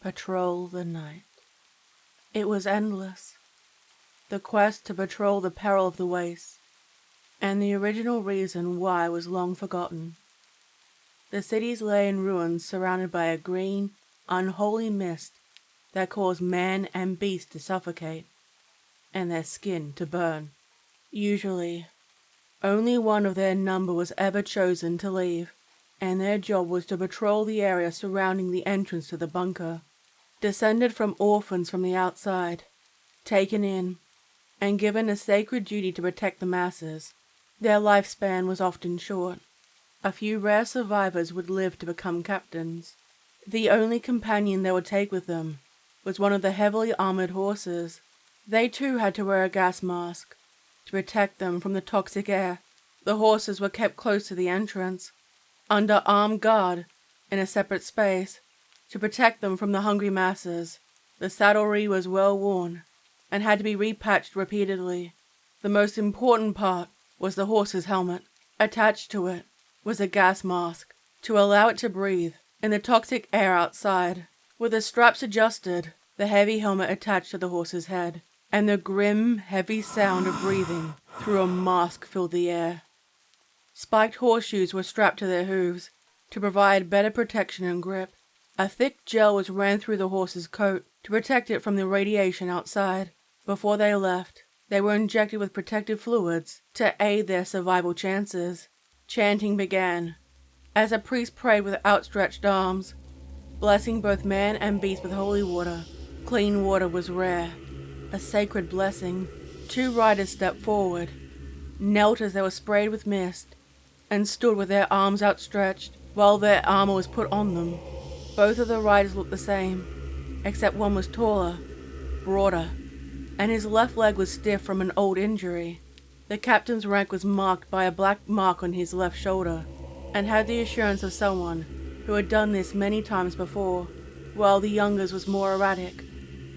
Patrol the night. It was endless. The quest to patrol the peril of the wastes, and the original reason why was long forgotten. The cities lay in ruins surrounded by a green, unholy mist that caused man and beast to suffocate, and their skin to burn. Usually, only one of their number was ever chosen to leave, and their job was to patrol the area surrounding the entrance to the bunker. Descended from orphans from the outside, taken in, and given a sacred duty to protect the masses, their lifespan was often short. A few rare survivors would live to become captains. The only companion they would take with them was one of the heavily armored horses. They too had to wear a gas mask to protect them from the toxic air. The horses were kept close to the entrance, under armed guard in a separate space, to protect them from the hungry masses. The saddlery was well worn and had to be repatched repeatedly. The most important part was the horse's helmet. Attached to it was a gas mask to allow it to breathe in the toxic air outside. With the straps adjusted, the heavy helmet attached to the horse's head, and the grim, heavy sound of breathing through a mask filled the air. Spiked horseshoes were strapped to their hooves to provide better protection and grip. A thick gel was ran through the horse's coat to protect it from the radiation outside. Before they left, they were injected with protective fluids to aid their survival chances. Chanting began, as a priest prayed with outstretched arms, blessing both man and beast with holy water. Clean water was rare, a sacred blessing. 2 riders stepped forward, knelt as they were sprayed with mist, and stood with their arms outstretched while their armor was put on them. Both of the riders looked the same, except one was taller, broader, and his left leg was stiff from an old injury. The captain's rank was marked by a black mark on his left shoulder, and had the assurance of someone who had done this many times before, while the youngest was more erratic,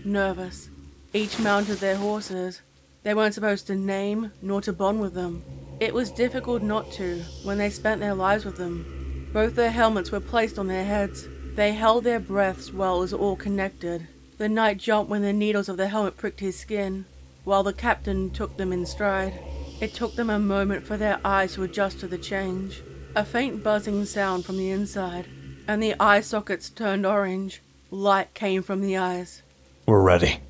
nervous. Each mounted their horses. They weren't supposed to name nor to bond with them. It was difficult not to when they spent their lives with them. Both their helmets were placed on their heads. They held their breaths while it was all connected. The knight jumped when the needles of the helmet pricked his skin, while the captain took them in stride. It took them a moment for their eyes to adjust to the change. A faint buzzing sound from the inside, and the eye sockets turned orange. Light came from the eyes. "We're ready,"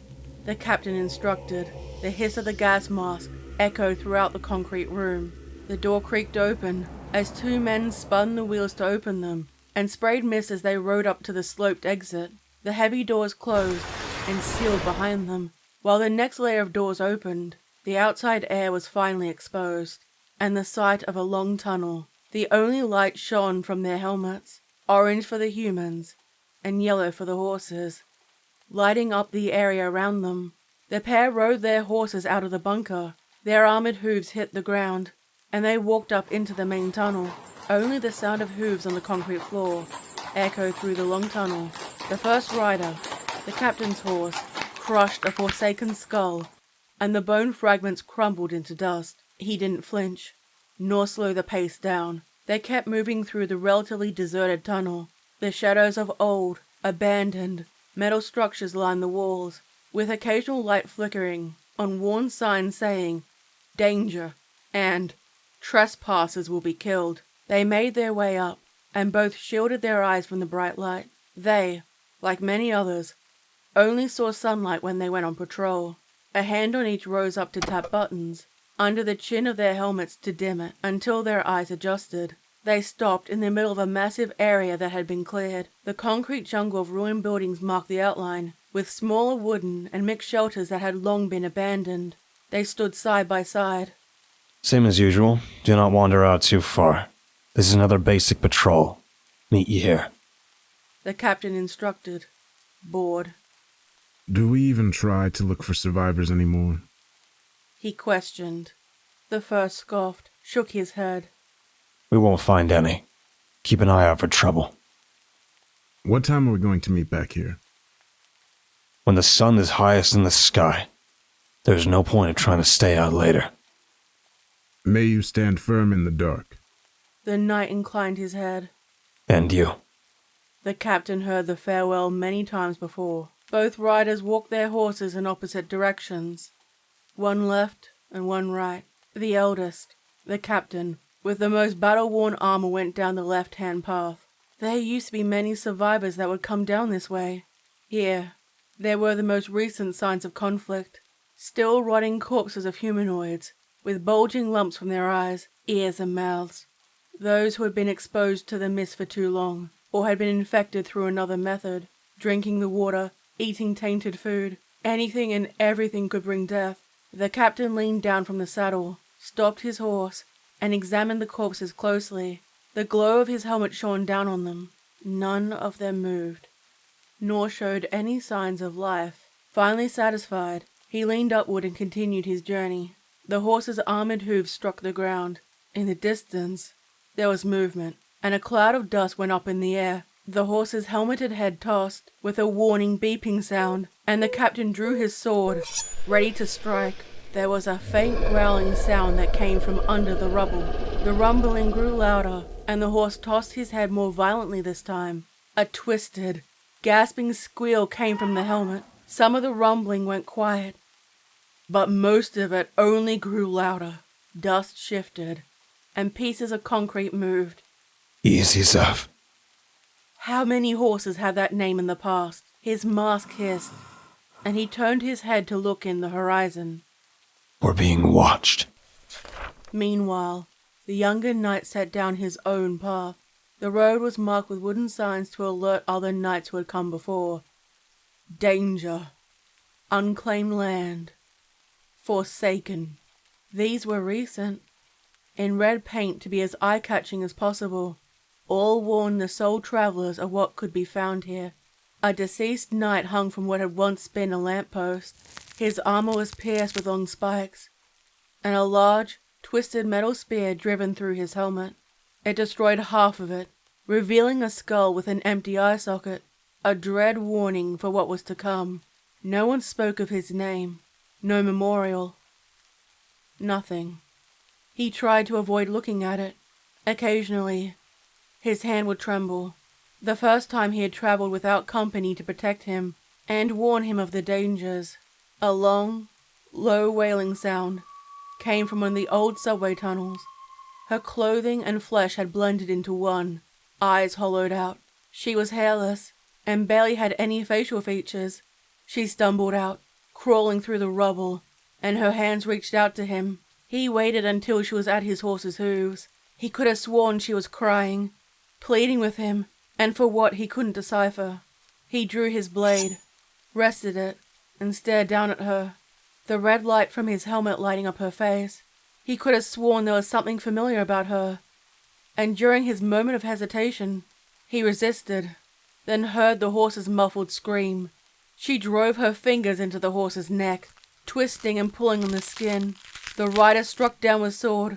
the captain instructed. The hiss of the gas mask echoed throughout the concrete room. The door creaked open as 2 men spun the wheels to open them, and sprayed mist as they rode up to the sloped exit. The heavy doors closed and sealed behind them, while the next layer of doors opened. The outside air was finally exposed, and the sight of a long tunnel. The only light shone from their helmets, orange for the humans and yellow for the horses, lighting up the area around them. The pair rode their horses out of the bunker. Their armored hooves hit the ground, and they walked up into the main tunnel. Only the sound of hooves on the concrete floor echoed through the long tunnel. The first rider, the captain's horse, crushed a forsaken skull, and the bone fragments crumbled into dust. He didn't flinch, nor slow the pace down. They kept moving through the relatively deserted tunnel. The shadows of old, abandoned, metal structures lined the walls, with occasional light flickering on worn signs saying, "Danger," and "Trespassers will be killed." They made their way up, and both shielded their eyes from the bright light. They, like many others, only saw sunlight when they went on patrol. A hand on each rose up to tap buttons under the chin of their helmets to dim it until their eyes adjusted. They stopped in the middle of a massive area that had been cleared. The concrete jungle of ruined buildings marked the outline, with smaller wooden and mixed shelters that had long been abandoned. They stood side by side. "Same as usual. Do not wander out too far. This is another basic patrol. Meet you here," the captain instructed, bored. "Do we even try to look for survivors anymore?" he questioned. The first scoffed, shook his head. "We won't find any. Keep an eye out for trouble." "What time are we going to meet back here?" "When the sun is highest in the sky. There's no point in trying to stay out later." "May you stand firm in the dark." The knight inclined his head. "And you." The captain heard the farewell many times before. Both riders walked their horses in opposite directions, one left and one right. The eldest, the captain, with the most battle-worn armor, went down the left-hand path. There used to be many survivors that would come down this way. Here, there were the most recent signs of conflict. Still rotting corpses of humanoids, with bulging lumps from their eyes, ears and mouths. Those who had been exposed to the mist for too long, or had been infected through another method, drinking the water, eating tainted food. Anything and everything could bring death. The captain leaned down from the saddle, stopped his horse, and examined the corpses closely. The glow of his helmet shone down on them. None of them moved, nor showed any signs of life. Finally satisfied, he leaned upward and continued his journey. The horse's armored hooves struck the ground. In the distance, there was movement, and a cloud of dust went up in the air. The horse's helmeted head tossed, with a warning beeping sound, and the captain drew his sword, ready to strike. There was a faint growling sound that came from under the rubble. The rumbling grew louder, and the horse tossed his head more violently this time. A twisted, gasping squeal came from the helmet. Some of the rumbling went quiet, but most of it only grew louder. Dust shifted, and pieces of concrete moved. Easy, Zev. How many horses had that name in the past? His mask hissed, and he turned his head to look in the horizon. We're being watched. Meanwhile, the younger knight set down his own path. The road was marked with wooden signs to alert other knights who had come before. Danger. Unclaimed land. Forsaken. These were recent, in red paint to be as eye-catching as possible. All warned the sole travellers of what could be found here. A deceased knight hung from what had once been a lamppost. His armor was pierced with long spikes, and a large, twisted metal spear driven through his helmet. It destroyed half of it, revealing a skull with an empty eye socket, a dread warning for what was to come. No one spoke of his name, no memorial, nothing. He tried to avoid looking at it. Occasionally, his hand would tremble. The first time he had traveled without company to protect him and warn him of the dangers. A long, low wailing sound came from one of the old subway tunnels. Her clothing and flesh had blended into one, eyes hollowed out. She was hairless and barely had any facial features. She stumbled out, crawling through the rubble, and her hands reached out to him. He waited until she was at his horse's hooves. He could have sworn she was crying, pleading with him, and for what he couldn't decipher. He drew his blade, rested it, and stared down at her, the red light from his helmet lighting up her face. He could have sworn there was something familiar about her, and during his moment of hesitation, he resisted, then heard the horse's muffled scream. She drove her fingers into the horse's neck, twisting and pulling on the skin. The rider struck down with sword,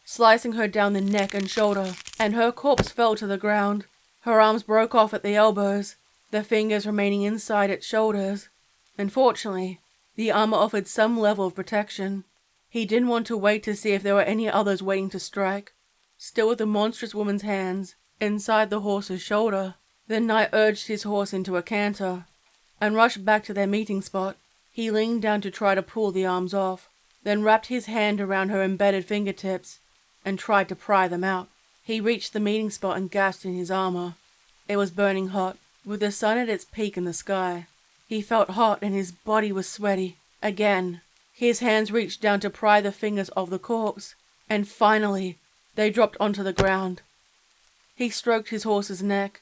slicing her down the neck and shoulder, and her corpse fell to the ground. Her arms broke off at the elbows, the fingers remaining inside its shoulders. Unfortunately, the armor offered some level of protection. He didn't want to wait to see if there were any others waiting to strike. Still with the monstrous woman's hands inside the horse's shoulder, the knight urged his horse into a canter and rushed back to their meeting spot. He leaned down to try to pull the arms off, then wrapped his hand around her embedded fingertips and tried to pry them out. He reached the meeting spot and gasped in his armor. It was burning hot, with the sun at its peak in the sky. He felt hot and his body was sweaty. Again, his hands reached down to pry the fingers of the corpse, and finally, they dropped onto the ground. He stroked his horse's neck.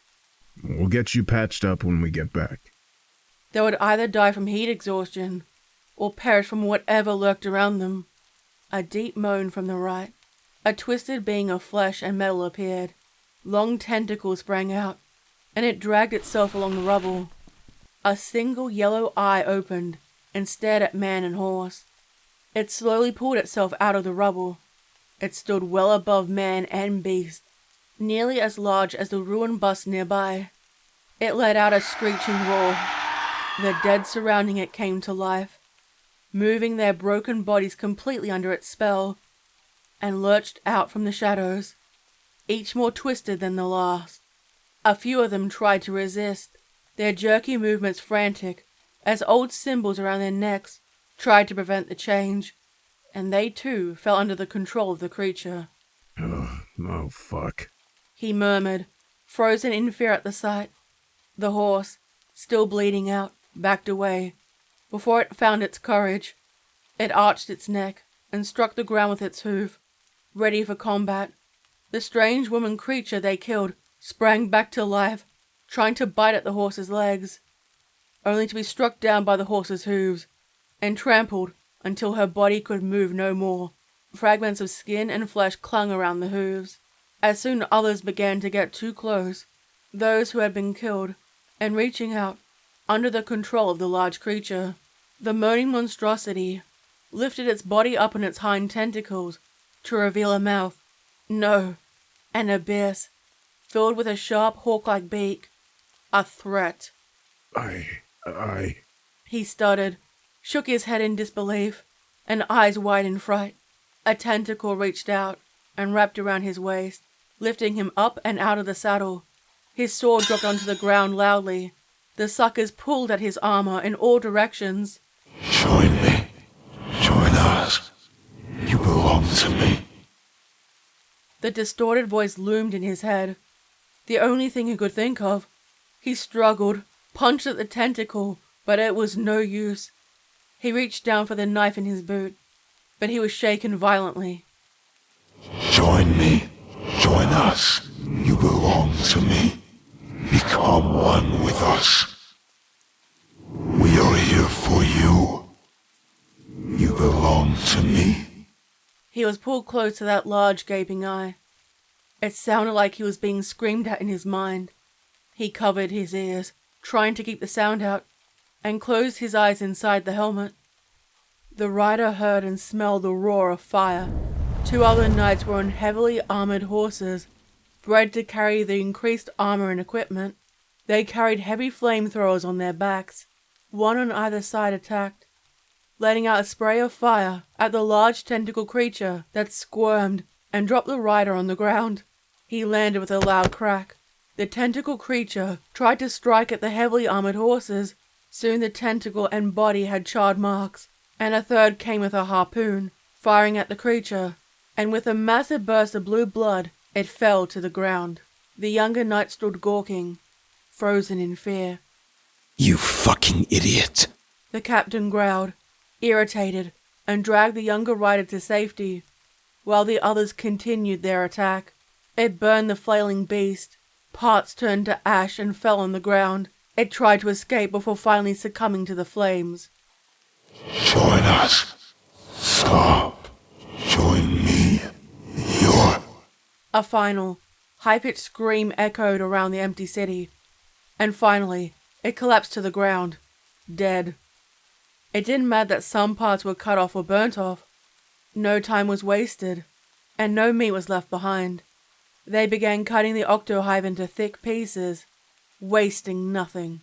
We'll get you patched up when we get back. They would either die from heat exhaustion, or perish from whatever lurked around them. A deep moan from the right. A twisted being of flesh and metal appeared. Long tentacles sprang out, and it dragged itself along the rubble. A single yellow eye opened and stared at man and horse. It slowly pulled itself out of the rubble. It stood well above man and beast, nearly as large as the ruined bust nearby. It let out a screeching roar. The dead surrounding it came to life, moving their broken bodies completely under its spell, and lurched out from the shadows, each more twisted than the last. A few of them tried to resist, their jerky movements frantic, as old symbols around their necks tried to prevent the change, and they too fell under the control of the creature. Oh, fuck. He murmured, frozen in fear at the sight. The horse, still bleeding out, backed away. Before it found its courage, it arched its neck and struck the ground with its hoof, ready for combat. The strange woman creature they killed sprang back to life, trying to bite at the horse's legs, only to be struck down by the horse's hooves and trampled until her body could move no more. Fragments of skin and flesh clung around the hooves. As soon others began to get too close, those who had been killed, and reaching out, under the control of the large creature. The moaning monstrosity lifted its body up on its hind tentacles to reveal a mouth. No, an abyss, filled with a sharp hawk-like beak. A threat. He stuttered, shook his head in disbelief, and eyes wide in fright. A tentacle reached out and wrapped around his waist, lifting him up and out of the saddle. His sword dropped onto the ground loudly. The suckers pulled at his armor in all directions. Join me. Join us. You belong to me. The distorted voice loomed in his head. The only thing he could think of. He struggled, punched at the tentacle, but it was no use. He reached down for the knife in his boot, but he was shaken violently. Join me. Join us. You belong to me. Become one with us. We are here for you. You belong to me. He was pulled close to that large gaping eye. It sounded like he was being screamed at in his mind. He covered his ears, trying to keep the sound out, and closed his eyes inside the helmet. The rider heard and smelled the roar of fire. Two other knights were on heavily armored horses, bred to carry the increased armor and equipment. They carried heavy flamethrowers on their backs. One on either side attacked, letting out a spray of fire at the large tentacle creature that squirmed and dropped the rider on the ground. He landed with a loud crack. The tentacle creature tried to strike at the heavily armored horses. Soon the tentacle and body had charred marks, and a third came with a harpoon, firing at the creature, and with a massive burst of blue blood, it fell to the ground. The younger knight stood gawking, frozen in fear. You fucking idiot. The captain growled, irritated, and dragged the younger rider to safety, while the others continued their attack. It burned the flailing beast. Parts turned to ash and fell on the ground. It tried to escape before finally succumbing to the flames. Join us. Stop. Join me. You're... A final, high-pitched scream echoed around the empty city, and finally, it collapsed to the ground, dead. It didn't matter that some parts were cut off or burnt off. No time was wasted, and no meat was left behind. They began cutting the octohive into thick pieces, wasting nothing.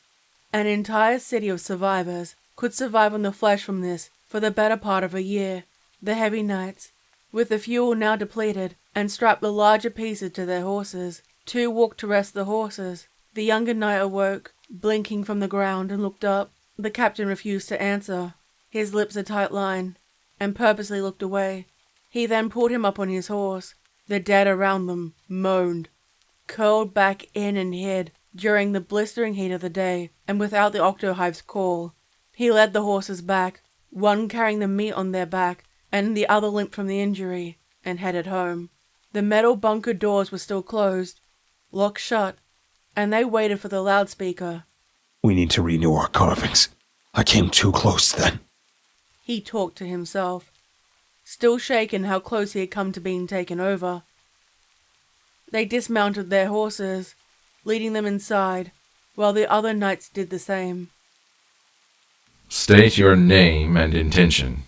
An entire city of survivors could survive on the flesh from this for the better part of a year. The heavy knights, with the fuel now depleted, and strapped the larger pieces to their horses. Two walked to rest the horses. The younger knight awoke, blinking from the ground, and looked up. The captain refused to answer, his lips a tight line, and purposely looked away. He then pulled him up on his horse. The dead around them moaned, curled back in and hid during the blistering heat of the day, and without the octohive's call. He led the horses back, one carrying the meat on their back, and the other limp from the injury, and headed home. The metal bunker doors were still closed, locked shut, and they waited for the loudspeaker. We need to renew our carvings. I came too close then. He talked to himself, still shaken how close he had come to being taken over. They dismounted their horses, leading them inside, while the other knights did the same. State your name and intention.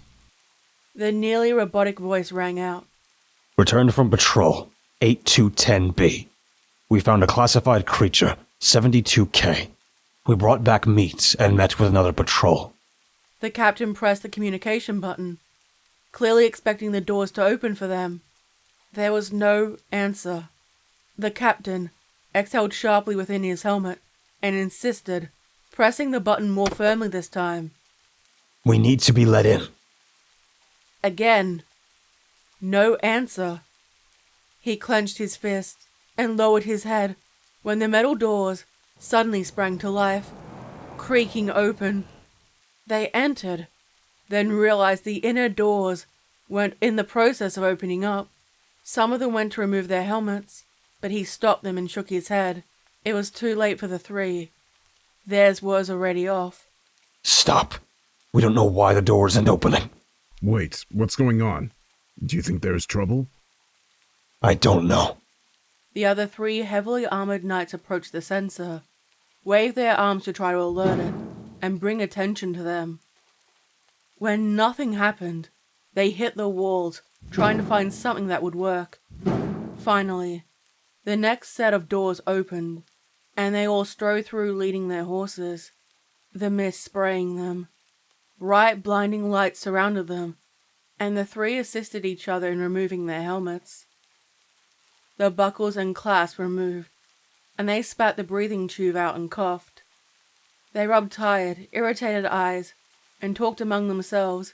The nearly robotic voice rang out. Returned from patrol, 8210B. We found a classified creature, 72K. We brought back meat and met with another patrol. The captain pressed the communication button, clearly expecting the doors to open for them. There was no answer. The captain, exhaled sharply within his helmet, and insisted, pressing the button more firmly this time. We need to be let in. Again. No answer. He clenched his fist and lowered his head when the metal doors suddenly sprang to life, creaking open. They entered, then realized the inner doors weren't in the process of opening up. Some of them went to remove their helmets, but he stopped them and shook his head. It was too late for the three. Theirs was already off. Stop. We don't know why the door isn't opening. Wait, what's going on? Do you think there is trouble? I don't know. The other three heavily armored knights approached the sensor, waved their arms to try to alert it, and bring attention to them. When nothing happened, they hit the walls, trying to find something that would work. Finally, the next set of doors opened, and they all strode through leading their horses, the mist spraying them. Bright, blinding lights surrounded them, and the three assisted each other in removing their helmets. The buckles and clasps were removed, and they spat the breathing tube out and coughed. They rubbed tired, irritated eyes and talked among themselves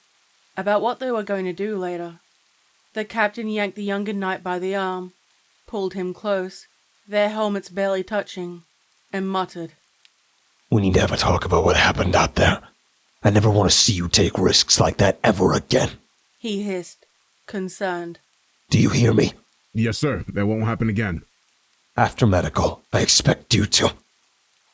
about what they were going to do later. The captain yanked the younger knight by the arm, pulled him close, their helmets barely touching, and muttered, We need to have a talk about what happened out there. I never want to see you take risks like that ever again. He hissed, concerned. Do you hear me? Yes, sir. That won't happen again. After medical, I expect you to.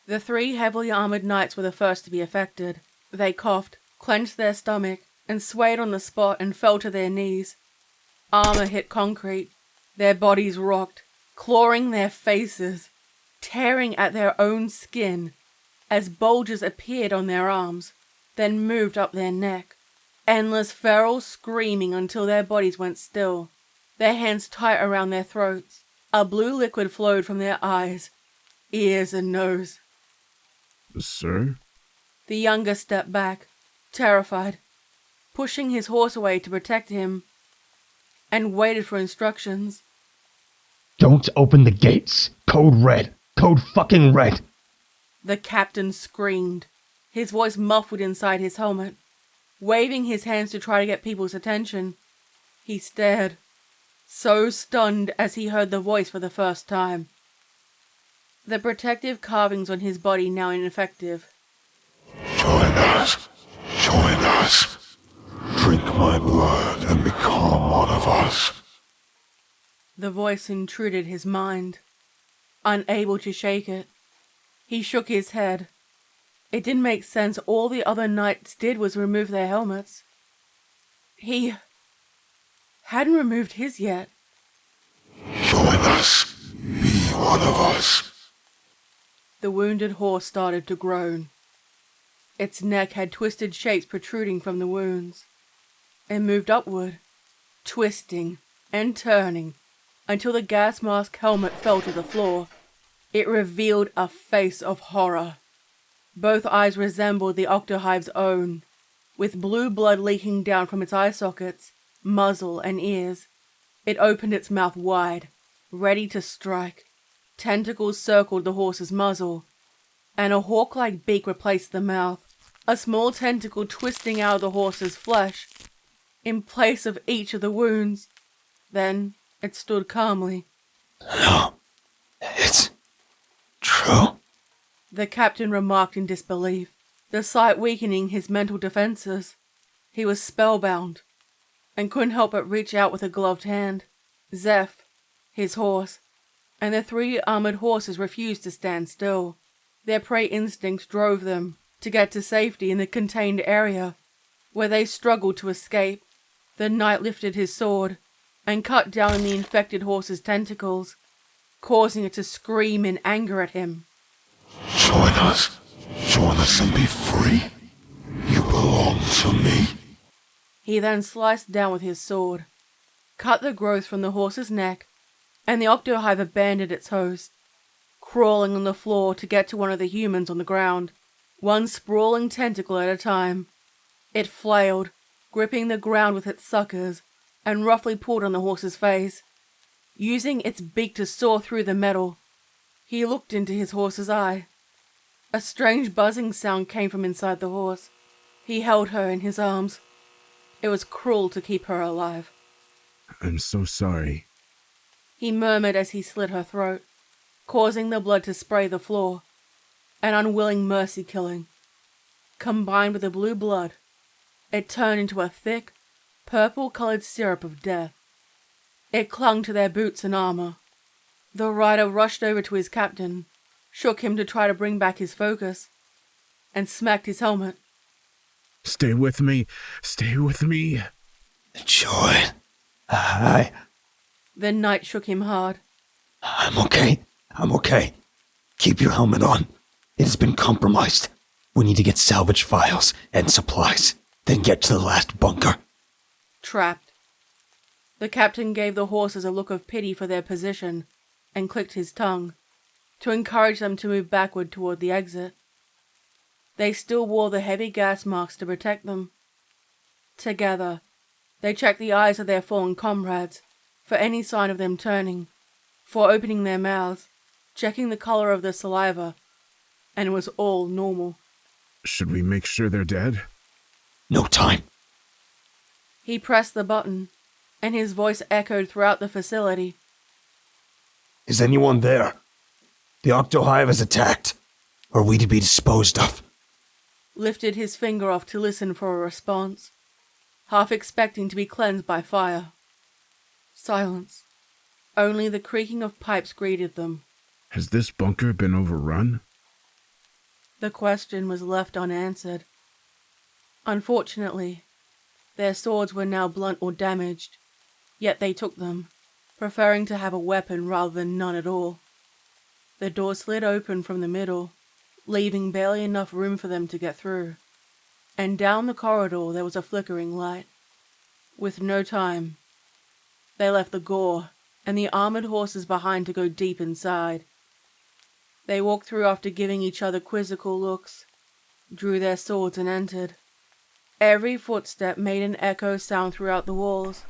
The three heavily armored knights were the first to be affected. They coughed, clenched their stomach, and swayed on the spot and fell to their knees. Armor hit concrete. Their bodies rocked, clawing their faces, tearing at their own skin as bulges appeared on their arms, then moved up their neck. Endless feral screaming until their bodies went still, their hands tight around their throats. A blue liquid flowed from their eyes, ears and nose. Sir? The younger stepped back, terrified, pushing his horse away to protect him, and waited for instructions. Don't open the gates. Code red. Code fucking red. The captain screamed, his voice muffled inside his helmet, waving his hands to try to get people's attention. He stared, so stunned as he heard the voice for the first time. The protective carvings on his body now ineffective. Join us. Join us. Drink my blood and become one of us. The voice intruded his mind. Unable to shake it, he shook his head. It didn't make sense. All the other knights did was remove their helmets. He hadn't removed his yet. Join us. Be one of us. The wounded horse started to groan. Its neck had twisted shapes protruding from the wounds. It moved upward, twisting and turning until the gas mask helmet fell to the floor. It revealed a face of horror. Both eyes resembled the octohive's own, with blue blood leaking down from its eye sockets, muzzle and ears. It opened its mouth wide, ready to strike. Tentacles circled the horse's muzzle, and a hawk-like beak replaced the mouth, a small tentacle twisting out of the horse's flesh, in place of each of the wounds. Then it stood calmly. No, it's true. The captain remarked in disbelief, the sight weakening his mental defenses. He was spellbound, and couldn't help but reach out with a gloved hand. Zeph, his horse, and the three armored horses refused to stand still. Their prey instincts drove them to get to safety in the contained area, where they struggled to escape. The knight lifted his sword and cut down on the infected horse's tentacles, causing it to scream in anger at him. Join us. Join us and be free. You belong to me. He then sliced down with his sword, cut the growth from the horse's neck, and the octohive abandoned its host, crawling on the floor to get to one of the humans on the ground, one sprawling tentacle at a time. It flailed, gripping the ground with its suckers, and roughly pulled on the horse's face, using its beak to saw through the metal. He looked into his horse's eye. A strange buzzing sound came from inside the horse. He held her in his arms. It was cruel to keep her alive. I'm so sorry. He murmured as he slit her throat, causing the blood to spray the floor. An unwilling mercy killing. Combined with the blue blood, it turned into a thick, purple-colored syrup of death. It clung to their boots and armor. The rider rushed over to his captain, shook him to try to bring back his focus, and smacked his helmet. Stay with me. Stay with me. Join. The knight shook him hard. I'm okay. I'm okay. Keep your helmet on. It has been compromised. We need to get salvage files and supplies, then get to the last bunker. Trapped. The captain gave the horses a look of pity for their position and clicked his tongue to encourage them to move backward toward the exit. They still wore the heavy gas masks to protect them. Together, they checked the eyes of their fallen comrades for any sign of them turning, for opening their mouths, checking the color of the saliva, and it was all normal. Should we make sure they're dead? No time. He pressed the button, and his voice echoed throughout the facility. Is anyone there? The Octohive is attacked. Are we to be disposed of? Lifted his finger off to listen for a response, half expecting to be cleansed by fire. Silence. Only the creaking of pipes greeted them. Has this bunker been overrun? The question was left unanswered. Unfortunately, their swords were now blunt or damaged, yet they took them, preferring to have a weapon rather than none at all. The door slid open from the middle, leaving barely enough room for them to get through, and down the corridor there was a flickering light. With no time, they left the gore and the armored horses behind to go deep inside. They walked through after giving each other quizzical looks, drew their swords and entered. Every footstep made an echo sound throughout the walls.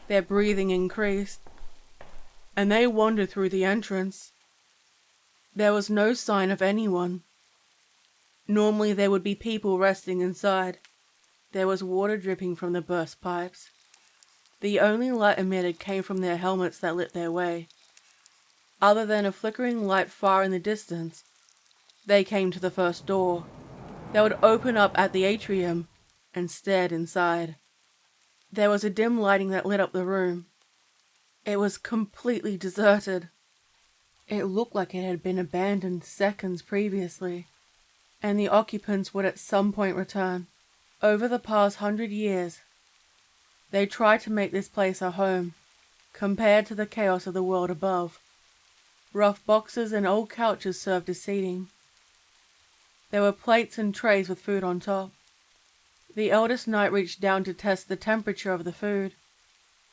Their breathing increased, and they wandered through the entrance. There was no sign of anyone. Normally there would be people resting inside. There was water dripping from the burst pipes. The only light emitted came from their helmets that lit their way. Other than a flickering light far in the distance, they came to the first door that would open up at the atrium and stared inside. There was a dim lighting that lit up the room. It was completely deserted. It looked like it had been abandoned seconds previously, and the occupants would at some point return. Over the past 100 years, they tried to make this place a home, compared to the chaos of the world above. Rough boxes and old couches served as seating. There were plates and trays with food on top. The eldest knight reached down to test the temperature of the food.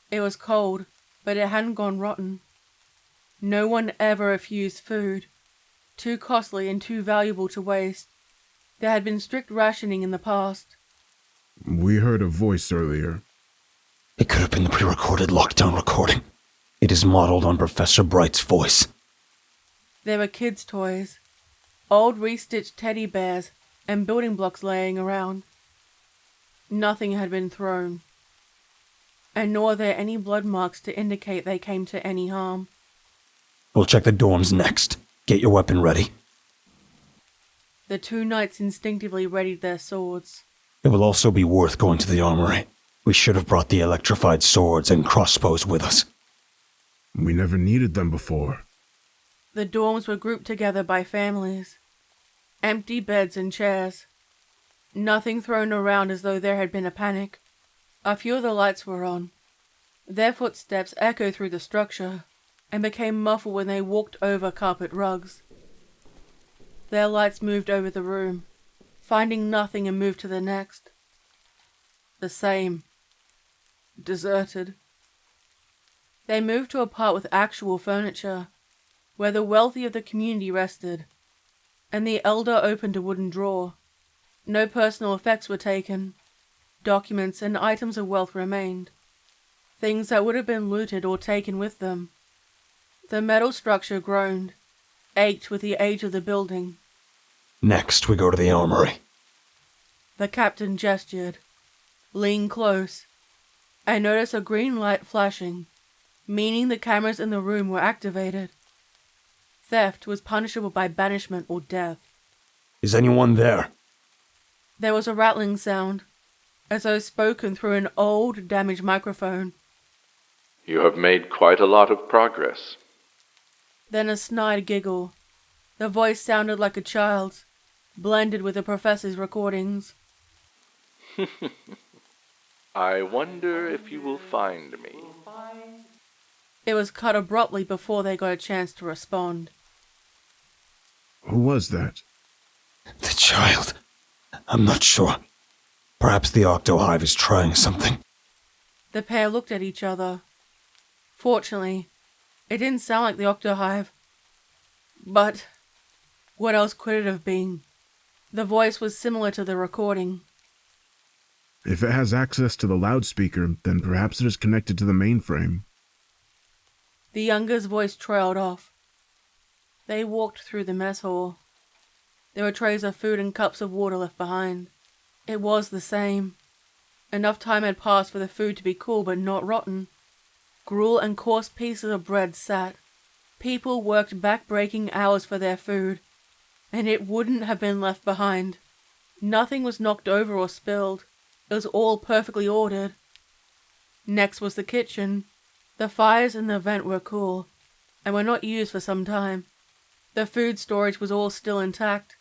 It was cold, but it hadn't gone rotten. No one ever refused food. Too costly and too valuable to waste. There had been strict rationing in the past. We heard a voice earlier. It could have been the pre-recorded lockdown recording. It is modeled on Professor Bright's voice. There were kids' toys, old restitched teddy bears, and building blocks laying around. Nothing had been thrown, and nor were there any blood marks to indicate they came to any harm. We'll check the dorms next. Get your weapon ready. The two knights instinctively readied their swords. It will also be worth going to the armory. We should have brought the electrified swords and crossbows with us. We never needed them before. The dorms were grouped together by families. Empty beds and chairs. Nothing thrown around as though there had been a panic. A few of the lights were on. Their footsteps echoed through the structure and became muffled when they walked over carpet rugs. Their lights moved over the room, finding nothing and moved to the next. The same. Deserted. They moved to a part with actual furniture, where the wealthy of the community rested, and the elder opened a wooden drawer. No personal effects were taken. Documents and items of wealth remained, things that would have been looted or taken with them. The metal structure groaned, ached with the age of the building. Next, we go to the armory. The captain gestured. Lean close. I noticed a green light flashing, meaning the cameras in the room were activated. Theft was punishable by banishment or death. Is anyone there? There was a rattling sound, as though spoken through an old, damaged microphone. You have made quite a lot of progress. Then a snide giggle. The voice sounded like a child's, blended with the professor's recordings. I wonder if you will find me. It was cut abruptly before they got a chance to respond. Who was that? The child. I'm not sure. Perhaps the Octohive is trying something. The pair looked at each other. Fortunately, it didn't sound like the Octohive. But what else could it have been? The voice was similar to the recording. If it has access to the loudspeaker, then perhaps it is connected to the mainframe. The younger's voice trailed off. They walked through the mess hall. There were trays of food and cups of water left behind. It was the same. Enough time had passed for the food to be cool but not rotten. Gruel and coarse pieces of bread sat. People worked back-breaking hours for their food, and it wouldn't have been left behind. Nothing was knocked over or spilled. It was all perfectly ordered. Next was the kitchen. The fires in the vent were cool, and were not used for some time. The food storage was all still intact.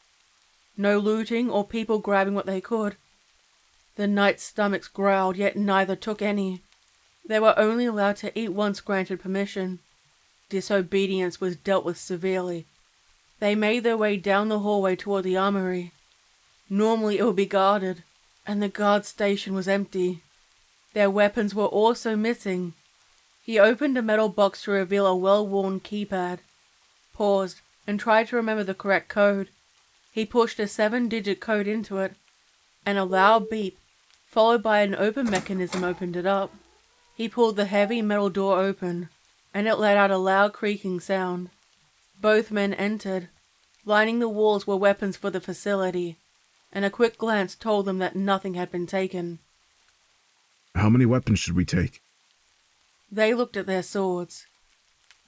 No looting or people grabbing what they could. The knights' stomachs growled, yet neither took any. They were only allowed to eat once granted permission. Disobedience was dealt with severely. They made their way down the hallway toward the armory. Normally it would be guarded, and the guard station was empty. Their weapons were also missing. He opened a metal box to reveal a well-worn keypad, paused, and tried to remember the correct code. He pushed a 7-digit code into it, and a loud beep, followed by an open mechanism, opened it up. He pulled the heavy metal door open, and it let out a loud creaking sound. Both men entered. Lining the walls were weapons for the facility, and a quick glance told them that nothing had been taken. How many weapons should we take? They looked at their swords.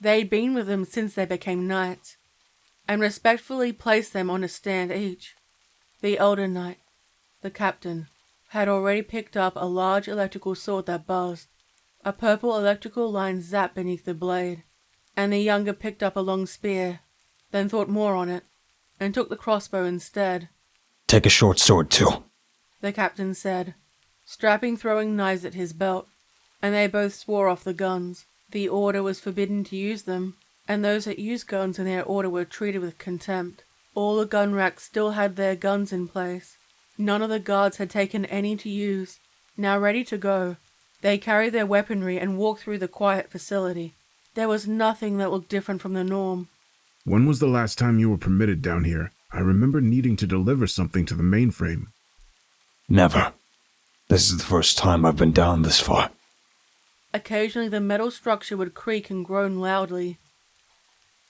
They'd been with them since they became knights, and respectfully placed them on a stand each. The elder knight, the captain, had already picked up a large electrical sword that buzzed. A purple electrical line zapped beneath the blade, and the younger picked up a long spear, then thought more on it, and took the crossbow instead. Take a short sword, too. The captain said, strapping throwing knives at his belt, and they both swore off the guns. The order was forbidden to use them, and those that used guns in their order were treated with contempt. All the gun racks still had their guns in place. None of the guards had taken any to use. Now ready to go, they carried their weaponry and walked through the quiet facility. There was nothing that looked different from the norm. When was the last time you were permitted down here? I remember needing to deliver something to the mainframe. Never. This is the first time I've been down this far. Occasionally the metal structure would creak and groan loudly.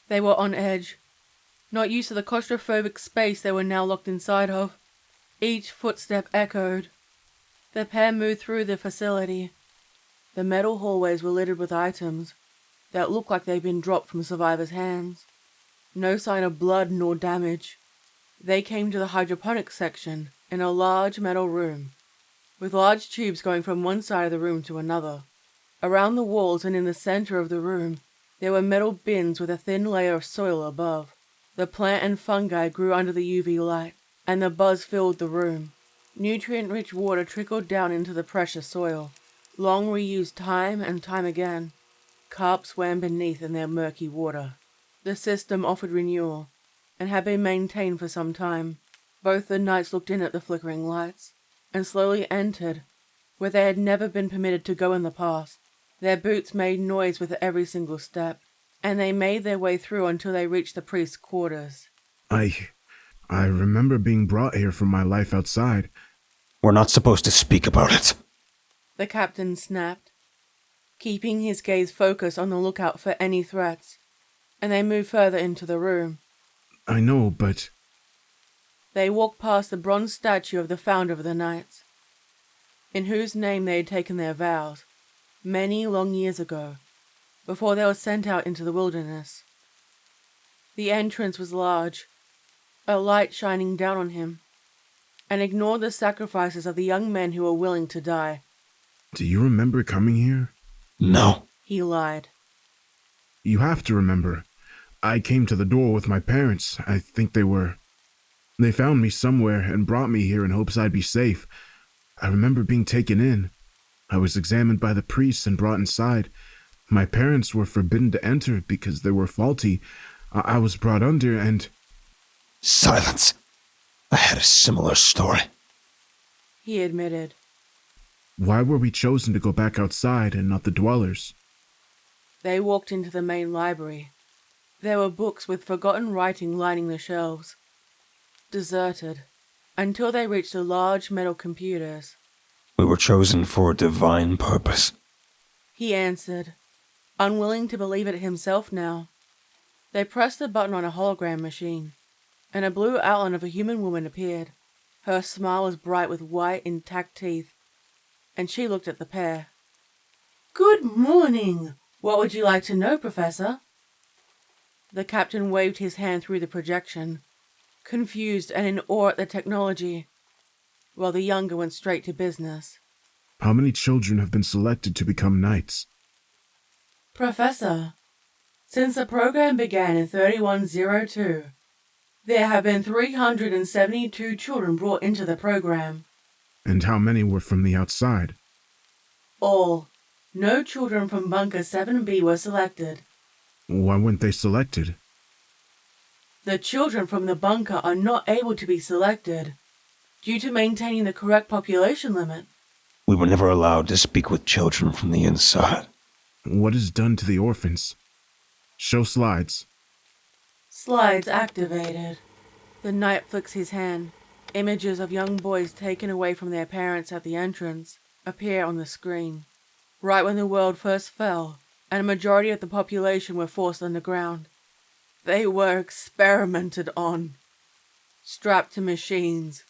They were on edge, not used to the claustrophobic space they were now locked inside of. Each footstep echoed. The pair moved through the facility. The metal hallways were littered with items that looked like they'd been dropped from survivors' hands. No sign of blood nor damage. They came to the hydroponics section in a large metal room, with large tubes going from one side of the room to another. Around the walls and in the center of the room, there were metal bins with a thin layer of soil above. The plant and fungi grew under the UV light, and the buzz filled the room. Nutrient-rich water trickled down into the precious soil, long reused time and time again. Carp swam beneath in their murky water. The system offered renewal, and had been maintained for some time. Both the knights looked in at the flickering lights, and slowly entered where they had never been permitted to go in the past. Their boots made noise with every single step, and they made their way through until they reached the priest's quarters. I remember being brought here from my life outside. We're not supposed to speak about it. The captain snapped, keeping his gaze focused on the lookout for any threats, and they moved further into the room. I know, but They walked past the bronze statue of the founder of the Knights, in whose name they had taken their vows many long years ago, before they were sent out into the wilderness. The entrance was large, a light shining down on him, and ignored the sacrifices of the young men who were willing to die. do you remember coming here? No. He lied. You have to remember. I came to the door with my parents. I think They found me somewhere and brought me here in hopes I'd be safe. I remember being taken in. I was examined by the priests and brought inside. My parents were forbidden to enter because they were faulty. I was brought under and... Silence. I had a similar story. He admitted. Why were we chosen to go back outside and not the dwellers? They walked into the main library. There were books with forgotten writing lining the shelves. Deserted, until they reached the large metal computers. We were chosen for a divine purpose. He answered, unwilling to believe it himself now. They pressed the button on a hologram machine, and a blue outline of a human woman appeared. Her smile was bright with white, intact teeth, and she looked at the pair. "Good morning! What would you like to know, Professor?" The captain waved his hand through the projection, confused and in awe at the technology, while the younger went straight to business. How many children have been selected to become knights? Professor, since the program began in 3102, there have been 372 children brought into the program. And how many were from the outside? All. No children from Bunker 7B were selected. Why weren't they selected? The children from the bunker are not able to be selected due to maintaining the correct population limit. We were never allowed to speak with children from the inside. What is done to the orphans? Show slides. Slides activated. The knight flicks his hand. Images of young boys taken away from their parents at the entrance appear on the screen. Right when the world first fell, and a majority of the population were forced underground, they were experimented on, strapped to machines,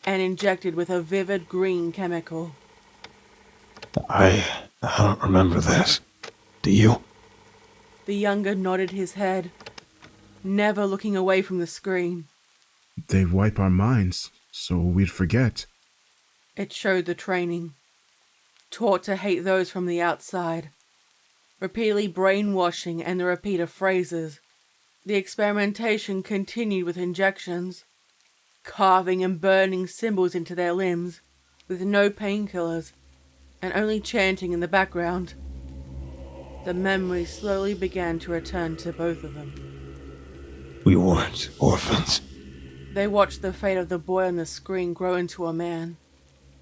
and injected with a vivid green chemical. I don't remember this. Do you? The younger nodded his head, never looking away from the screen. They wipe our minds, so we'd forget. It showed the training. Taught to hate those from the outside. Repeatedly brainwashing and the repeat of phrases. The experimentation continued with injections, carving and burning symbols into their limbs, with no painkillers, and only chanting in the background. The memory slowly began to return to both of them. We weren't orphans. They watched the fate of the boy on the screen grow into a man.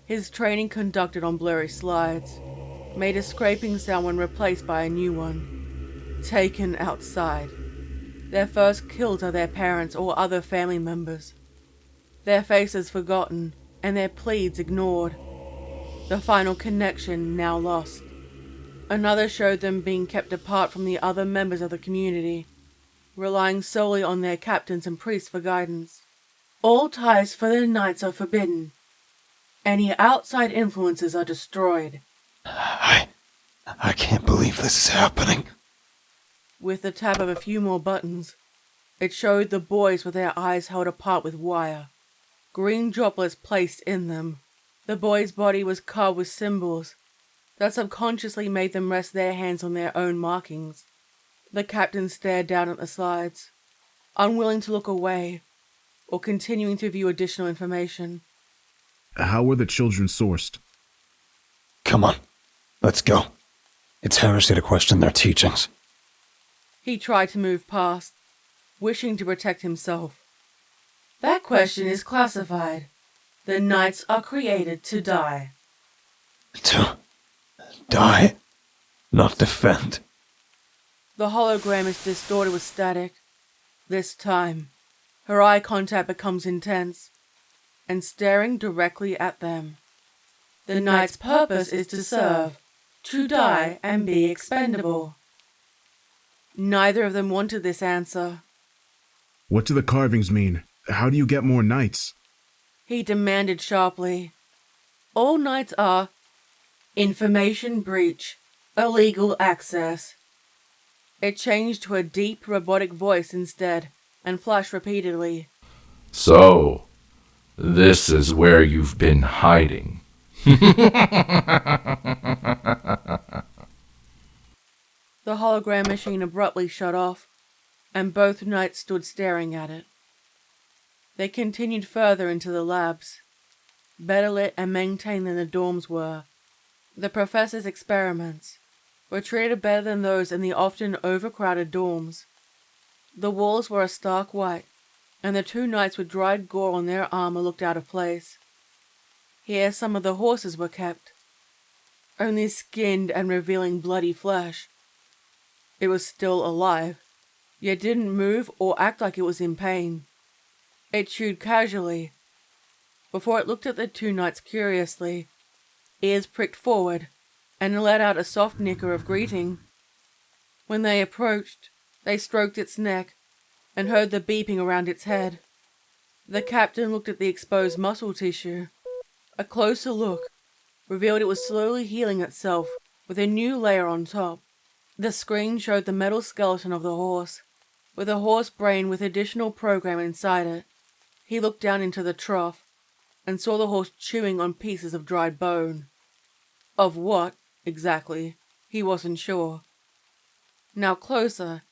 His training conducted on blurry slides made a scraping sound when replaced by a new one. Taken outside. Their first kills are their parents or other family members. Their faces forgotten and their pleads ignored. The final connection now lost. Another showed them being kept apart from the other members of the community, relying solely on their captains and priests for guidance. All ties for the knights are forbidden. Any outside influences are destroyed. I can't believe this is happening. With the tap of a few more buttons, it showed the boys with their eyes held apart with wire, green droplets placed in them. The boy's body was carved with symbols that subconsciously made them rest their hands on their own markings. The captain stared down at the slides, unwilling to look away or continuing to view additional information. How were the children sourced? Come on, let's go. It's heresy to question their teachings. He tried to move past, wishing to protect himself. That question is classified. The knights are created to die. To die, not defend. The hologram is distorted with static. This time, her eye contact becomes intense, and staring directly at them. The knight's purpose is to serve, to die and be expendable. Neither of them wanted this answer. What do the carvings mean? How do you get more knights? He demanded sharply. All knights are information breach, illegal access. It changed to a deep, robotic voice instead, and flashed repeatedly. So, this is where you've been hiding. The hologram machine abruptly shut off, and both knights stood staring at it. They continued further into the labs, better lit and maintained than the dorms were. The professor's experiments were treated better than those in the often overcrowded dorms. The walls were a stark white, and the two knights with dried gore on their armor looked out of place. Here some of the horses were kept, only skinned and revealing bloody flesh. It was still alive, yet didn't move or act like it was in pain. It chewed casually, before it looked at the two knights curiously, ears pricked forward, and let out a soft nicker of greeting. When they approached, they stroked its neck, and heard the beeping around its head. The captain looked at the exposed muscle tissue. A closer look revealed it was slowly healing itself with a new layer on top. The screen showed the metal skeleton of the horse, with a horse brain with additional program inside it. He looked down into the trough, and saw the horse chewing on pieces of dried bone. Of what, exactly, he wasn't sure. Now closer,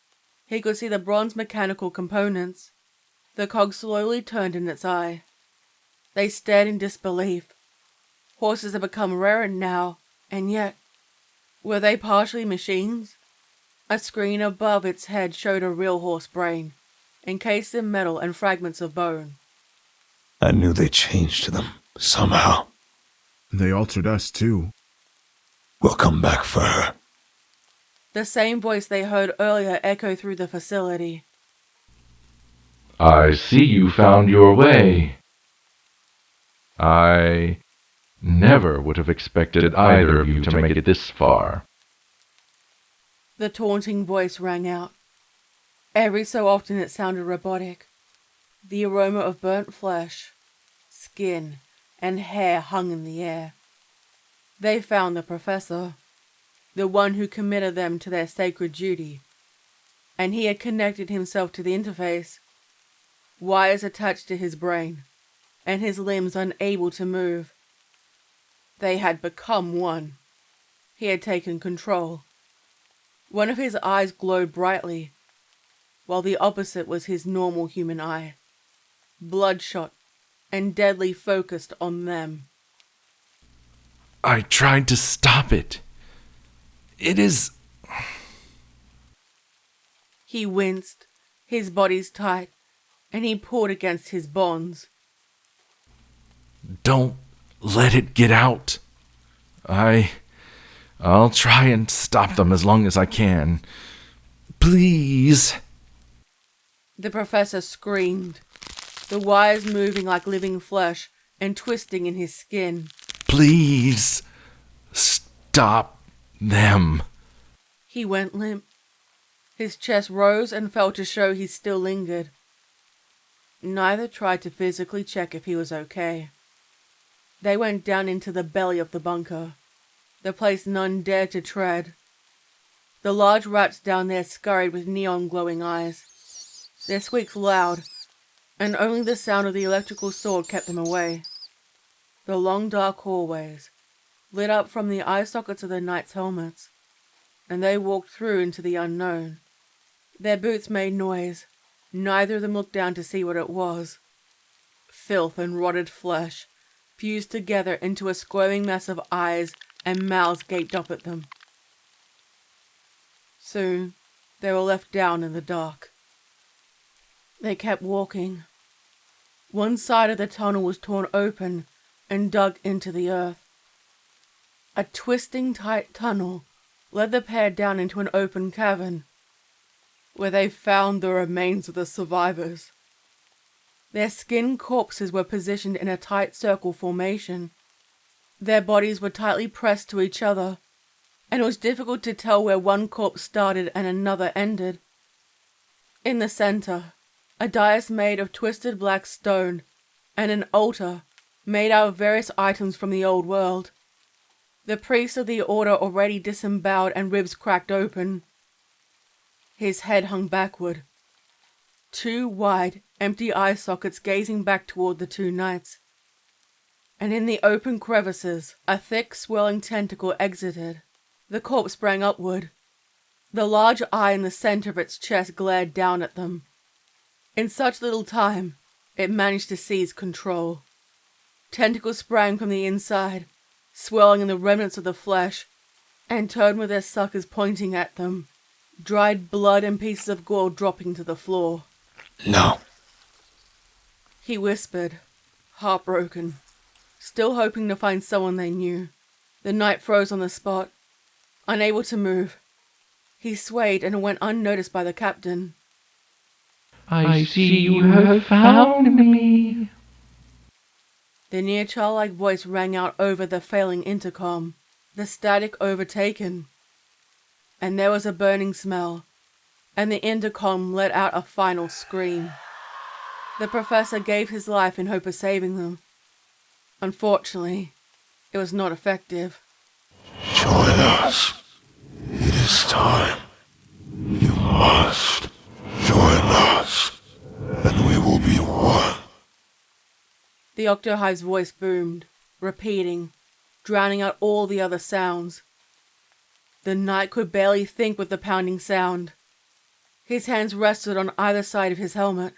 he could see the bronze mechanical components. The cog slowly turned in its eye. They stared in disbelief. Horses had become rarer now, and yet, were they partially machines? A screen above its head showed a real horse brain, encased in metal and fragments of bone. I knew they changed them, somehow. They altered us, too. We'll come back for her. The same voice they heard earlier echo through the facility. I see you found your way. I never would have expected either of you to make it this far. The taunting voice rang out. Every so often it sounded robotic. The aroma of burnt flesh, skin, and hair hung in the air. They found the professor, the one who committed them to their sacred duty, and he had connected himself to the interface, wires attached to his brain, and his limbs unable to move. They had become one. He had taken control. One of his eyes glowed brightly, while the opposite was his normal human eye, bloodshot and deadly focused on them. I tried to stop it. It is... He winced, his body's tight, and he pulled against his bonds. Don't let it get out. I'll try and stop them as long as I can. Please. The professor screamed, the wires moving like living flesh and twisting in his skin. Please. Stop them. He went limp. His chest rose and fell to show he still lingered. Neither tried to physically check if he was okay. They went down into the belly of the bunker, the place none dared to tread. The large rats down there scurried with neon glowing eyes. Their squeaks loud, and only the sound of the electrical sword kept them away. The long dark hallways, lit up from the eye sockets of the knights' helmets, and they walked through into the unknown. Their boots made noise. Neither of them looked down to see what it was. Filth and rotted flesh fused together into a squirming mess of eyes and mouths gaped up at them. Soon, they were left down in the dark. They kept walking. One side of the tunnel was torn open and dug into the earth. A twisting tight tunnel led the pair down into an open cavern, where they found the remains of the survivors. Their skinned corpses were positioned in a tight circle formation. Their bodies were tightly pressed to each other, and it was difficult to tell where one corpse started and another ended. In the center, a dais made of twisted black stone, and an altar made out of various items from the old world. The priest of the order already disemboweled and ribs cracked open. His head hung backward. 2 wide, empty eye sockets gazing back toward the 2 knights. And in the open crevices, a thick, swirling tentacle exited. The corpse sprang upward. The large eye in the center of its chest glared down at them. In such little time, it managed to seize control. Tentacles sprang from the inside, swirling in the remnants of the flesh, and turned with their suckers pointing at them, dried blood and pieces of gore dropping to the floor. No. He whispered, heartbroken, still hoping to find someone they knew. The knight froze on the spot, unable to move. He swayed and went unnoticed by the captain. I see you have found me. The near childlike voice rang out over the failing intercom, the static overtaken. And there was a burning smell, and the intercom let out a final scream. The professor gave his life in hope of saving them. Unfortunately, it was not effective. Join us. It is time. You must join us, and we will be one. The Octohive's voice boomed, repeating, drowning out all the other sounds. The knight could barely think with the pounding sound. His hands rested on either side of his helmet,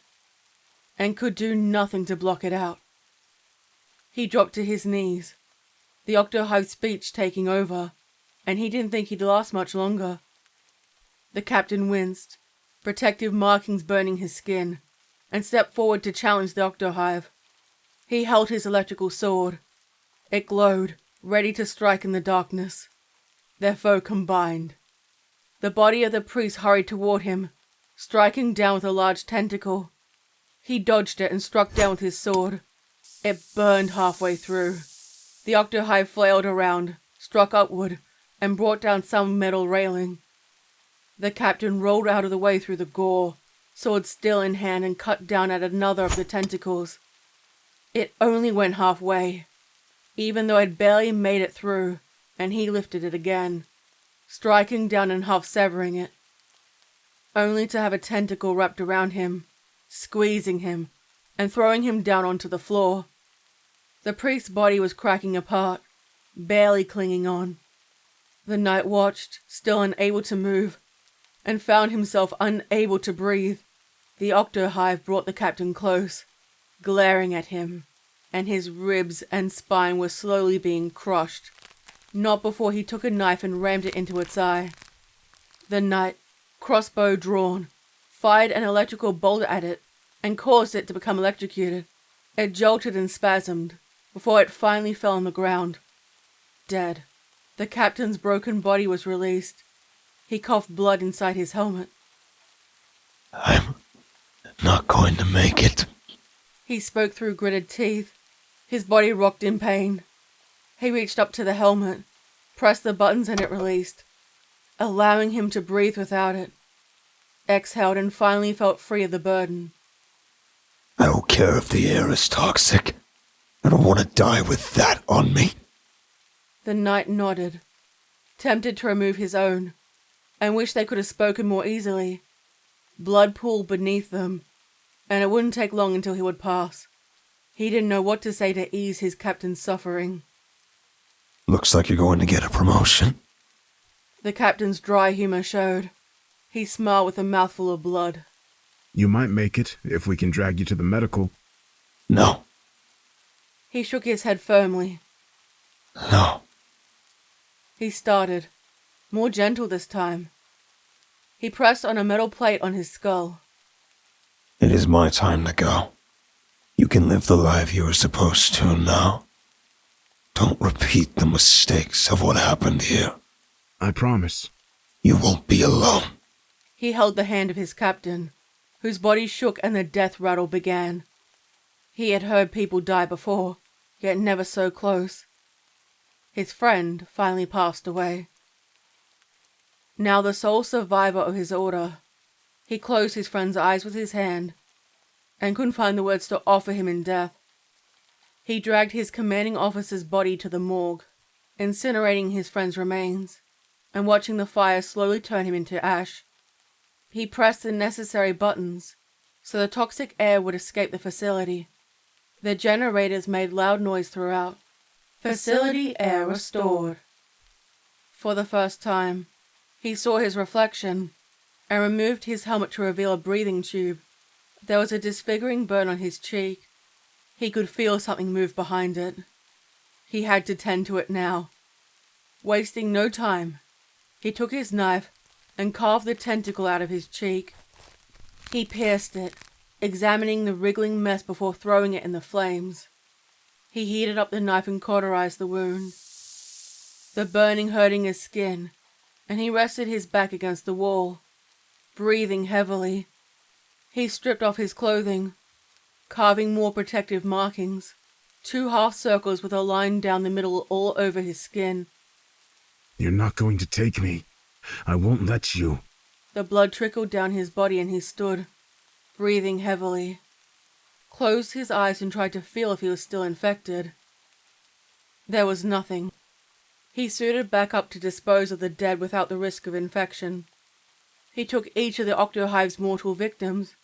and could do nothing to block it out. He dropped to his knees, the Octohive's speech taking over, and he didn't think he'd last much longer. The captain winced, protective markings burning his skin, and stepped forward to challenge the Octohive. He held his electrical sword. It glowed, ready to strike in the darkness. Their foe combined. The body of the priest hurried toward him, striking down with a large tentacle. He dodged it and struck down with his sword. It burned halfway through. The Octohive flailed around, struck upward, and brought down some metal railing. The captain rolled out of the way through the gore, sword still in hand, and cut down at another of the tentacles. It only went halfway, even though it barely made it through, and he lifted it again, striking down and half severing it, only to have a tentacle wrapped around him, squeezing him, and throwing him down onto the floor. The priest's body was cracking apart, barely clinging on. The knight watched, still unable to move, and found himself unable to breathe. The Octohive brought the captain close, glaring at him, and his ribs and spine were slowly being crushed, not before he took a knife and rammed it into its eye. The knight, crossbow drawn, fired an electrical bolt at it and caused it to become electrocuted. It jolted and spasmed before it finally fell on the ground, dead. The captain's broken body was released. He coughed blood inside his helmet. I'm not going to make it. He spoke through gritted teeth. His body rocked in pain. He reached up to the helmet, pressed the buttons, and it released, allowing him to breathe without it. Exhaled and finally felt free of the burden. I don't care if the air is toxic. I don't want to die with that on me. The knight nodded, tempted to remove his own, and wished they could have spoken more easily. Blood pooled beneath them, and it wouldn't take long until he would pass. He didn't know what to say to ease his captain's suffering. Looks like you're going to get a promotion. The captain's dry humor showed. He smiled with a mouthful of blood. You might make it if we can drag you to the medical. No. He shook his head firmly. No. He started, more gentle this time. He pressed on a metal plate on his skull. It is my time to go. You can live the life you were supposed to now. Don't repeat the mistakes of what happened here. I promise. You won't be alone. He held the hand of his captain, whose body shook and the death rattle began. He had heard people die before, yet never so close. His friend finally passed away. Now the sole survivor of his order, he closed his friend's eyes with his hand and couldn't find the words to offer him in death. He dragged his commanding officer's body to the morgue, incinerating his friend's remains, and watching the fire slowly turn him into ash. He pressed the necessary buttons so the toxic air would escape the facility. The generators made loud noise throughout. Facility air restored. For the first time, he saw his reflection and removed his helmet to reveal a breathing tube. There was a disfiguring burn on his cheek. He could feel something move behind it. He had to tend to it now. Wasting no time, he took his knife and carved the tentacle out of his cheek. He pierced it, examining the wriggling mess before throwing it in the flames. He heated up the knife and cauterized the wound, the burning hurting his skin, and he rested his back against the wall, breathing heavily. He stripped off his clothing, carving more protective markings, 2 half circles with a line down the middle all over his skin. You're not going to take me. I won't let you. The blood trickled down his body and he stood, breathing heavily, closed his eyes and tried to feel if he was still infected. There was nothing. He suited back up to dispose of the dead without the risk of infection. He took each of the Octohive's mortal victims,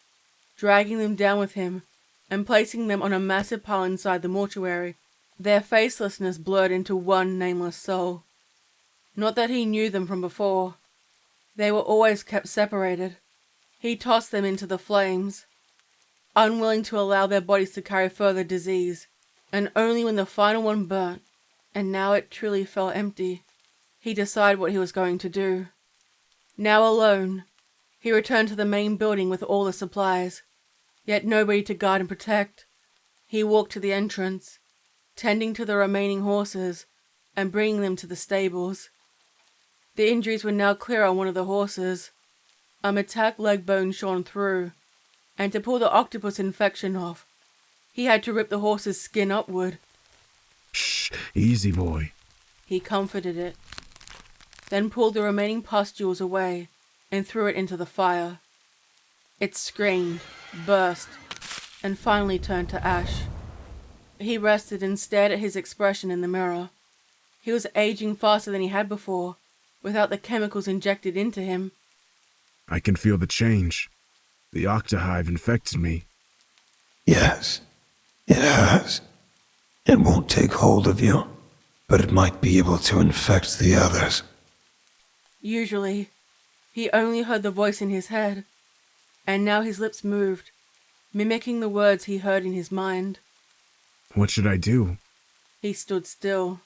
dragging them down with him and placing them on a massive pile inside the mortuary, their facelessness blurred into one nameless soul. Not that he knew them from before. They were always kept separated. He tossed them into the flames, unwilling to allow their bodies to carry further disease, and only when the final one burnt, and now it truly felt empty, he decided what he was going to do. Now alone, he returned to the main building with all the supplies, yet nobody to guard and protect. He walked to the entrance, tending to the remaining horses and bringing them to the stables. The injuries were now clear on one of the horses. A metallic leg bone shone through, and to pull the octopus infection off, he had to rip the horse's skin upward. Shh, easy boy. He comforted it, then pulled the remaining pustules away and threw it into the fire. It screamed, burst, and finally turned to ash. He rested and stared at his expression in the mirror. He was aging faster than he had before, without the chemicals injected into him. I can feel the change. The Octohive infected me. Yes, it has. It won't take hold of you, but it might be able to infect the others. Usually, he only heard the voice in his head, and now his lips moved, mimicking the words he heard in his mind. What should I do? He stood still.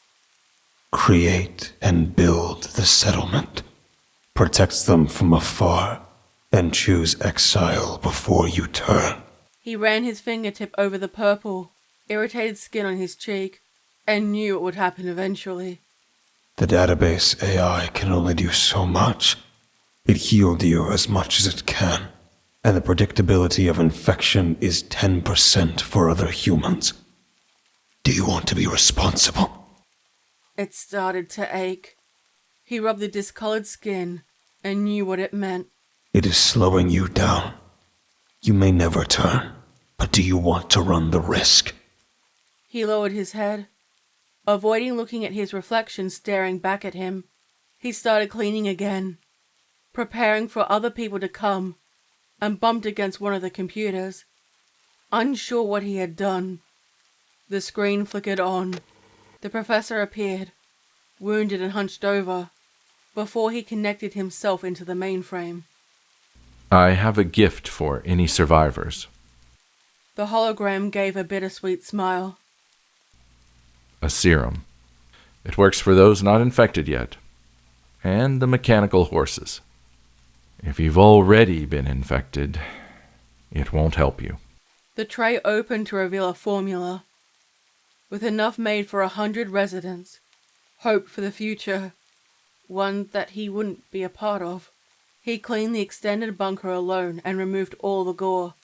Create and build the settlement. Protect them from afar, and choose exile before you turn. He ran his fingertip over the purple, irritated skin on his cheek, and knew it would happen eventually. The database AI can only do so much. It healed you as much as it can, and the predictability of infection is 10% for other humans. Do you want to be responsible? It started to ache. He rubbed the discolored skin and knew what it meant. It is slowing you down. You may never turn, but do you want to run the risk? He lowered his head, avoiding looking at his reflection staring back at him. He started cleaning again, preparing for other people to come, and bumped against one of the computers, unsure what he had done. The screen flickered on. The professor appeared, wounded and hunched over, before he connected himself into the mainframe. I have a gift for any survivors. The hologram gave a bittersweet smile. A serum. It works for those not infected yet. And the mechanical horses. If you've already been infected, it won't help you. The tray opened to reveal a formula, with enough made for 100 residents. Hope for the future, one that he wouldn't be a part of. He cleaned the extended bunker alone and removed all the gore.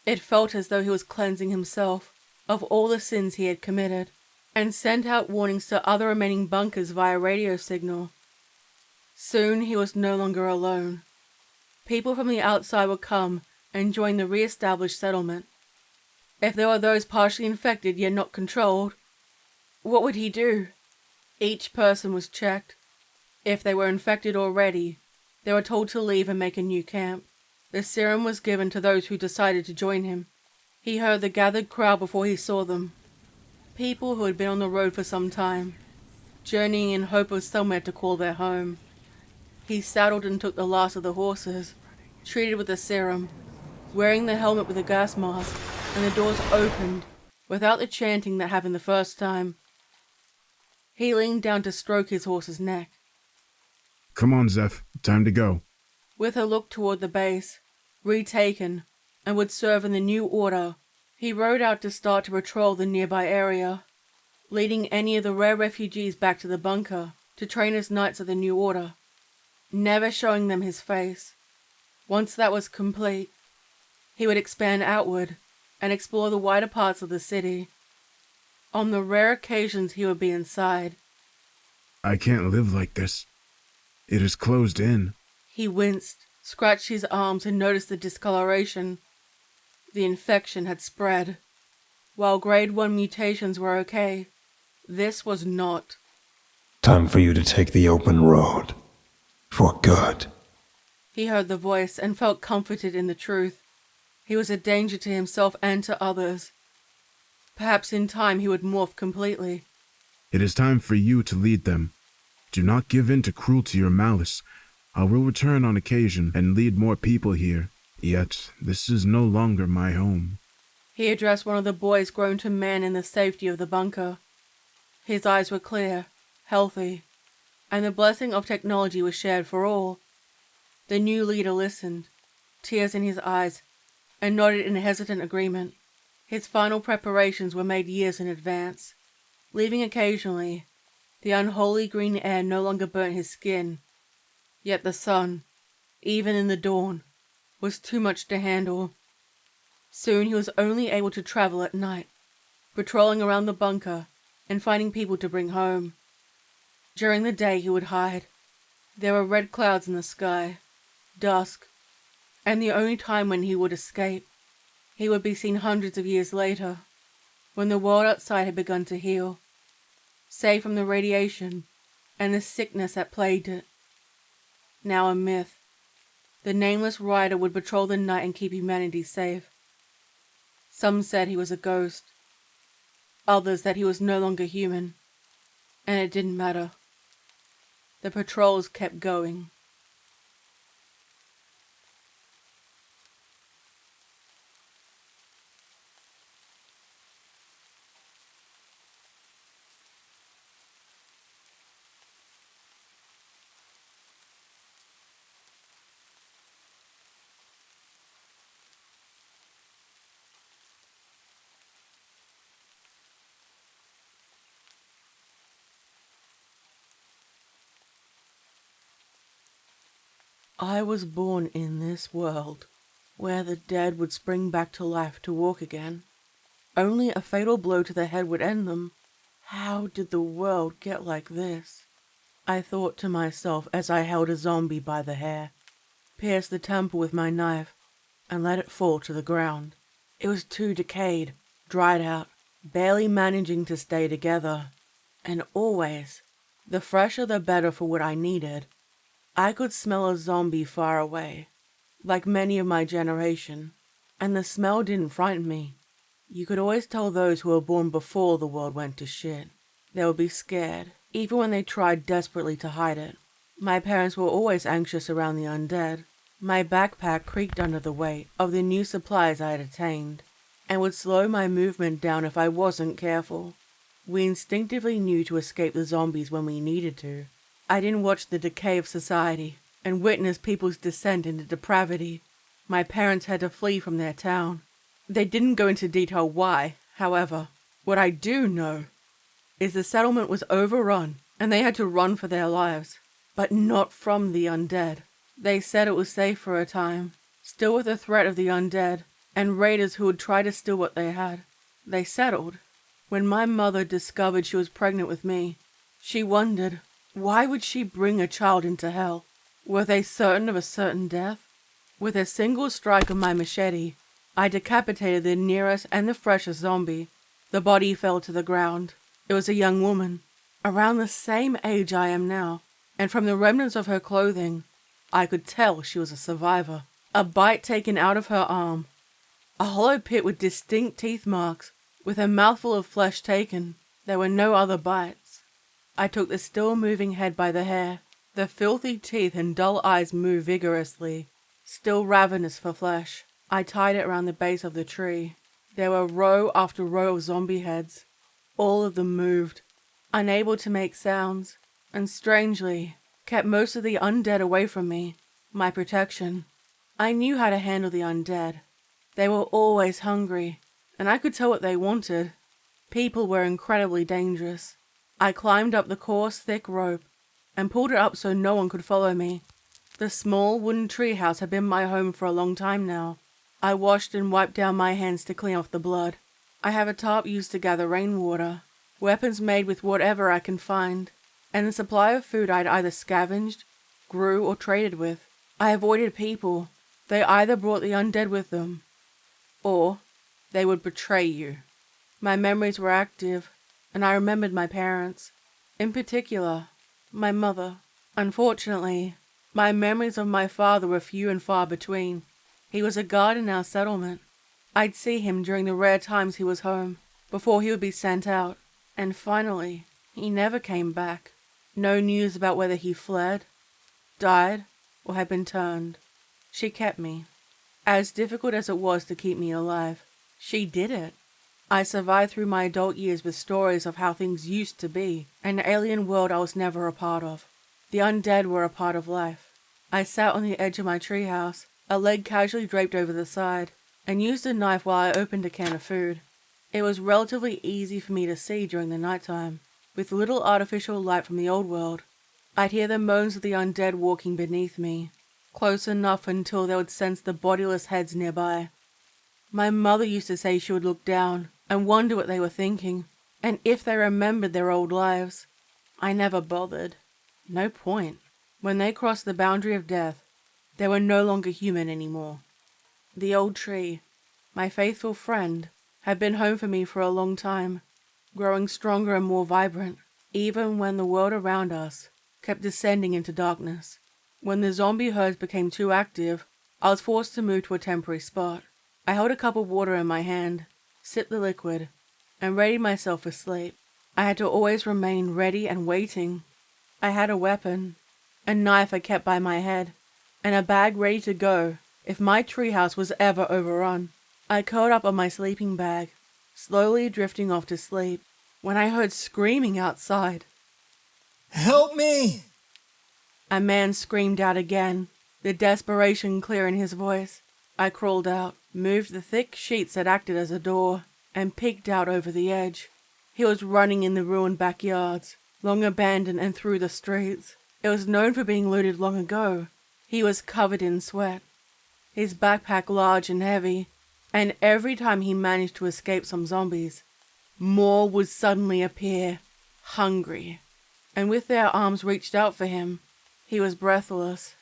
It felt as though he was cleansing himself of all the sins he had committed, and sent out warnings to other remaining bunkers via radio signal. Soon he was no longer alone. People from the outside would come and join the re-established settlement. If there were those partially infected yet not controlled, what would he do? Each person was checked. If they were infected already, they were told to leave and make a new camp. The serum was given to those who decided to join him. He heard the gathered crowd before he saw them. People who had been on the road for some time, journeying in hope of somewhere to call their home. He saddled and took the last of the horses, treated with the serum, wearing the helmet with the gas mask, and the doors opened without the chanting that happened the first time. He leaned down to stroke his horse's neck. Come on, Zeph. Time to go. With a look toward the base, retaken, and would serve in the new order, he rode out to start to patrol the nearby area, leading any of the rare refugees back to the bunker to train as knights of the new order, never showing them his face. Once that was complete, he would expand outward and explore the wider parts of the city. On the rare occasions he would be inside. I can't live like this. It is closed in. He winced, scratched his arms, and noticed the discoloration. The infection had spread. While grade 1 mutations were okay, this was not. Time for you to take the open road. For good. He heard the voice and felt comforted in the truth. He was a danger to himself and to others. Perhaps in time he would morph completely. It is time for you to lead them. Do not give in to cruelty or malice. I will return on occasion and lead more people here. Yet, this is no longer my home. He addressed one of the boys grown to man in the safety of the bunker. His eyes were clear, healthy, and the blessing of technology was shared for all. The new leader listened, tears in his eyes, and nodded in hesitant agreement. His final preparations were made years in advance. Leaving occasionally, the unholy green air no longer burnt his skin. Yet the sun, even in the dawn, was too much to handle. Soon he was only able to travel at night, patrolling around the bunker and finding people to bring home. During the day he would hide. There were red clouds in the sky, dusk, and the only time when he would escape. He would be seen hundreds of years later, when the world outside had begun to heal, safe from the radiation and the sickness that plagued it. Now a myth, the nameless rider would patrol the night and keep humanity safe. Some said he was a ghost, others that he was no longer human, and it didn't matter. The patrols kept going. I was born in this world, where the dead would spring back to life to walk again. Only a fatal blow to the head would end them. How did the world get like this? I thought to myself as I held a zombie by the hair, pierced the temple with my knife, and let it fall to the ground. It was too decayed, dried out, barely managing to stay together. And always, the fresher the better for what I needed. I could smell a zombie far away, like many of my generation, and the smell didn't frighten me. You could always tell those who were born before the world went to shit. They would be scared, even when they tried desperately to hide it. My parents were always anxious around the undead. My backpack creaked under the weight of the new supplies I had attained, and would slow my movement down if I wasn't careful. We instinctively knew to escape the zombies when we needed to. I didn't watch the decay of society and witness people's descent into depravity. My parents had to flee from their town. They didn't go into detail why, however. What I do know is the settlement was overrun and they had to run for their lives, but not from the undead. They said it was safe for a time, still with the threat of the undead and raiders who would try to steal what they had. They settled. When my mother discovered she was pregnant with me, she wondered, why would she bring a child into hell? Were they certain of a certain death? With a single strike of my machete, I decapitated the nearest and the freshest zombie. The body fell to the ground. It was a young woman, around the same age I am now, and from the remnants of her clothing, I could tell she was a survivor. A bite taken out of her arm. A hollow pit with distinct teeth marks, with a mouthful of flesh taken. There were no other bites. I took the still moving head by the hair. The filthy teeth and dull eyes moved vigorously, still ravenous for flesh. I tied it around the base of the tree. There were row after row of zombie heads. All of them moved, unable to make sounds, and strangely, kept most of the undead away from me, my protection. I knew how to handle the undead. They were always hungry, and I could tell what they wanted. People were incredibly dangerous. I climbed up the coarse, thick rope and pulled it up so no one could follow me. The small wooden treehouse had been my home for a long time now. I washed and wiped down my hands to clean off the blood. I have a tarp used to gather rainwater, weapons made with whatever I can find, and the supply of food I'd either scavenged, grew, or traded with. I avoided people. They either brought the undead with them, or they would betray you. My memories were active, and I remembered my parents. In particular, my mother. Unfortunately, my memories of my father were few and far between. He was a guard in our settlement. I'd see him during the rare times he was home, before he would be sent out. And finally, he never came back. No news about whether he fled, died, or had been turned. She kept me. As difficult as it was to keep me alive, she did it. I survived through my adult years with stories of how things used to be, an alien world I was never a part of. The undead were a part of life. I sat on the edge of my treehouse, a leg casually draped over the side, and used a knife while I opened a can of food. It was relatively easy for me to see during the nighttime, with little artificial light from the old world. I'd hear the moans of the undead walking beneath me, close enough until they would sense the bodiless heads nearby. My mother used to say she would look down and wonder what they were thinking, and if they remembered their old lives. I never bothered. No point. When they crossed the boundary of death, they were no longer human anymore. The old tree, my faithful friend, had been home for me for a long time, growing stronger and more vibrant, even when the world around us kept descending into darkness. When the zombie herds became too active, I was forced to move to a temporary spot. I held a cup of water in my hand, sipped the liquid, and readied myself for sleep. I had to always remain ready and waiting. I had a weapon, a knife I kept by my head, and a bag ready to go if my treehouse was ever overrun. I curled up on my sleeping bag, slowly drifting off to sleep, when I heard screaming outside. "Help me!" A man screamed out again, the desperation clear in his voice. I crawled out, moved the thick sheets that acted as a door, and peeked out over the edge. He was running in the ruined backyards, long abandoned, and through the streets. It was known for being looted long ago. He was covered in sweat, his backpack large and heavy, and every time he managed to escape some zombies, more would suddenly appear, hungry, and with their arms reached out for him. He was breathless.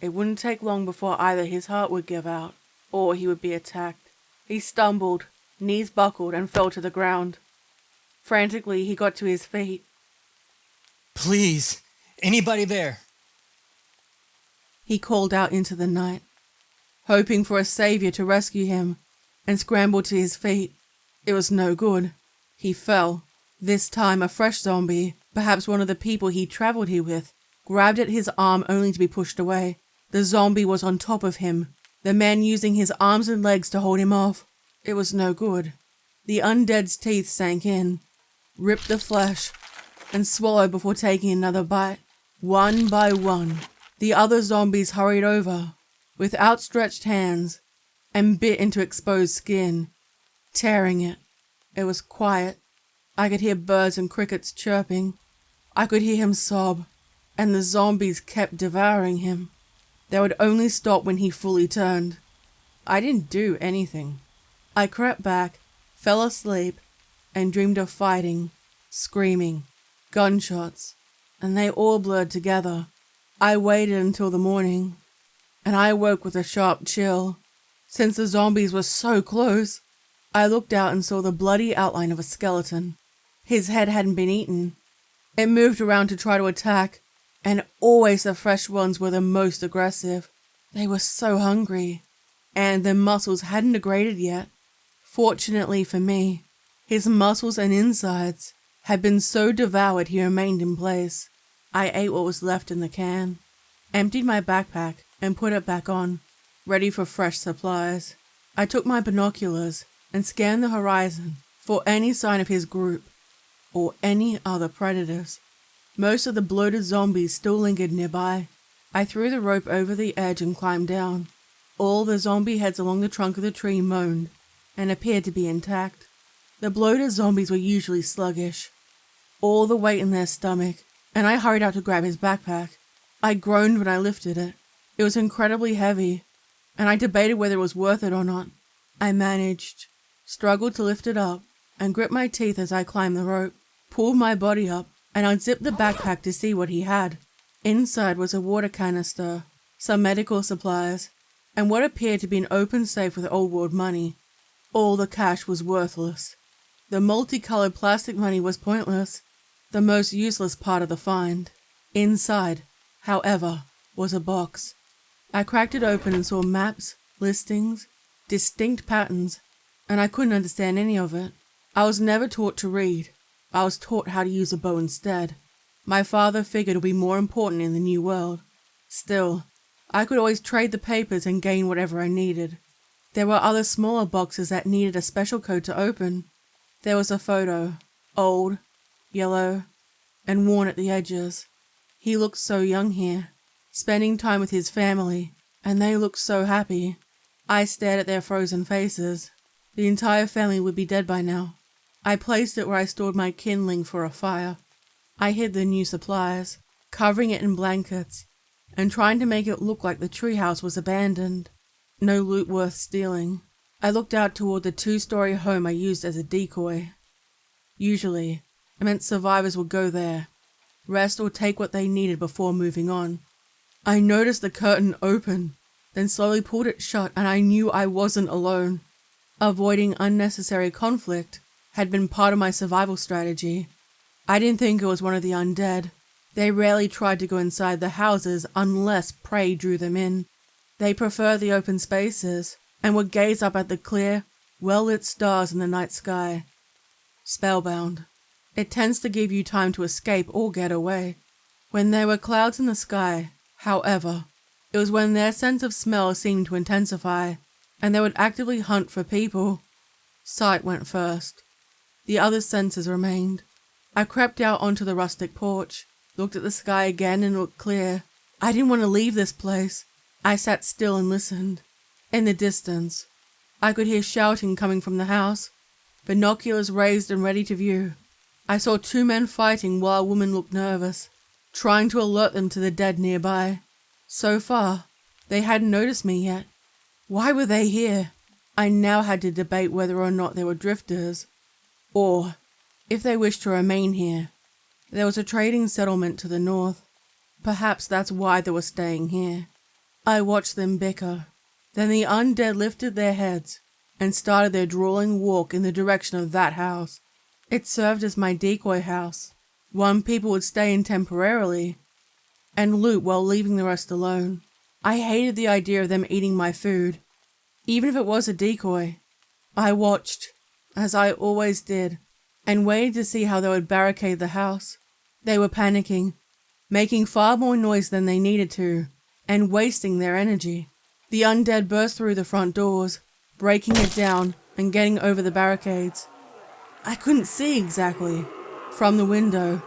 It wouldn't take long before either his heart would give out, or he would be attacked. He stumbled, knees buckled, and fell to the ground. Frantically, he got to his feet. "Please, anybody there?" He called out into the night, hoping for a savior to rescue him, and scrambled to his feet. It was no good. He fell. This time, a fresh zombie, perhaps one of the people he traveled here with, grabbed at his arm only to be pushed away. The zombie was on top of him, the man using his arms and legs to hold him off. It was no good. The undead's teeth sank in, ripped the flesh, and swallowed before taking another bite. One by one, the other zombies hurried over, with outstretched hands, and bit into exposed skin, tearing it. It was quiet. I could hear birds and crickets chirping. I could hear him sob, and the zombies kept devouring him. They would only stop when he fully turned. I didn't do anything. I crept back, fell asleep, and dreamed of fighting, screaming, gunshots, and they all blurred together. I waited until the morning, and I woke with a sharp chill. Since the zombies were so close, I looked out and saw the bloody outline of a skeleton. His head hadn't been eaten. It moved around to try to attack, and always the fresh ones were the most aggressive. They were so hungry, and their muscles hadn't degraded yet. Fortunately for me, his muscles and insides had been so devoured he remained in place. I ate what was left in the can, emptied my backpack, and put it back on, ready for fresh supplies. I took my binoculars and scanned the horizon for any sign of his group or any other predators. Most of the bloated zombies still lingered nearby. I threw the rope over the edge and climbed down. All the zombie heads along the trunk of the tree moaned and appeared to be intact. The bloated zombies were usually sluggish, all the weight in their stomach, and I hurried out to grab his backpack. I groaned when I lifted it. It was incredibly heavy, and I debated whether it was worth it or not. I managed, struggled to lift it up, and gripped my teeth as I climbed the rope, pulled my body up, and unzipped the backpack to see what he had. Inside was a water canister, some medical supplies, and what appeared to be an open safe with old world money. All the cash was worthless. The multicolored plastic money was pointless, the most useless part of the find. Inside, however, was a box. I cracked it open and saw maps, listings, distinct patterns, and I couldn't understand any of it. I was never taught to read. I was taught how to use a bow instead. My father figured it would be more important in the new world. Still, I could always trade the papers and gain whatever I needed. There were other smaller boxes that needed a special code to open. There was a photo, old, yellow, and worn at the edges. He looked so young here, spending time with his family, and they looked so happy. I stared at their frozen faces. The entire family would be dead by now. I placed it where I stored my kindling for a fire. I hid the new supplies, covering it in blankets, and trying to make it look like the treehouse was abandoned. No loot worth stealing. I looked out toward the 2-story home I used as a decoy. Usually, it meant survivors would go there, rest or take what they needed before moving on. I noticed the curtain open, then slowly pulled it shut, and I knew I wasn't alone. Avoiding unnecessary conflict had been part of my survival strategy. I didn't think it was one of the undead. They rarely tried to go inside the houses unless prey drew them in. They prefer the open spaces and would gaze up at the clear, well-lit stars in the night sky. Spellbound. It tends to give you time to escape or get away. When there were clouds in the sky, however, it was when their sense of smell seemed to intensify, and they would actively hunt for people. Sight went first. The other senses remained. I crept out onto the rustic porch, looked at the sky again and looked clear. I didn't want to leave this place. I sat still and listened. In the distance, I could hear shouting coming from the house, binoculars raised and ready to view. I saw 2 men fighting while a woman looked nervous, trying to alert them to the dead nearby. So far, they hadn't noticed me yet. Why were they here? I now had to debate whether or not they were drifters, or if they wished to remain here. There was a trading settlement to the north. Perhaps that's why they were staying here. I watched them bicker. Then the undead lifted their heads and started their drawling walk in the direction of that house. It served as my decoy house, one people would stay in temporarily and loot while leaving the rest alone. I hated the idea of them eating my food, even if it was a decoy. I watched, as I always did, and waited to see how they would barricade the house. They were panicking, making far more noise than they needed to, and wasting their energy. The undead burst through the front doors, breaking it down and getting over the barricades. I couldn't see exactly. From the window,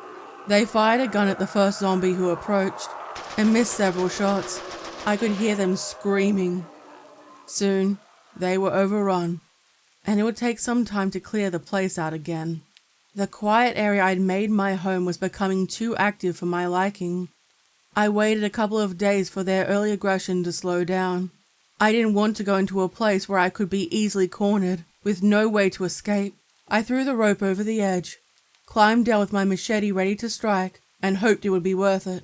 they fired a gun at the first zombie who approached, and missed several shots. I could hear them screaming. Soon, they were overrun, and it would take some time to clear the place out again. The quiet area I'd made my home was becoming too active for my liking. I waited a couple of days for their early aggression to slow down. I didn't want to go into a place where I could be easily cornered, with no way to escape. I threw the rope over the edge, climbed down with my machete ready to strike, and hoped it would be worth it.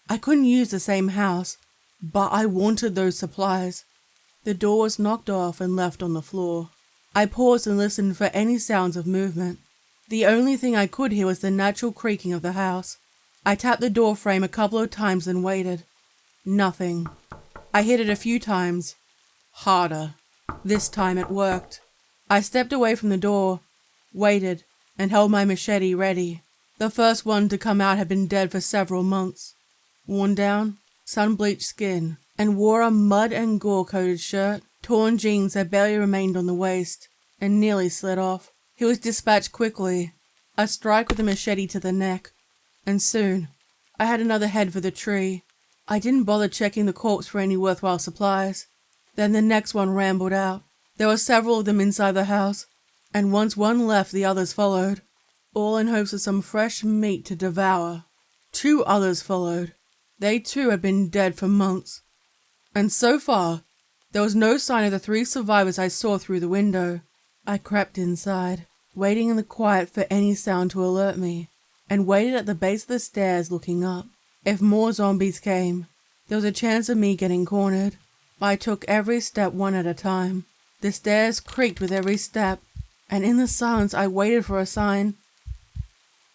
I couldn't use the same house, but I wanted those supplies. The door was knocked off and left on the floor. I paused and listened for any sounds of movement. The only thing I could hear was the natural creaking of the house. I tapped the door frame a couple of times and waited. Nothing. I hit it a few times. Harder. This time it worked. I stepped away from the door, waited, and held my machete ready. The first one to come out had been dead for several months. Worn down, sun-bleached skin, and wore a mud and gore-coated shirt, torn jeans that barely remained on the waist, and nearly slid off. He was dispatched quickly, a strike with a machete to the neck, and soon I had another head for the tree. I didn't bother checking the corpse for any worthwhile supplies. Then the next one rambled out. There were several of them inside the house, and once one left, the others followed, all in hopes of some fresh meat to devour. 2 others followed. They too had been dead for months. And so far, there was no sign of the 3 survivors I saw through the window. I crept inside, waiting in the quiet for any sound to alert me, and waited at the base of the stairs looking up. If more zombies came, there was a chance of me getting cornered. I took every step one at a time. The stairs creaked with every step, and in the silence I waited for a sign.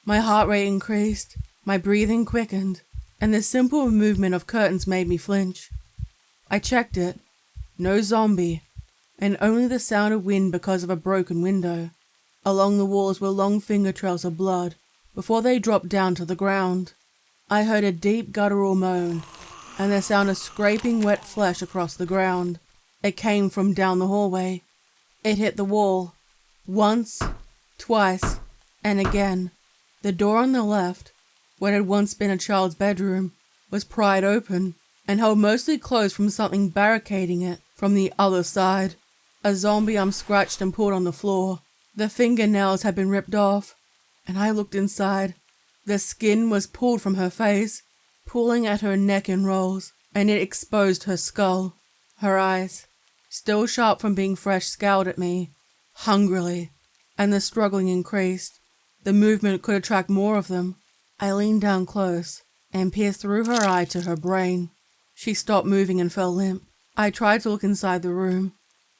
My heart rate increased, my breathing quickened, and the simple movement of curtains made me flinch. I checked it. No zombie, and only the sound of wind because of a broken window. Along the walls were long finger trails of blood before they dropped down to the ground. I heard a deep guttural moan, and the sound of scraping wet flesh across the ground. It came from down the hallway. It hit the wall. Once, twice, and again. The door on the left, what had once been a child's bedroom, was pried open and held mostly closed from something barricading it from the other side. A zombie arm scratched and pulled on the floor. The fingernails had been ripped off, and I looked inside. The skin was pulled from her face, pulling at her neck in rolls, and it exposed her skull. Her eyes, still sharp from being fresh, scowled at me, hungrily, and the struggling increased. The movement could attract more of them. I leaned down close and pierced through her eye to her brain. She stopped moving and fell limp. I tried to look inside the room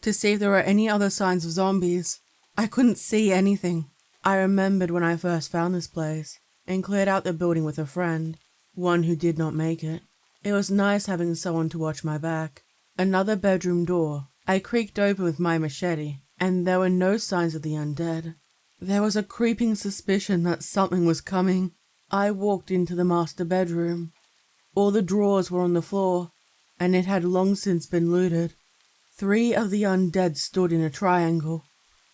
to see if there were any other signs of zombies. I couldn't see anything. I remembered when I first found this place and cleared out the building with a friend, one who did not make it. It was nice having someone to watch my back. Another bedroom door I creaked open with my machete, and there were no signs of the undead. There was a creeping suspicion that something was coming. I walked into the master bedroom. All the drawers were on the floor, and it had long since been looted. 3 of the undead stood in a triangle,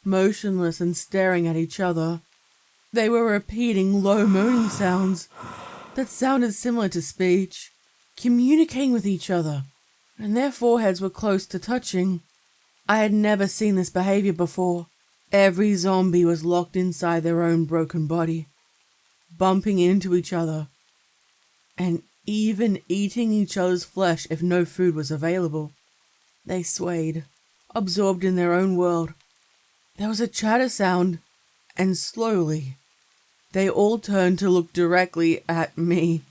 motionless and staring at each other. They were repeating low moaning sounds that sounded similar to speech, communicating with each other, and their foreheads were close to touching. I had never seen this behavior before. Every zombie was locked inside their own broken body, bumping into each other, and even eating each other's flesh if no food was available. They swayed, absorbed in their own world. There was a chatter sound, and slowly, they all turned to look directly at me.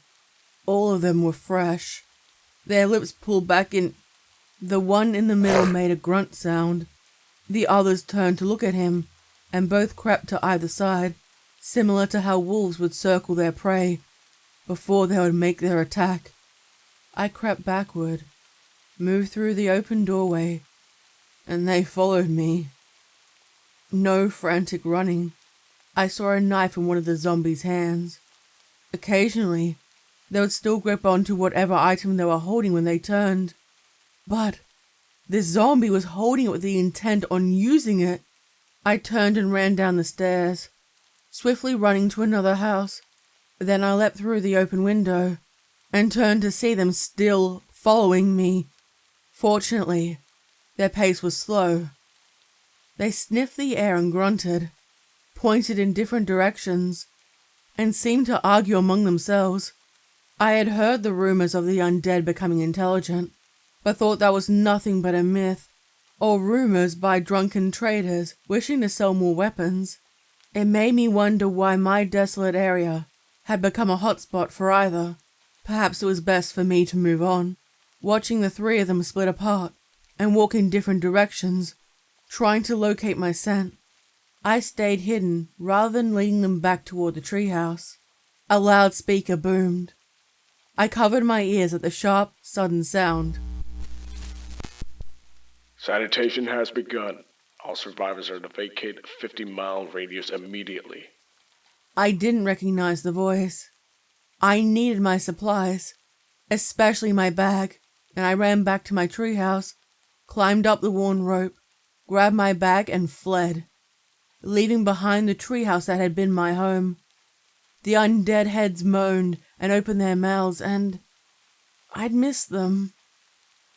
All of them were fresh, their lips pulled back in. The one in the middle made a grunt sound. The others turned to look at him, and both crept to either side, similar to how wolves would circle their prey before they would make their attack. I crept backward, moved through the open doorway, and they followed me. No frantic running. I saw a knife in one of the zombies' hands. Occasionally, they would still grip onto whatever item they were holding when they turned. But this zombie was holding it with the intent on using it. I turned and ran down the stairs, swiftly running to another house. Then I leapt through the open window and turned to see them still following me. Fortunately, their pace was slow. They sniffed the air and grunted, pointed in different directions, and seemed to argue among themselves. I had heard the rumors of the undead becoming intelligent, but thought that was nothing but a myth, or rumors by drunken traders wishing to sell more weapons. It made me wonder why my desolate area had become a hotspot for either. Perhaps it was best for me to move on. Watching the 3 of them split apart, and walk in different directions, trying to locate my scent. I stayed hidden rather than leading them back toward the treehouse. A loudspeaker boomed. I covered my ears at the sharp, sudden sound. Sanitation has begun. All survivors are to vacate a 50-mile radius immediately. I didn't recognize the voice. I needed my supplies, especially my bag, and I ran back to my treehouse, climbed up the worn rope, grabbed my bag, and fled, leaving behind the treehouse that had been my home. The undead heads moaned and opened their mouths, and I'd missed them.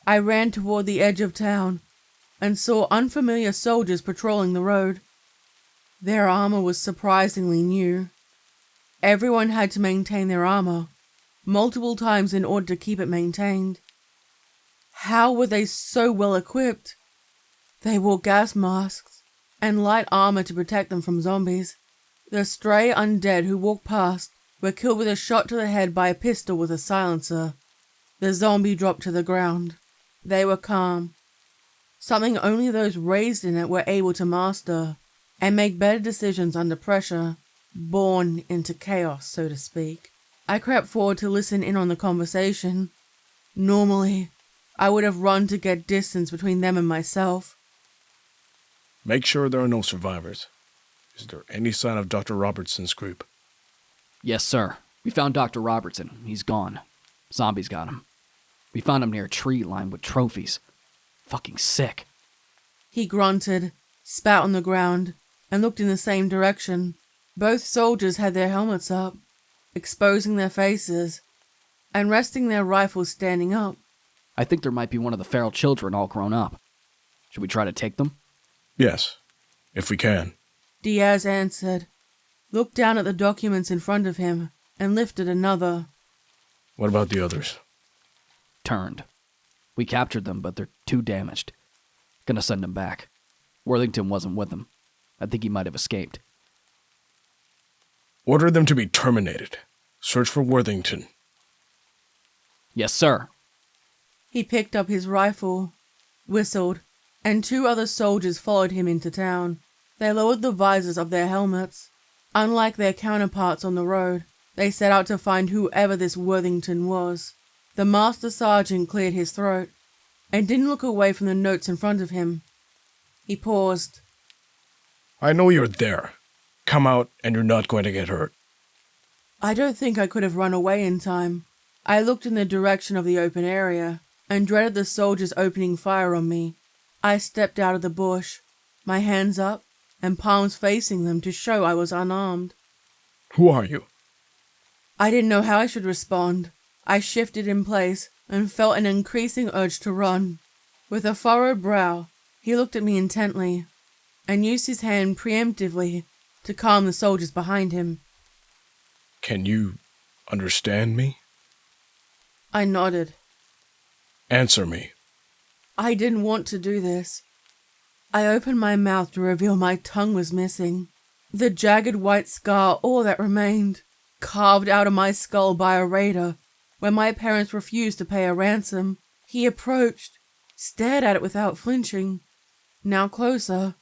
I ran toward the edge of town and saw unfamiliar soldiers patrolling the road. Their armor was surprisingly new. Everyone had to maintain their armor multiple times in order to keep it maintained. How were they so well equipped? They wore gas masks and light armor to protect them from zombies. The stray undead who walked past were killed with a shot to the head by a pistol with a silencer. The zombie dropped to the ground. They were calm, something only those raised in it were able to master, and make better decisions under pressure, born into chaos, so to speak. I crept forward to listen in on the conversation. Normally, I would have run to get distance between them and myself. Make sure there are no survivors. Is there any sign of Dr. Robertson's group? Yes, sir. We found Dr. Robertson. He's gone. Zombies got him. We found him near a tree lined with trophies. Fucking sick. He grunted, spat on the ground, and looked in the same direction. Both soldiers had their helmets up, exposing their faces, and resting their rifles standing up. I think there might be one of the feral children all grown up. Should we try to take them? Yes, if we can. Diaz answered, looked down at the documents in front of him, and lifted another. What about the others? Turned. We captured them, but they're too damaged. Gonna send them back. Worthington wasn't with them. I think he might have escaped. Order them to be terminated. Search for Worthington. Yes, sir. He picked up his rifle, whistled, and 2 other soldiers followed him into town. They lowered the visors of their helmets. Unlike their counterparts on the road, they set out to find whoever this Worthington was. The master sergeant cleared his throat and didn't look away from the notes in front of him. He paused. I know you're there. Come out and you're not going to get hurt. I don't think I could have run away in time. I looked in the direction of the open area and dreaded the soldiers opening fire on me. I stepped out of the bush, my hands up and palms facing them to show I was unarmed. Who are you? I didn't know how I should respond. I shifted in place and felt an increasing urge to run. With a furrowed brow, he looked at me intently and used his hand preemptively to calm the soldiers behind him. Can you understand me? I nodded. Answer me. I didn't want to do this. I opened my mouth to reveal my tongue was missing. The jagged white scar, all that remained, carved out of my skull by a raider when my parents refused to pay a ransom. He approached, stared at it without flinching. Now closer,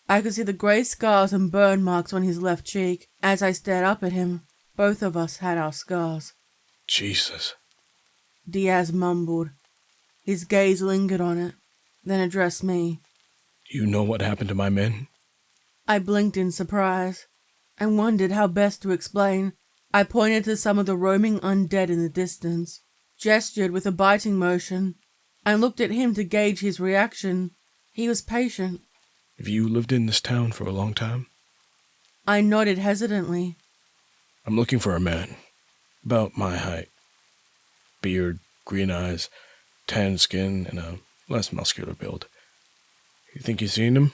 I could see the grey scars and burn marks on his left cheek. As I stared up at him, both of us had our scars. Jesus. Diaz mumbled. His gaze lingered on it, then addressed me. You know what happened to my men? I blinked in surprise and wondered how best to explain. I pointed to some of the roaming undead in the distance, gestured with a biting motion, and looked at him to gauge his reaction. He was patient. Have you lived in this town for a long time? I nodded hesitantly. I'm looking for a man, about my height. Beard, green eyes, tan skin, and a less muscular build. You think you've seen him?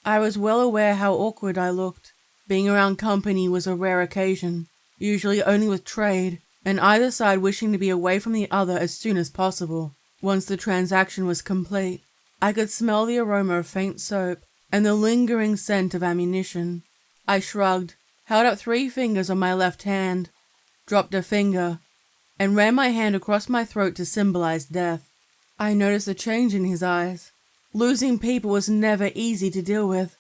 I was well aware how awkward I looked. Being around company was a rare occasion, usually only with trade, and either side wishing to be away from the other as soon as possible. Once the transaction was complete, I could smell the aroma of faint soap and the lingering scent of ammunition. I shrugged, held up 3 fingers on my left hand, dropped a finger, and ran my hand across my throat to symbolize death. I noticed a change in his eyes. Losing people was never easy to deal with,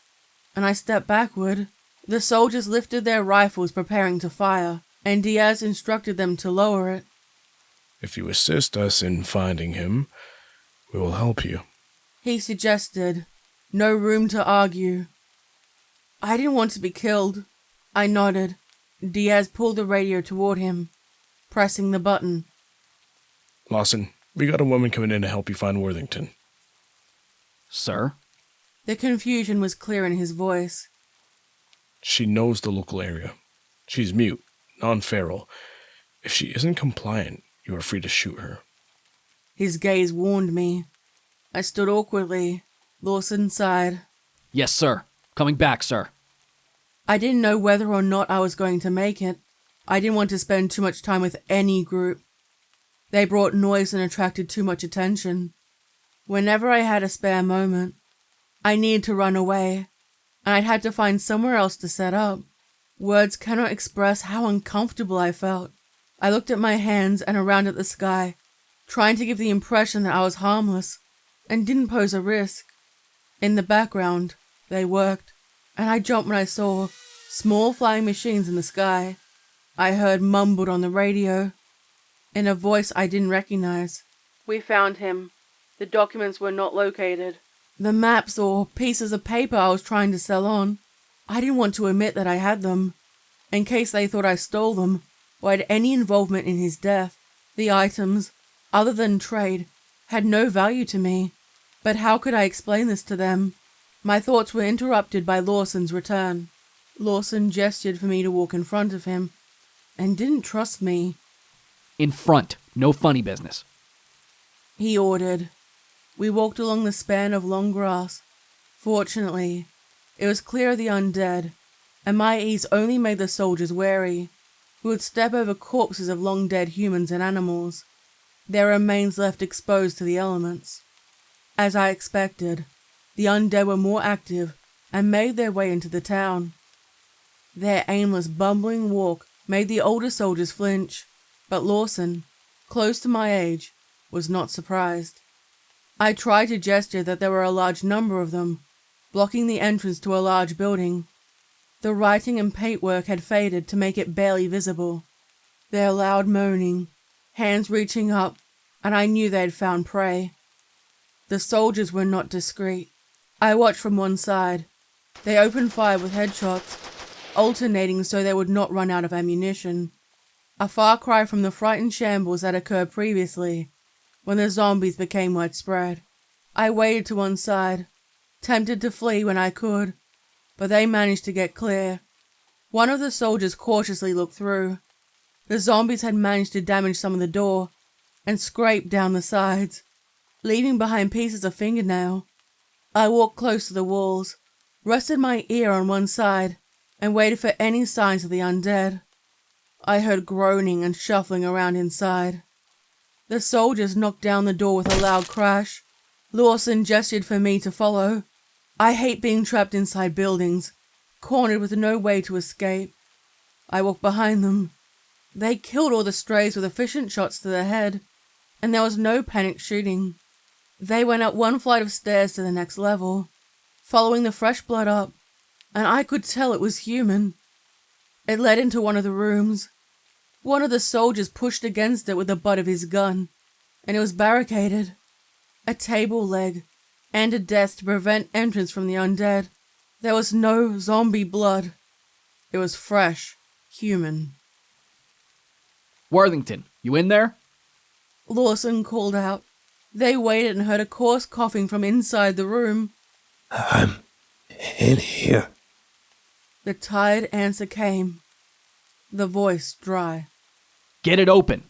and I stepped backward. The soldiers lifted their rifles, preparing to fire, and Diaz instructed them to lower it. If you assist us in finding him, we will help you. He suggested. No room to argue. I didn't want to be killed. I nodded. Diaz pulled the radio toward him, pressing the button. Lawson, we got a woman coming in to help you find Worthington. Sir? The confusion was clear in his voice. She knows the local area. She's mute, non-feral. If she isn't compliant, you are free to shoot her. His gaze warned me. I stood awkwardly. Lawson sighed. Yes, sir. Coming back, sir. I didn't know whether or not I was going to make it. I didn't want to spend too much time with any group. They brought noise and attracted too much attention. Whenever I had a spare moment, I needed to run away, and I'd had to find somewhere else to set up. Words cannot express how uncomfortable I felt. I looked at my hands and around at the sky, trying to give the impression that I was harmless and didn't pose a risk. In the background, they worked, and I jumped when I saw small flying machines in the sky. I heard mumbled on the radio, in a voice I didn't recognize. We found him. The documents were not located. The maps or pieces of paper I was trying to sell on, I didn't want to admit that I had them, in case they thought I stole them or had any involvement in his death. The items, other than trade, had no value to me. But how could I explain this to them? My thoughts were interrupted by Lawson's return. Lawson gestured for me to walk in front of him, and didn't trust me. In front. No funny business. He ordered. We walked along the span of long grass. Fortunately, it was clear of the undead, and my ease only made the soldiers wary, who would step over corpses of long-dead humans and animals, their remains left exposed to the elements. As I expected, the undead were more active and made their way into the town. Their aimless, bumbling walk made the older soldiers flinch, but Lawson, close to my age, was not surprised. I tried to gesture that there were a large number of them, blocking the entrance to a large building. The writing and paintwork had faded to make it barely visible. Their loud moaning, hands reaching up, and I knew they had found prey. The soldiers were not discreet. I watched from one side. They opened fire with headshots, alternating so they would not run out of ammunition. A far cry from the frightened shambles that occurred previously, when the zombies became widespread. I waited to one side, tempted to flee when I could, but they managed to get clear. One of the soldiers cautiously looked through. The zombies had managed to damage some of the door and scrape down the sides, leaving behind pieces of fingernail. I walked close to the walls, rested my ear on one side, and waited for any signs of the undead. I heard groaning and shuffling around inside. The soldiers knocked down the door with a loud crash. Lawson gestured for me to follow. I hate being trapped inside buildings, cornered with no way to escape. I walked behind them. They killed all the strays with efficient shots to the head, and there was no panic shooting. They went up one flight of stairs to the next level, following the fresh blood up, and I could tell it was human. It led into one of the rooms. One of the soldiers pushed against it with the butt of his gun, and it was barricaded. A table leg, and a desk to prevent entrance from the undead. There was no zombie blood. It was fresh, human. Worthington, you in there? Lawson called out. They waited and heard a coarse coughing from inside the room. I'm in here. The tired answer came, the voice dry. Get it open.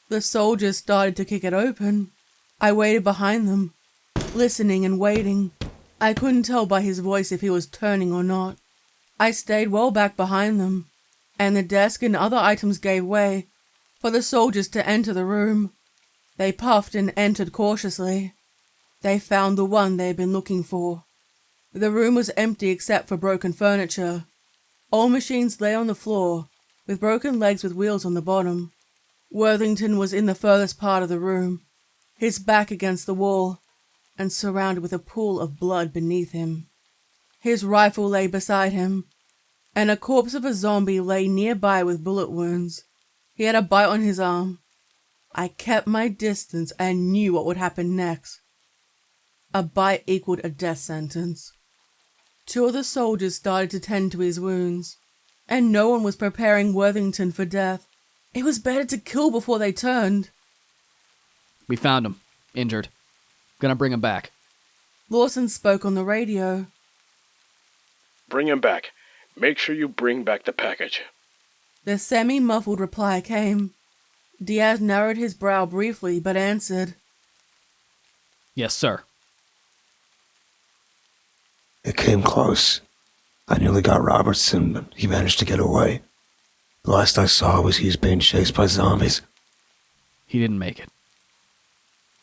The soldiers started to kick it open. I waited behind them, listening and waiting. I couldn't tell by his voice if he was turning or not. I stayed well back behind them, and the desk and other items gave way for the soldiers to enter the room. They puffed and entered cautiously. They found the one they had been looking for. The room was empty except for broken furniture. Old machines lay on the floor, with broken legs with wheels on the bottom. Worthington was in the furthest part of the room, his back against the wall, and surrounded with a pool of blood beneath him. His rifle lay beside him, and a corpse of a zombie lay nearby with bullet wounds. He had a bite on his arm. I kept my distance and knew what would happen next. A bite equaled a death sentence. 2 of the soldiers started to tend to his wounds, and no one was preparing Worthington for death. It was better to kill before they turned. We found him, injured. Gonna bring him back. Lawson spoke on the radio. Bring him back. Make sure you bring back the package. The semi-muffled reply came. Diaz narrowed his brow briefly, but answered. Yes, sir. It came close. I nearly got Robertson, but he managed to get away. The last I saw was he was being chased by zombies. He didn't make it.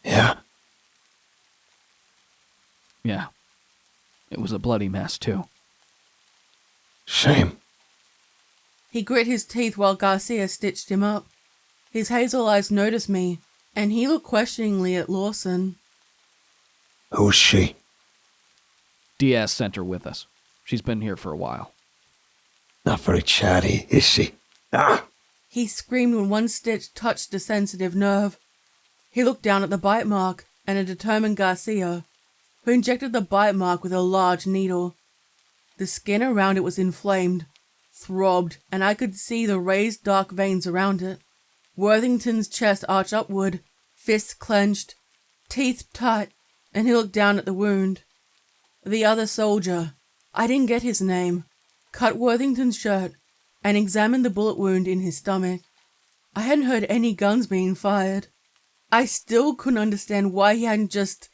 Yeah. Yeah. It was a bloody mess, too. Shame. He grit his teeth while Garcia stitched him up. His hazel eyes noticed me, and he looked questioningly at Lawson. Who's she? Diaz sent her with us. She's been here for a while. Not very chatty, is she? Ah! He screamed when one stitch touched a sensitive nerve. He looked down at the bite mark and a determined Garcia, who injected the bite mark with a large needle. The skin around it was inflamed, throbbed, and I could see the raised dark veins around it. Worthington's chest arched upward, fists clenched, teeth tight, and he looked down at the wound. The other soldier, I didn't get his name, cut Worthington's shirt and examined the bullet wound in his stomach. I hadn't heard any guns being fired. I still couldn't understand why he hadn't just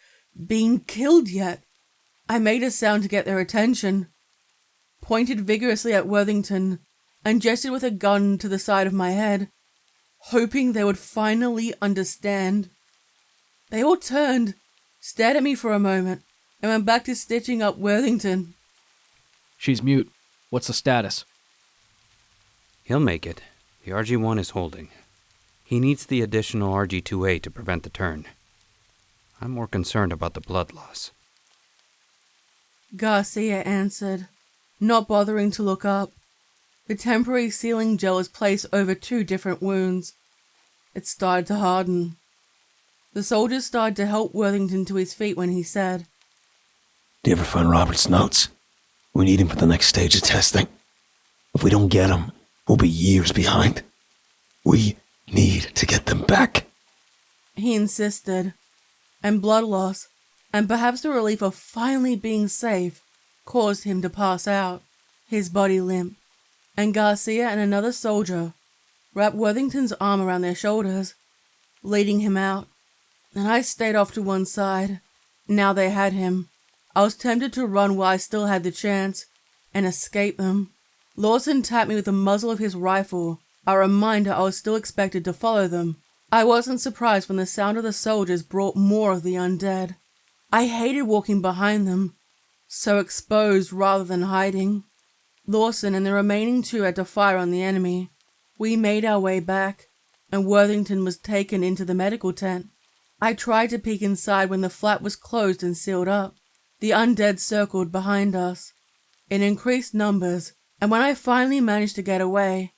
been killed yet. I made a sound to get their attention, pointed vigorously at Worthington, and gestured with a gun to the side of my head, hoping they would finally understand. They all turned, stared at me for a moment, and went back to stitching up Worthington. She's mute. What's the status? He'll make it. The RG-1 is holding. He needs the additional RG-2A to prevent the turn. I'm more concerned about the blood loss. Garcia answered, not bothering to look up. The temporary sealing gel was placed over 2 different wounds. It started to harden. The soldiers started to help Worthington to his feet when he said, Do you ever find Robert's notes? We need him for the next stage of testing. If we don't get him, we'll be years behind. We need to get them back. He insisted, and blood loss, and perhaps the relief of finally being safe, caused him to pass out, his body limp, and Garcia and another soldier wrapped Worthington's arm around their shoulders, leading him out, and I stayed off to one side. Now they had him. I was tempted to run while I still had the chance, and escape them. Lawson tapped me with the muzzle of his rifle, a reminder I was still expected to follow them. I wasn't surprised when the sound of the soldiers brought more of the undead. I hated walking behind them, so exposed rather than hiding. Lawson and the remaining 2 had to fire on the enemy. We made our way back, and Worthington was taken into the medical tent. I tried to peek inside when the flap was closed and sealed up. The undead circled behind us, in increased numbers, and when I finally managed to get away,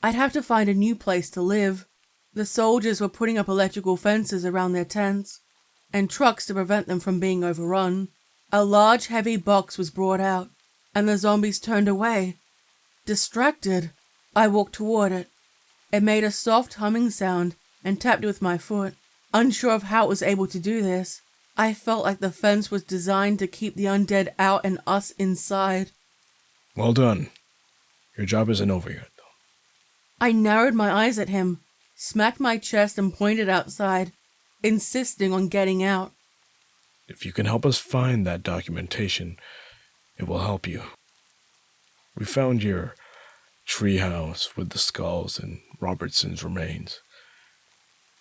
I'd have to find a new place to live. The soldiers were putting up electrical fences around their tents, and trucks to prevent them from being overrun. A large heavy box was brought out, and the zombies turned away. Distracted, I walked toward it. It made a soft humming sound and tapped it with my foot. Unsure of how it was able to do this, I felt like the fence was designed to keep the undead out and us inside. Well done. Your job isn't over yet, though. I narrowed my eyes at him, smacked my chest and pointed outside, insisting on getting out. If you can help us find that documentation, it will help you. We found your treehouse with the skulls and Robertson's remains.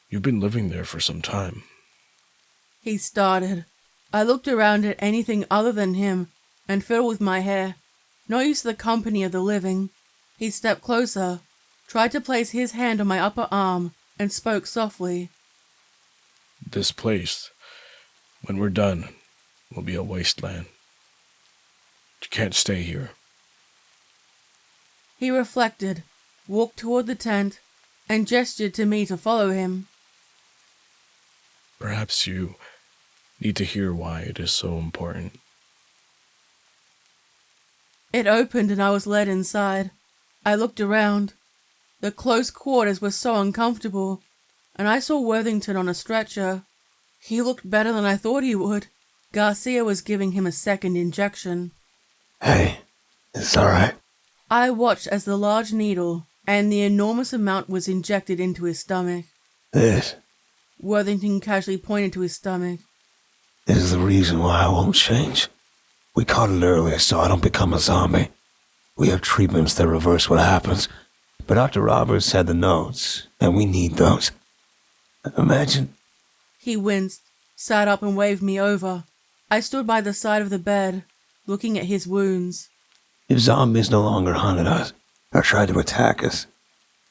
You've been living there for some time. He started. I looked around at anything other than him and fiddled with my hair, not used to the company of the living. He stepped closer, tried to place his hand on my upper arm, and spoke softly. This place, when we're done, will be a wasteland. You can't stay here. He reflected, walked toward the tent, and gestured to me to follow him. Perhaps you need to hear why it is so important. It opened and I was led inside. I looked around. The close quarters were so uncomfortable, and I saw Worthington on a stretcher. He looked better than I thought he would. Garcia was giving him a second injection. Hey, it's alright. I watched as the large needle and the enormous amount was injected into his stomach. This Worthington casually pointed to his stomach. is the reason why I won't change. We caught it earlier so I don't become a zombie. We have treatments that reverse what happens, but Dr. Roberts had the notes, and we need those. Imagine. He winced, sat up and waved me over. I stood by the side of the bed, looking at his wounds. If zombies no longer hunted us, or tried to attack us,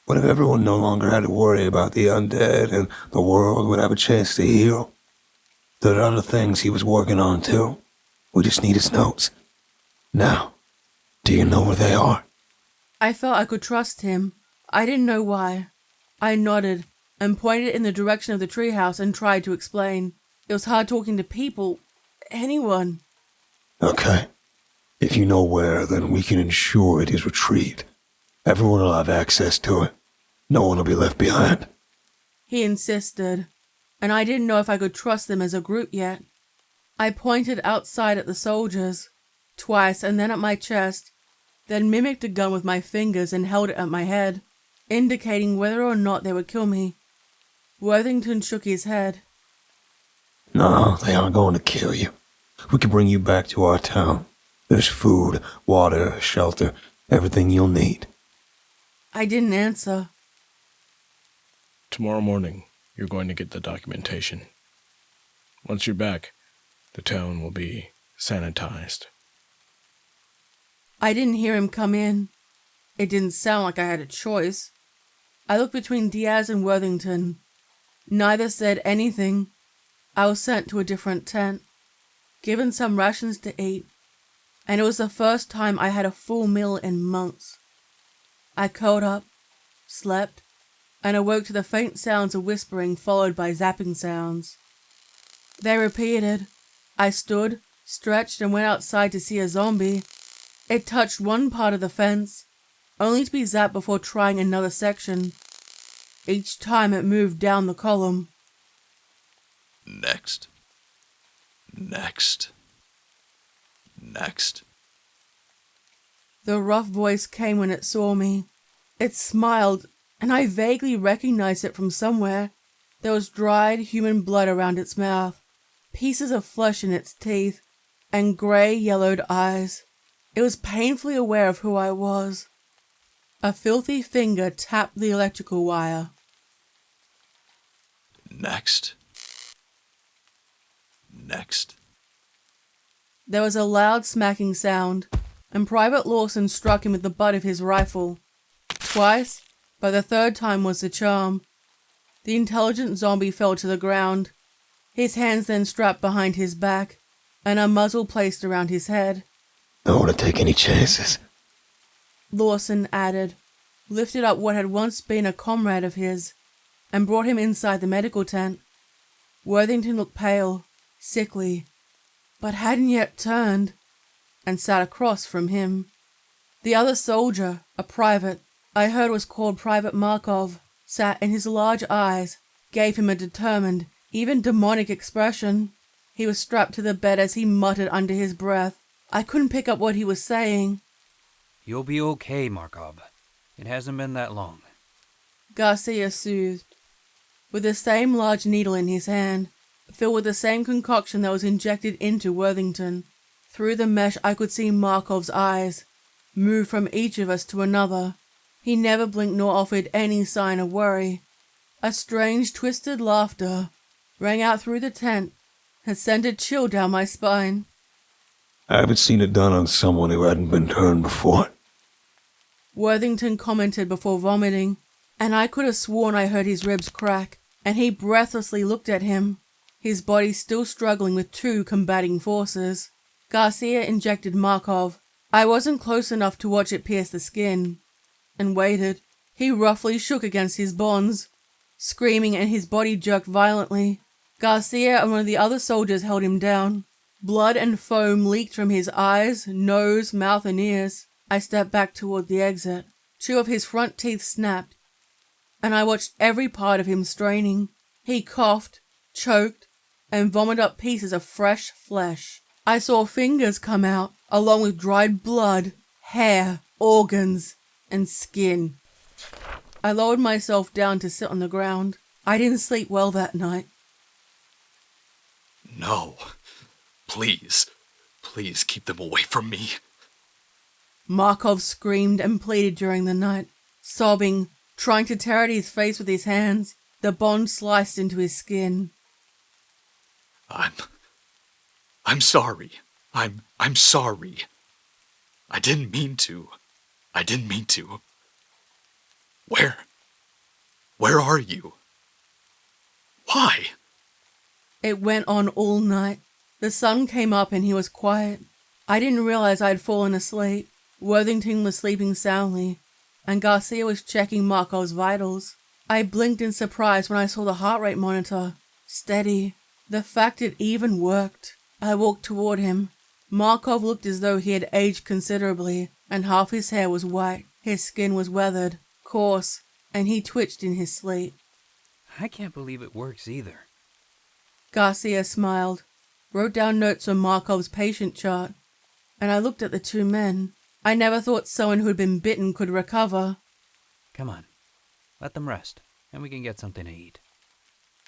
what if everyone no longer had to worry about the undead and the world would have a chance to heal? There are other things he was working on too. We just need his notes. Now, do you know where they are? I felt I could trust him. I didn't know why. I nodded and pointed in the direction of the treehouse and tried to explain. It was hard talking to people. Anyone. Okay. If you know where, then we can ensure it is retrieved. Everyone will have access to it. No one will be left behind. He insisted, and I didn't know if I could trust them as a group yet. I pointed outside at the soldiers, twice and then at my chest, then mimicked a gun with my fingers and held it at my head, indicating whether or not they would kill me. Worthington shook his head. No, they aren't going to kill you. We can bring you back to our town. There's food, water, shelter, everything you'll need. I didn't answer. Tomorrow morning, you're going to get the documentation. Once you're back, the town will be sanitized. I didn't hear him come in. It didn't sound like I had a choice. I looked between Diaz and Worthington. Neither said anything. I was sent to a different tent, given some rations to eat, and it was the first time I had a full meal in months. I curled up, slept, and awoke to the faint sounds of whispering followed by zapping sounds. They repeated. I stood, stretched, and went outside to see a zombie. It touched one part of the fence, only to be zapped before trying another section. Each time it moved down the column. Next. Next. Next. The rough voice came when it saw me. It smiled, and I vaguely recognized it from somewhere. There was dried human blood around its mouth, pieces of flesh in its teeth, and grey-yellowed eyes. It was painfully aware of who I was. A filthy finger tapped the electrical wire. Next. Next. There was a loud smacking sound, and Private Lawson struck him with the butt of his rifle. Twice, but the third time was the charm. The intelligent zombie fell to the ground, his hands then strapped behind his back, and a muzzle placed around his head. Don't want to take any chances. Lawson added, lifted up what had once been a comrade of his, and brought him inside the medical tent. Worthington looked pale, sickly, but hadn't yet turned, and sat across from him. The other soldier, a private, I heard was called Private Markov, sat, and his large eyes gave him a determined, even demonic expression. He was strapped to the bed as he muttered under his breath. I couldn't pick up what he was saying. You'll be okay, Markov. It hasn't been that long. Garcia soothed, with the same large needle in his hand, filled with the same concoction that was injected into Worthington. Through the mesh I could see Markov's eyes move from each of us to another. He never blinked nor offered any sign of worry. A strange, twisted laughter rang out through the tent and sent a chill down my spine. I haven't seen it done on someone who hadn't been turned before. Worthington commented before vomiting, and I could have sworn I heard his ribs crack, and he breathlessly looked at him. his body still struggling with two combating forces. Garcia injected Markov. I wasn't close enough to watch it pierce the skin, and waited. He roughly shook against his bonds, screaming, and his body jerked violently. Garcia and one of the other soldiers held him down. Blood and foam leaked from his eyes, nose, mouth, and ears. I stepped back toward the exit. Two of his front teeth snapped, and I watched every part of him straining. He coughed, choked, and vomited up pieces of fresh flesh. I saw fingers come out, along with dried blood, hair, organs, and skin. I lowered myself down to sit on the ground. I didn't sleep well that night. No. Please. Please keep them away from me. Markov screamed and pleaded during the night, sobbing, trying to tear at his face with his hands. The bond sliced into his skin. I'm sorry. I'm sorry. I didn't mean to. Where are you? Why? It went on all night. The sun came up and he was quiet. I didn't realize I'd fallen asleep. Worthington was sleeping soundly, and Garcia was checking Markov's vitals. I blinked in surprise when I saw the heart rate monitor. Steady. The fact it even worked. I walked toward him. Markov looked as though he had aged considerably, and half his hair was white. His skin was weathered, coarse, and he twitched in his sleep. I can't believe it works either. Garcia smiled, wrote down notes on Markov's patient chart, and I looked at the two men. I never thought someone who had been bitten could recover. Come on, let them rest, and we can get something to eat.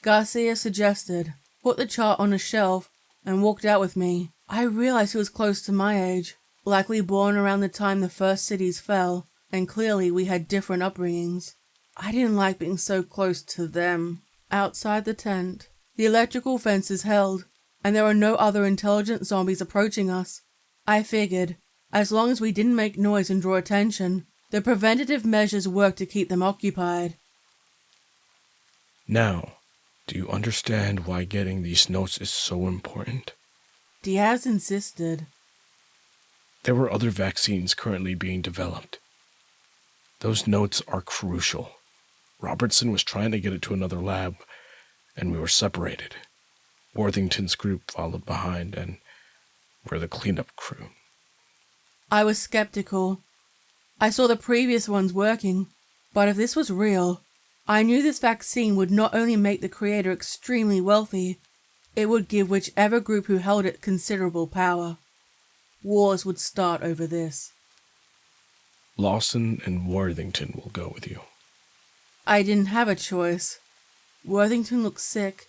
Garcia suggested, put the chart on a shelf, and walked out with me. I realized he was close to my age, likely born around the time the first cities fell, and clearly we had different upbringings. I didn't like being so close to them. Outside the tent, the electrical fences held, and there were no other intelligent zombies approaching us. I figured, as long as we didn't make noise and draw attention, the preventative measures worked to keep them occupied. Now, do you understand why getting these notes is so important? Diaz insisted. There were other vaccines currently being developed. Those notes are crucial. Robertson was trying to get it to another lab, and we were separated. Worthington's group followed behind, and we're the cleanup crew. I was skeptical. I saw the previous ones working, but if this was real, I knew this vaccine would not only make the creator extremely wealthy, it would give whichever group who held it considerable power. Wars would start over this. Lawson and Worthington will go with you. I didn't have a choice. Worthington looked sick.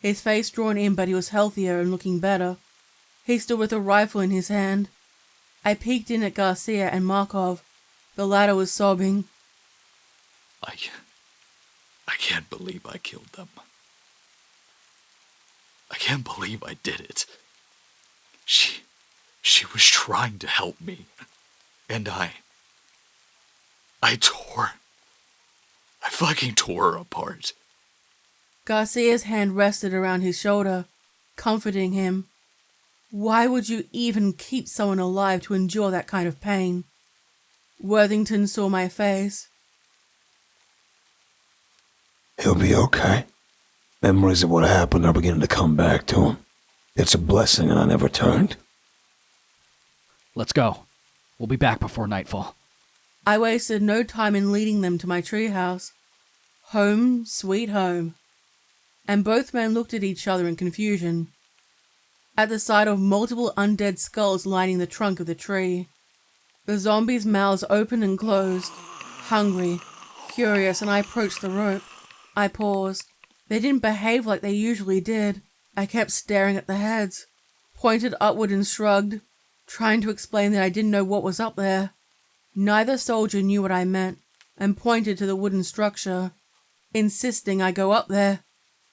His face drawn in, but he was healthier and looking better. He stood with a rifle in his hand. I peeked in at Garcia and Markov. The latter was sobbing. I can't believe I killed them. I can't believe I did it. She was trying to help me. And I fucking tore her apart. Garcia's hand rested around his shoulder, comforting him. Why would you even keep someone alive to endure that kind of pain? Worthington saw my face. He'll be okay. Memories of what happened are beginning to come back to him. It's a blessing and I never turned. Let's go. We'll be back before nightfall. I wasted no time in leading them to my treehouse. Home, sweet home. And both men looked at each other in confusion, at the sight of multiple undead skulls lining the trunk of the tree. The zombies' mouths opened and closed, hungry, curious, and I approached the rope. I paused. They didn't behave like they usually did. I kept staring at the heads, pointed upward and shrugged, trying to explain that I didn't know what was up there. Neither soldier knew what I meant, and pointed to the wooden structure, insisting I go up there.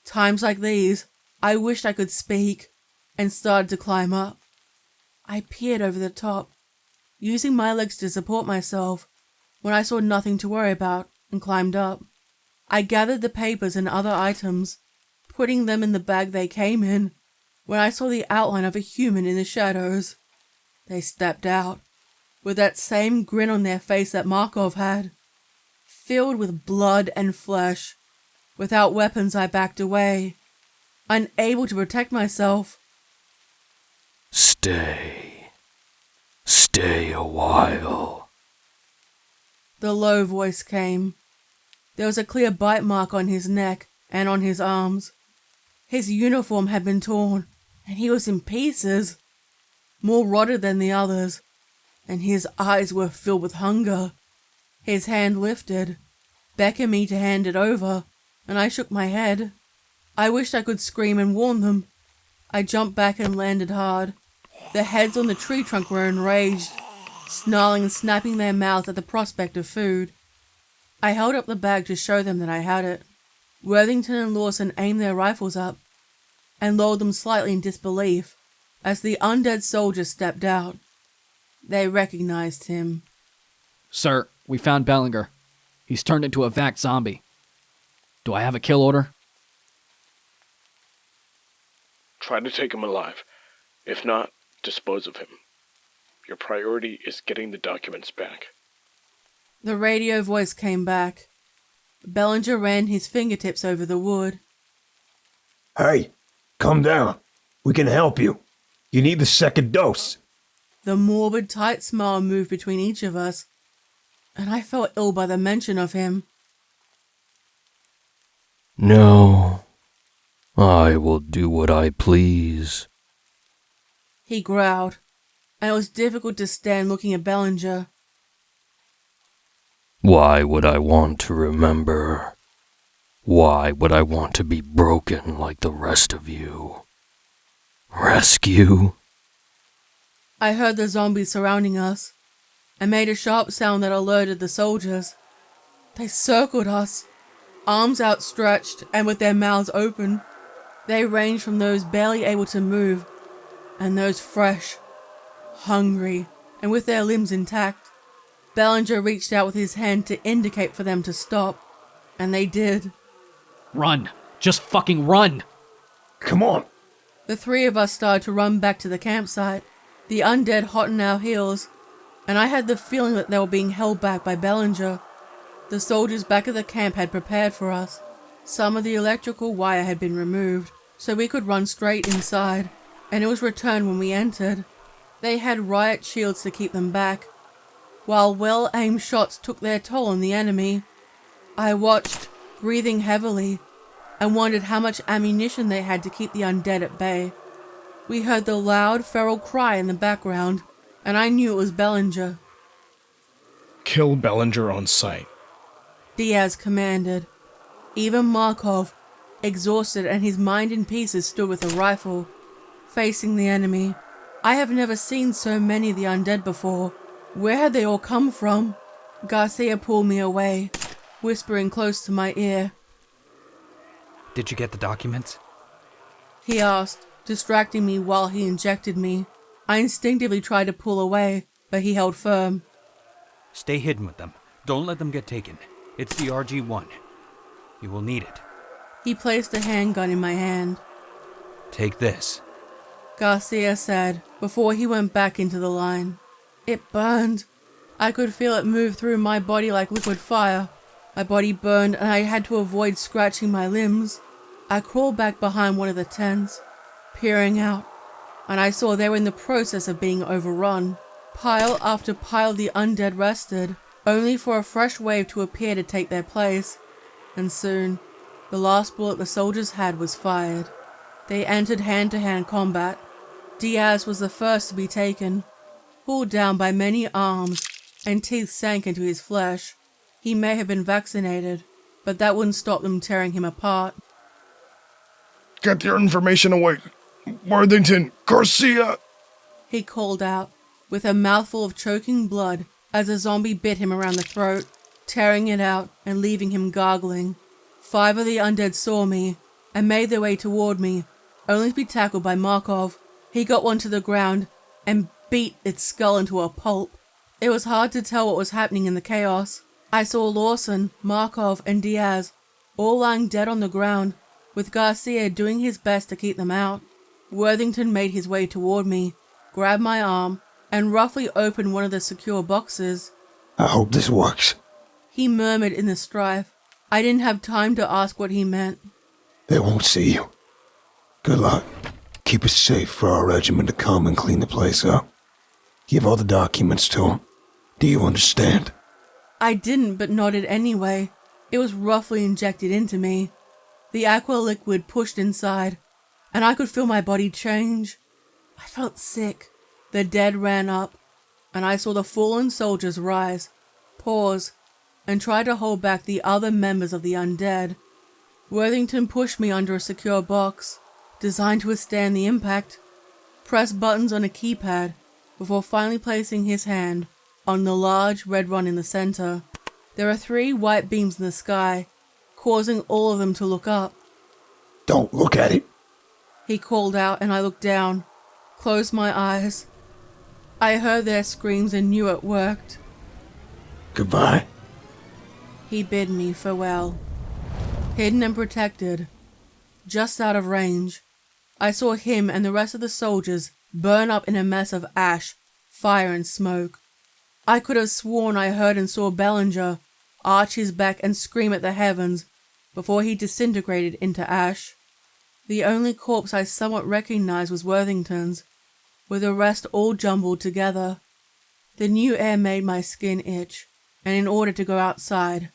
Times like these, I wished I could speak, and started to climb up. I peered over the top, using my legs to support myself, when I saw nothing to worry about, and climbed up. I gathered the papers and other items, putting them in the bag they came in, when I saw the outline of a human in the shadows. They stepped out, with that same grin on their face that Markov had. Filled with blood and flesh. Without weapons, I backed away, unable to protect myself. Stay. Stay a while. The low voice came. There was a clear bite mark on his neck and on his arms. His uniform had been torn, and he was in pieces, more rotted than the others, and his eyes were filled with hunger. His hand lifted, beckoned me to hand it over, and I shook my head. I wished I could scream and warn them. I jumped back and landed hard. The heads on the tree trunk were enraged, snarling and snapping their mouths at the prospect of food. I held up the bag to show them that I had it. Worthington and Lawson aimed their rifles up and lowered them slightly in disbelief as the undead soldier stepped out. They recognized him. Sir, we found Bellinger. He's turned into a vac zombie. Do I have a kill order? Try to take him alive. If not, dispose of him. Your priority is getting the documents back. The radio voice came back. Bellinger ran his fingertips over the wood. Hey, calm down. We can help you. You need the second dose. The morbid, tight smile moved between each of us, and I felt ill by the mention of him. No. I will do what I please. He growled, and it was difficult to stand looking at Bellinger. Why would I want to remember? Why would I want to be broken like the rest of you? Rescue? I heard the zombies surrounding us, and made a sharp sound that alerted the soldiers. They circled us, arms outstretched and with their mouths open. They ranged from those barely able to move, and those fresh, hungry, and with their limbs intact. Bellinger reached out with his hand to indicate for them to stop, and they did. Run! Just fucking run! Come on! The three of us started to run back to the campsite, the undead hot in our heels, and I had the feeling that they were being held back by Bellinger. The soldiers back at the camp had prepared for us. Some of the electrical wire had been removed, so we could run straight inside, and it was returned when we entered. They had riot shields to keep them back, while well-aimed shots took their toll on the enemy. I watched, breathing heavily, and wondered how much ammunition they had to keep the undead at bay. We heard the loud, feral cry in the background, and I knew it was Bellinger. Kill Bellinger on sight. Diaz commanded. Even Markov, exhausted and his mind in pieces, stood with a rifle, facing the enemy. I have never seen so many of the undead before. Where had they all come from? Garcia pulled me away, whispering close to my ear. Did you get the documents? He asked, distracting me while he injected me. I instinctively tried to pull away, but he held firm. Stay hidden with them. Don't let them get taken. It's the RG-1. You will need it. He placed a handgun in my hand. Take this, Garcia said, before he went back into the line. It burned. I could feel it move through my body like liquid fire. My body burned and I had to avoid scratching my limbs. I crawled back behind one of the tents, peering out, and I saw they were in the process of being overrun. Pile after pile of the undead rested, only for a fresh wave to appear to take their place. And soon, the last bullet the soldiers had was fired. They entered hand-to-hand combat. Diaz was the first to be taken, pulled down by many arms, and teeth sank into his flesh. He may have been vaccinated, but that wouldn't stop them tearing him apart. Get your information away. Worthington, Garcia! He called out, with a mouthful of choking blood, as a zombie bit him around the throat, tearing it out and leaving him gargling. 5 of the undead saw me, and made their way toward me, only to be tackled by Markov. He got one to the ground, and beat its skull into a pulp. It was hard to tell what was happening in the chaos. I saw Lawson, Markov, and Diaz all lying dead on the ground, With Garcia doing his best to keep them out, Worthington made his way toward me, grabbed my arm, and roughly opened one of the secure boxes. I hope this works. He murmured in the strife. I didn't have time to ask what he meant. They won't see you. Good luck. Keep it safe for our regiment to come and clean the place up. Give all the documents to them. Do you understand? I didn't, but nodded anyway. It was roughly injected into me. The aqua liquid pushed inside, and I could feel my body change. I felt sick. The dead ran up, and I saw the fallen soldiers rise, pause, and try to hold back the other members of the undead. Worthington pushed me under a secure box, designed to withstand the impact, pressed buttons on a keypad before finally placing his hand on the large red one in the center. There are 3 white beams in the sky, causing all of them to look up. Don't look at it. He called out, and I looked down, closed my eyes. I heard their screams and knew it worked. Goodbye. He bid me farewell. Hidden and protected, just out of range, I saw him and the rest of the soldiers burn up in a mess of ash, fire, and smoke. I could have sworn I heard and saw Bellinger arch his back and scream at the heavens before he disintegrated into ash. The only corpse I somewhat recognized was Worthington's, with the rest all jumbled together. The new air made my skin itch, and in order to go outside,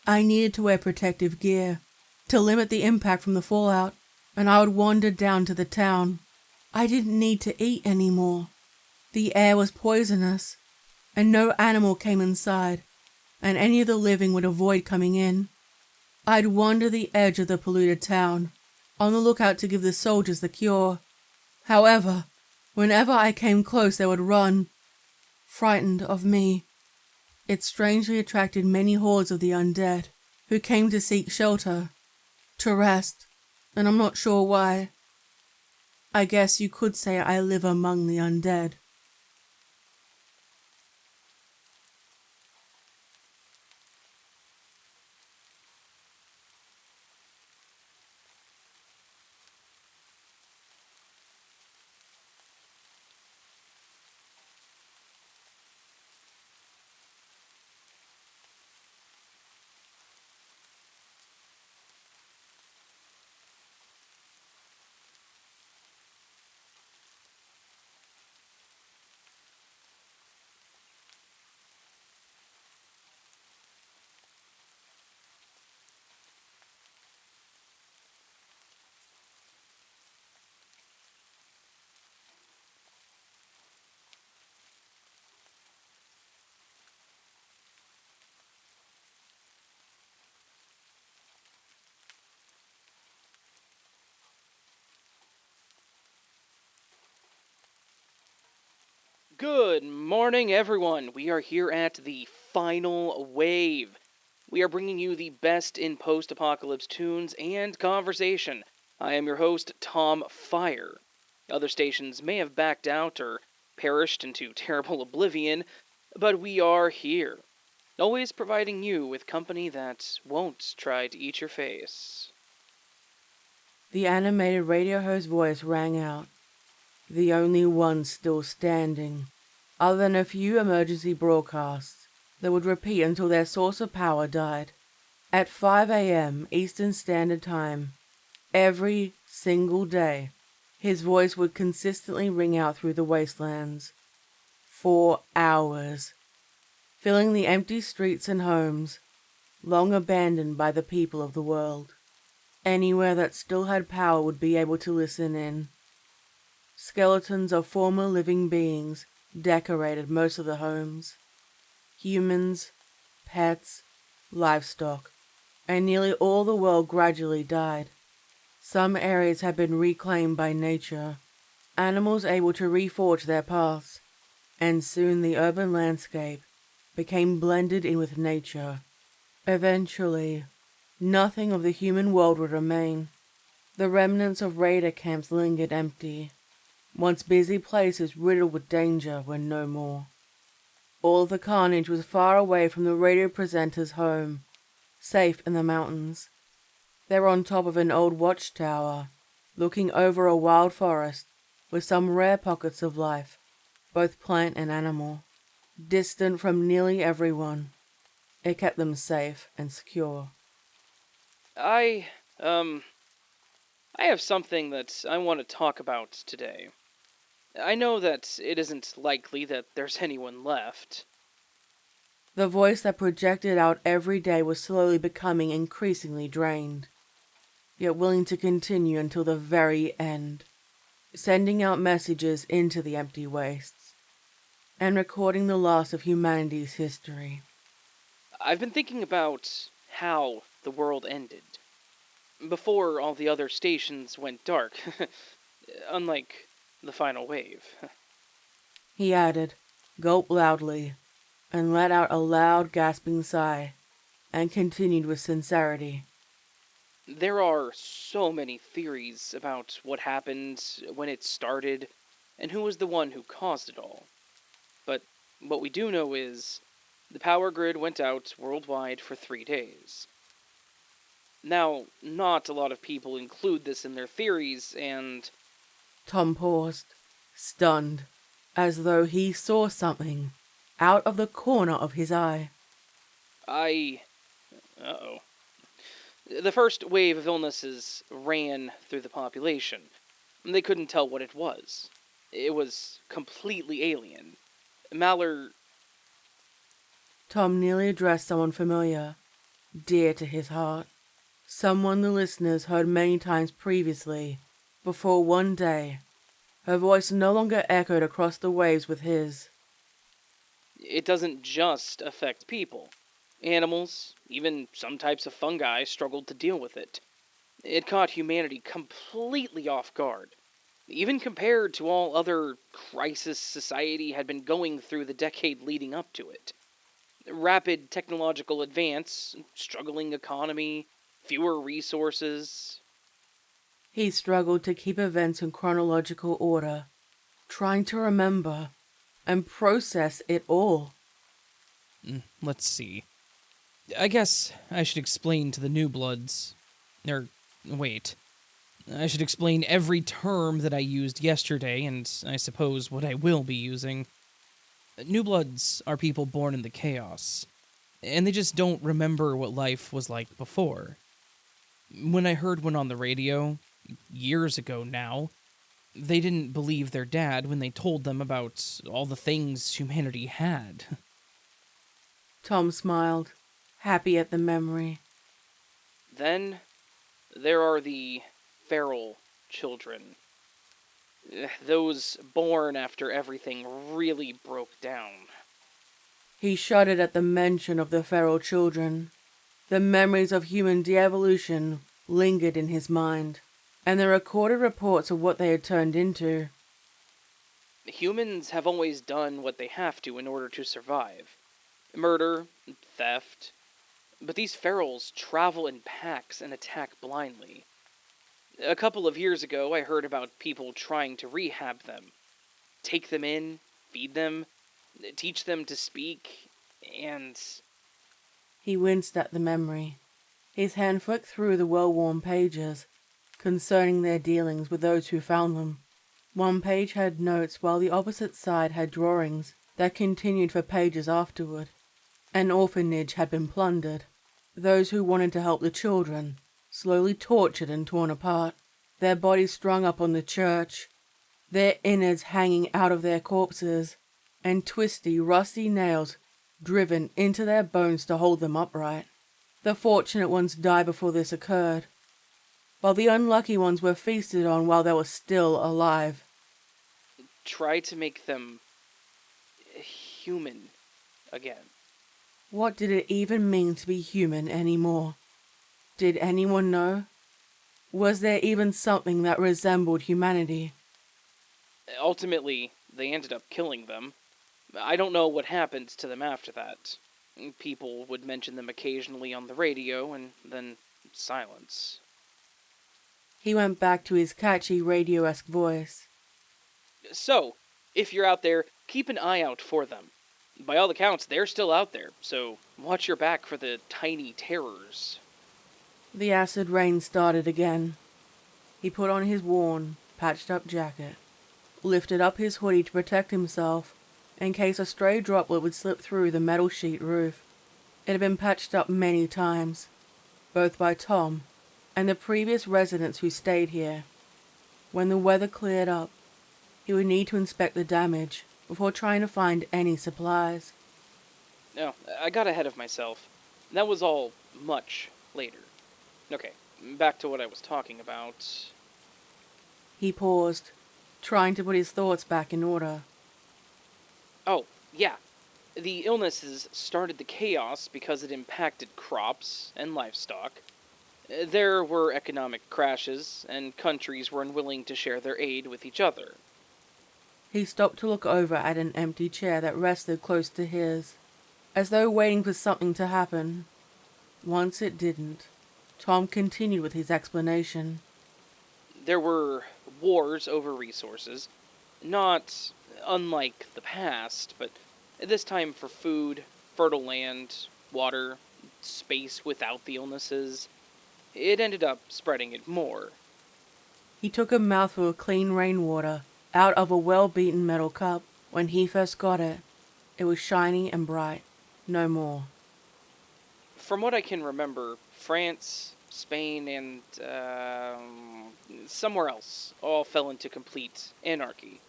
I needed to wear protective gear to limit the impact from the fallout, and I would wander down to the town. I didn't need to eat anymore. The air was poisonous, and no animal came inside, and any of the living would avoid coming in. I'd wander the edge of the polluted town, on the lookout to give the soldiers the cure. However, whenever I came close they would run, frightened of me. It strangely attracted many hordes of the undead, who came to seek shelter, to rest, and I'm not sure why. I guess you could say I live among the undead. Good morning, everyone. We are here at the final wave. We are bringing you the best in post-apocalypse tunes and conversation. I am your host, Tom Fire. Other stations may have backed out or perished into terrible oblivion, but we are here, always providing you with company that won't try to eat your face. The animated radio host voice rang out, the only one still standing, other than a few emergency broadcasts that would repeat until their source of power died. At 5 a.m. Eastern Standard Time, every single day, his voice would consistently ring out through the wastelands. 4 hours, filling the empty streets and homes, long abandoned by the people of the world. Anywhere that still had power would be able to listen in. Skeletons of former living beings decorated most of the homes. Humans, pets, livestock, and nearly all the world gradually died. Some areas had been reclaimed by nature, animals able to reforge their paths, and soon the urban landscape became blended in with nature. Eventually, nothing of the human world would remain. The remnants of raider camps lingered empty. Once busy places riddled with danger were no more. All of the carnage was far away from the radio presenter's home, safe in the mountains. They're on top of an old watchtower, looking over a wild forest with some rare pockets of life, both plant and animal, distant from nearly everyone. It kept them safe and secure. I have something that I want to talk about today. I know that it isn't likely that there's anyone left. The voice that projected out every day was slowly becoming increasingly drained, yet willing to continue until the very end, sending out messages into the empty wastes, and recording the loss of humanity's history. I've been thinking about how the world ended. Before all the other stations went dark, unlike the final wave. He added, gulped loudly, and let out a loud gasping sigh, and continued with sincerity. There are so many theories about what happened, when it started, and who was the one who caused it all. But what we do know is, the power grid went out worldwide for 3 days. Now, not a lot of people include this in their theories, and... Tom paused, stunned, as though he saw something out of the corner of his eye. Uh-oh. The first wave of illnesses ran through the population. They couldn't tell what it was. It was completely alien. Tom nearly addressed someone familiar, dear to his heart. Someone the listeners heard many times previously, before one day, her voice no longer echoed across the waves with his. It doesn't just affect people. Animals, even some types of fungi, struggled to deal with it. It caught humanity completely off guard, even compared to all other crises society had been going through the decade leading up to it. Rapid technological advance, struggling economy, fewer resources. He struggled to keep events in chronological order, trying to remember and process it all. Let's see. I guess I should explain to the new bloods. Wait. I should explain every term that I used yesterday, and I suppose what I will be using. New bloods are people born in the chaos, and they just don't remember what life was like before. When I heard one on the radio, years ago now, they didn't believe their dad when they told them about all the things humanity had. Tom smiled, happy at the memory. Then, there are the feral children. Those born after everything really broke down. He shuddered at the mention of the feral children. The memories of human de-evolution lingered in his mind, and the recorded reports of what they had turned into. Humans have always done what they have to in order to survive. Murder, theft. But these ferals travel in packs and attack blindly. A couple of years ago, I heard about people trying to rehab them. Take them in, feed them, teach them to speak, and... He winced at the memory. His hand flicked through the well-worn pages concerning their dealings with those who found them. One page had notes while the opposite side had drawings that continued for pages afterward. An orphanage had been plundered. Those who wanted to help the children, slowly tortured and torn apart, their bodies strung up on the church, their innards hanging out of their corpses, and twisty, rusty nails driven into their bones to hold them upright. The fortunate ones died before this occurred, while the unlucky ones were feasted on while they were still alive. Try to make them human again. What did it even mean to be human anymore? Did anyone know? Was there even something that resembled humanity? Ultimately, they ended up killing them. I don't know what happened to them after that. People would mention them occasionally on the radio, and then silence. He went back to his catchy radio-esque voice. So, if you're out there, keep an eye out for them. By all accounts, they're still out there, so watch your back for the tiny terrors. The acid rain started again. He put on his worn, patched-up jacket, lifted up his hoodie to protect himself in case a stray droplet would slip through the metal sheet roof. It had been patched up many times, both by Tom and the previous residents who stayed here. When the weather cleared up, he would need to inspect the damage before trying to find any supplies. No, I got ahead of myself. That was all much later. Okay, back to what I was talking about. He paused, trying to put his thoughts back in order. Oh, yeah. The illnesses started the chaos because it impacted crops and livestock. There were economic crashes, and countries were unwilling to share their aid with each other. He stopped to look over at an empty chair that rested close to his, as though waiting for something to happen. Once it didn't, Tom continued with his explanation. There were wars over resources, not unlike the past, but this time for food, fertile land, water, space without the illnesses. It ended up spreading it more. He took a mouthful of clean rainwater out of a well-beaten metal cup. When he first got it, it was shiny and bright, no more. From what I can remember, France, Spain, and somewhere else all fell into complete anarchy.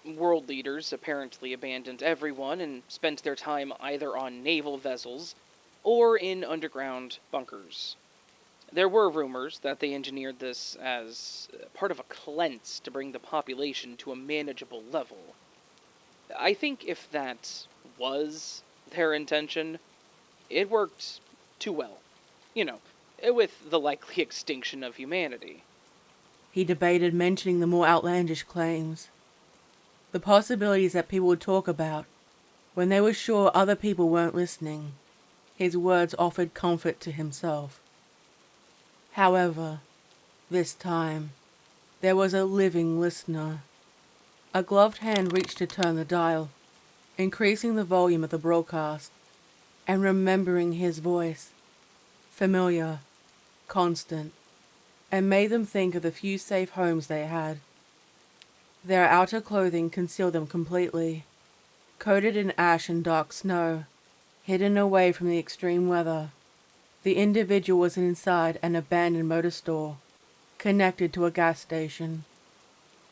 World leaders apparently abandoned everyone and spent their time either on naval vessels or in underground bunkers. There were rumors that they engineered this as part of a cleanse to bring the population to a manageable level. I think if that was their intention, it worked too well. You know, with the likely extinction of humanity. He debated mentioning the more outlandish claims. The possibilities that people would talk about when they were sure other people weren't listening. His words offered comfort to himself. However, this time, there was a living listener. A gloved hand reached to turn the dial, increasing the volume of the broadcast, and remembering his voice, familiar, constant, and made them think of the few safe homes they had. Their outer clothing concealed them completely, coated in ash and dark snow, hidden away from the extreme weather. The individual was inside an abandoned motor store, connected to a gas station.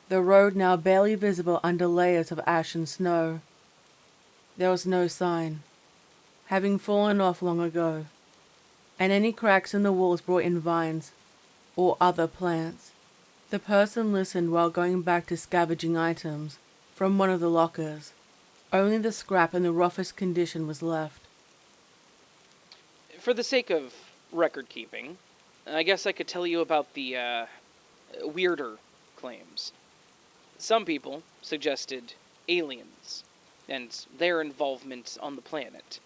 The road now barely visible under layers of ash and snow. There was no sign, having fallen off long ago, and any cracks in the walls brought in vines or other plants. The person listened while going back to scavenging items from one of the lockers. Only the scrap in the roughest condition was left. For the sake of record keeping, I guess I could tell you about the weirder claims. Some people suggested aliens and their involvement on the planet,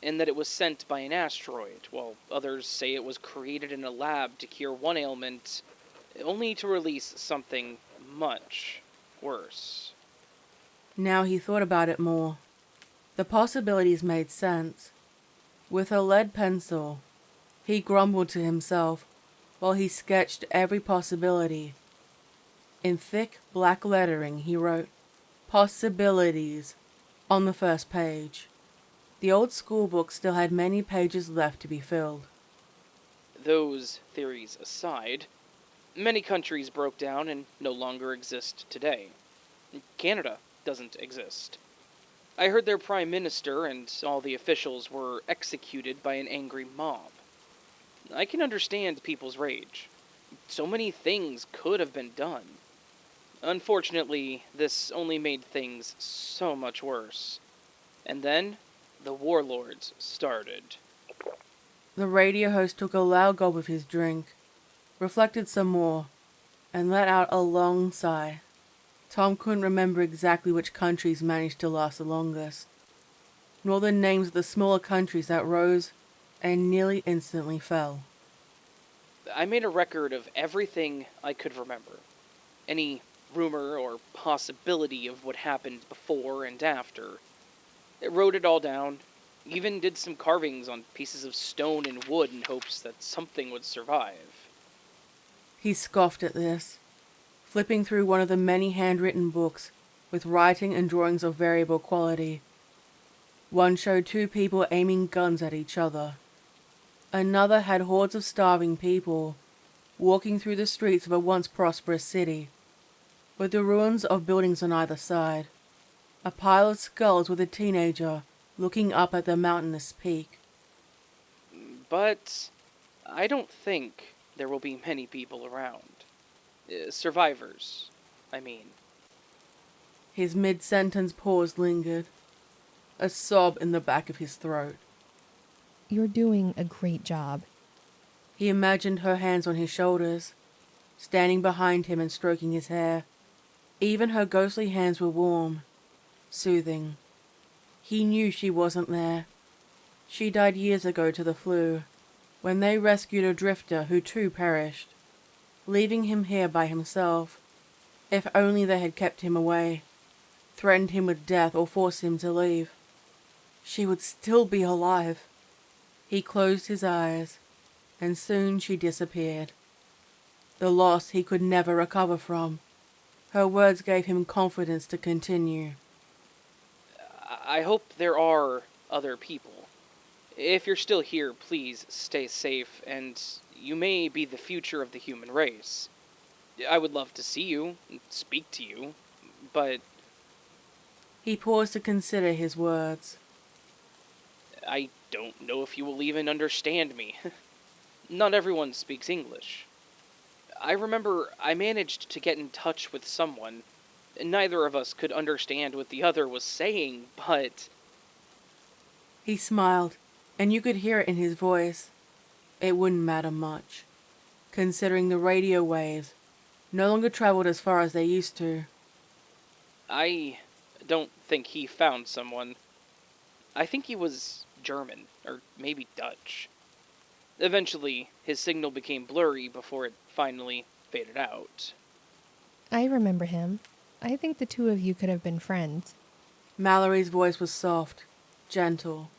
and that it was sent by an asteroid, while others say it was created in a lab to cure one ailment, only to release something much worse. Now he thought about it more. The possibilities made sense. With a lead pencil, he grumbled to himself while he sketched every possibility. In thick black lettering he wrote, "Possibilities," on the first page. The old school book still had many pages left to be filled. Those theories aside, many countries broke down and no longer exist today. Canada doesn't exist. I heard their prime minister and all the officials were executed by an angry mob. I can understand people's rage. So many things could have been done. Unfortunately, this only made things so much worse. And then, the warlords started. The radio host took a loud gulp of his drink, reflected some more, and let out a long sigh. Tom couldn't remember exactly which countries managed to last the longest, nor the names of the smaller countries that rose and nearly instantly fell. I made a record of everything I could remember. Any rumor or possibility of what happened before and after. I wrote it all down, even did some carvings on pieces of stone and wood in hopes that something would survive. He scoffed at this, flipping through one of the many handwritten books with writing and drawings of variable quality. One showed two people aiming guns at each other. Another had hordes of starving people walking through the streets of a once prosperous city, with the ruins of buildings on either side. A pile of skulls with a teenager looking up at the mountainous peak. But I don't think there will be many people around. Survivors, I mean. His mid-sentence pause lingered, a sob in the back of his throat. You're doing a great job. He imagined her hands on his shoulders, standing behind him and stroking his hair. Even her ghostly hands were warm, soothing. He knew she wasn't there. She died years ago to the flu, when they rescued a drifter who too perished, leaving him here by himself. If only they had kept him away, threatened him with death or forced him to leave. She would still be alive. He closed his eyes, and soon she disappeared. The loss he could never recover from. Her words gave him confidence to continue. I hope there are other people. If you're still here, please stay safe, and you may be the future of the human race. I would love to see you, and speak to you, but... He paused to consider his words. I don't know if you will even understand me. Not everyone speaks English. I remember I managed to get in touch with someone. Neither of us could understand what the other was saying, but... He smiled, and you could hear it in his voice. It wouldn't matter much, considering the radio waves no longer traveled as far as they used to. I don't think he found someone. I think he was German, or maybe Dutch. Eventually, his signal became blurry before it finally faded out. I remember him. I think the two of you could have been friends. Mallory's voice was soft, gentle.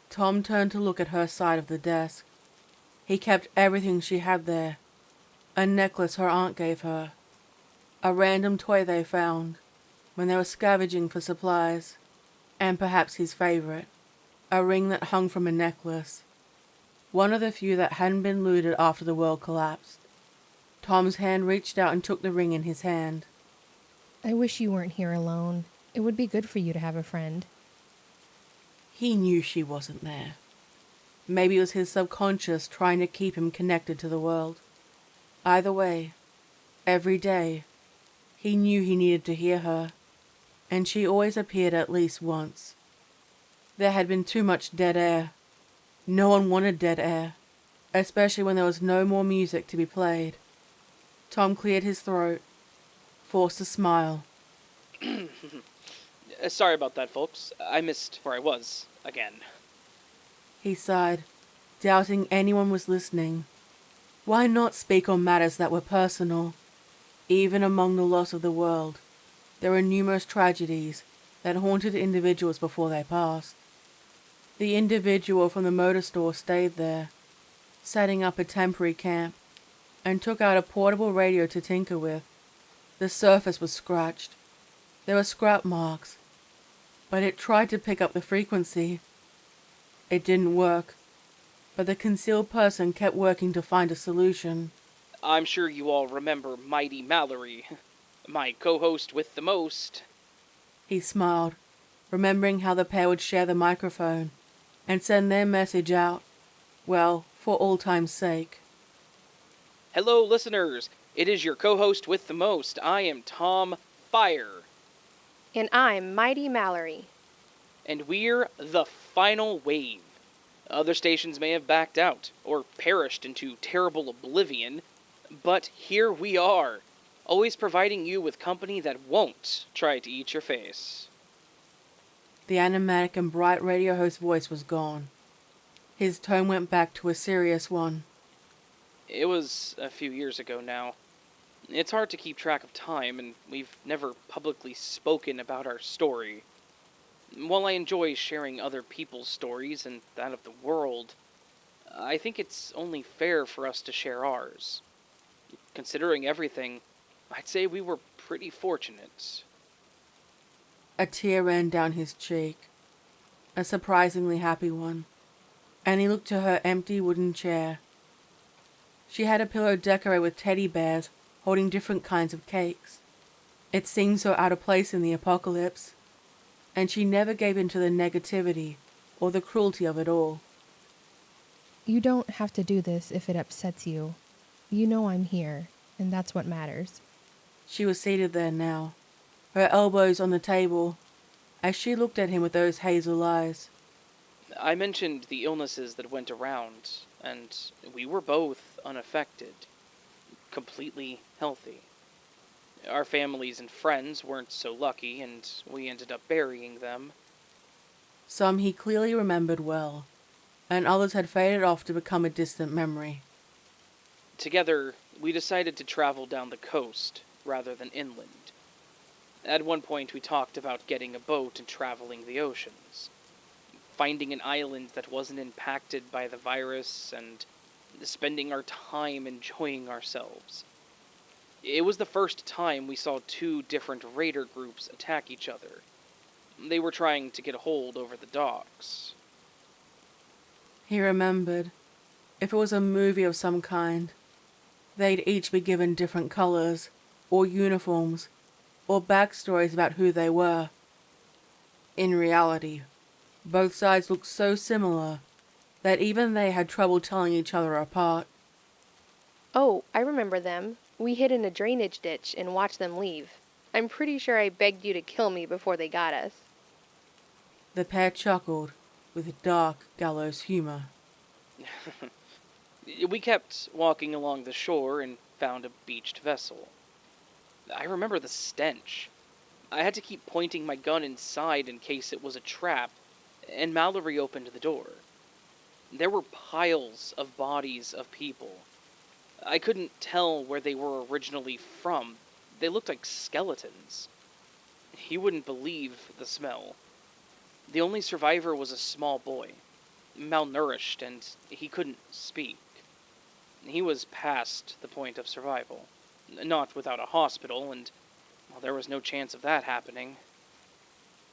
Tom turned to look at her side of the desk. He kept everything she had there. A necklace her aunt gave her. A random toy they found when they were scavenging for supplies. And perhaps his favorite, a ring that hung from a necklace. One of the few that hadn't been looted after the world collapsed. Tom's hand reached out and took the ring in his hand. I wish you weren't here alone. It would be good for you to have a friend. He knew she wasn't there. Maybe it was his subconscious trying to keep him connected to the world. Either way, every day, he knew he needed to hear her, and she always appeared at least once. There had been too much dead air. No one wanted dead air, especially when there was no more music to be played. Tom cleared his throat, forced a smile. Sorry about that, folks. I missed where I was, again. He sighed, doubting anyone was listening. Why not speak on matters that were personal? Even among the loss of the world, there were numerous tragedies that haunted individuals before they passed. The individual from the motor store stayed there, setting up a temporary camp, and took out a portable radio to tinker with. The surface was scratched. There were scrap marks, but it tried to pick up the frequency. It didn't work, but the concealed person kept working to find a solution. I'm sure you all remember Mighty Mallory, my co-host with the most. He smiled, remembering how the pair would share the microphone and send their message out, well, for all time's sake. Hello, listeners. It is your co-host with the most. I am Tom Fire. And I'm Mighty Mallory. And we're the final wave. Other stations may have backed out, or perished into terrible oblivion, but here we are, always providing you with company that won't try to eat your face. The animatic and bright radio host voice was gone. His tone went back to a serious one. It was a few years ago now. It's hard to keep track of time, and we've never publicly spoken about our story. While I enjoy sharing other people's stories and that of the world, I think it's only fair for us to share ours. Considering everything, I'd say we were pretty fortunate. A tear ran down his cheek, a surprisingly happy one, and he looked to her empty wooden chair. She had a pillow decorated with teddy bears holding different kinds of cakes. It seemed so out of place in the apocalypse, and she never gave in to the negativity or the cruelty of it all. You don't have to do this if it upsets you. You know I'm here, and that's what matters. She was seated there now, her elbows on the table, as she looked at him with those hazel eyes. I mentioned the illnesses that went around, and we were both unaffected, completely healthy. Our families and friends weren't so lucky, and we ended up burying them. Some he clearly remembered well, and others had faded off to become a distant memory. Together, we decided to travel down the coast rather than inland. At one point, we talked about getting a boat and traveling the oceans, finding an island that wasn't impacted by the virus, and spending our time enjoying ourselves. It was the first time we saw two different raider groups attack each other. They were trying to get a hold over the docks. He remembered, if it was a movie of some kind, they'd each be given different colors, or uniforms, or backstories about who they were. In reality, both sides looked so similar that even they had trouble telling each other apart. Oh, I remember them. We hid in a drainage ditch and watched them leave. I'm pretty sure I begged you to kill me before they got us. The pair chuckled with dark gallows humor. We kept walking along the shore and found a beached vessel. I remember the stench. I had to keep pointing my gun inside in case it was a trap, and Mallory opened the door. There were piles of bodies of people. I couldn't tell where they were originally from. They looked like skeletons. You wouldn't believe the smell. The only survivor was a small boy, malnourished, and he couldn't speak. He was past the point of survival. Not without a hospital, and well, there was no chance of that happening.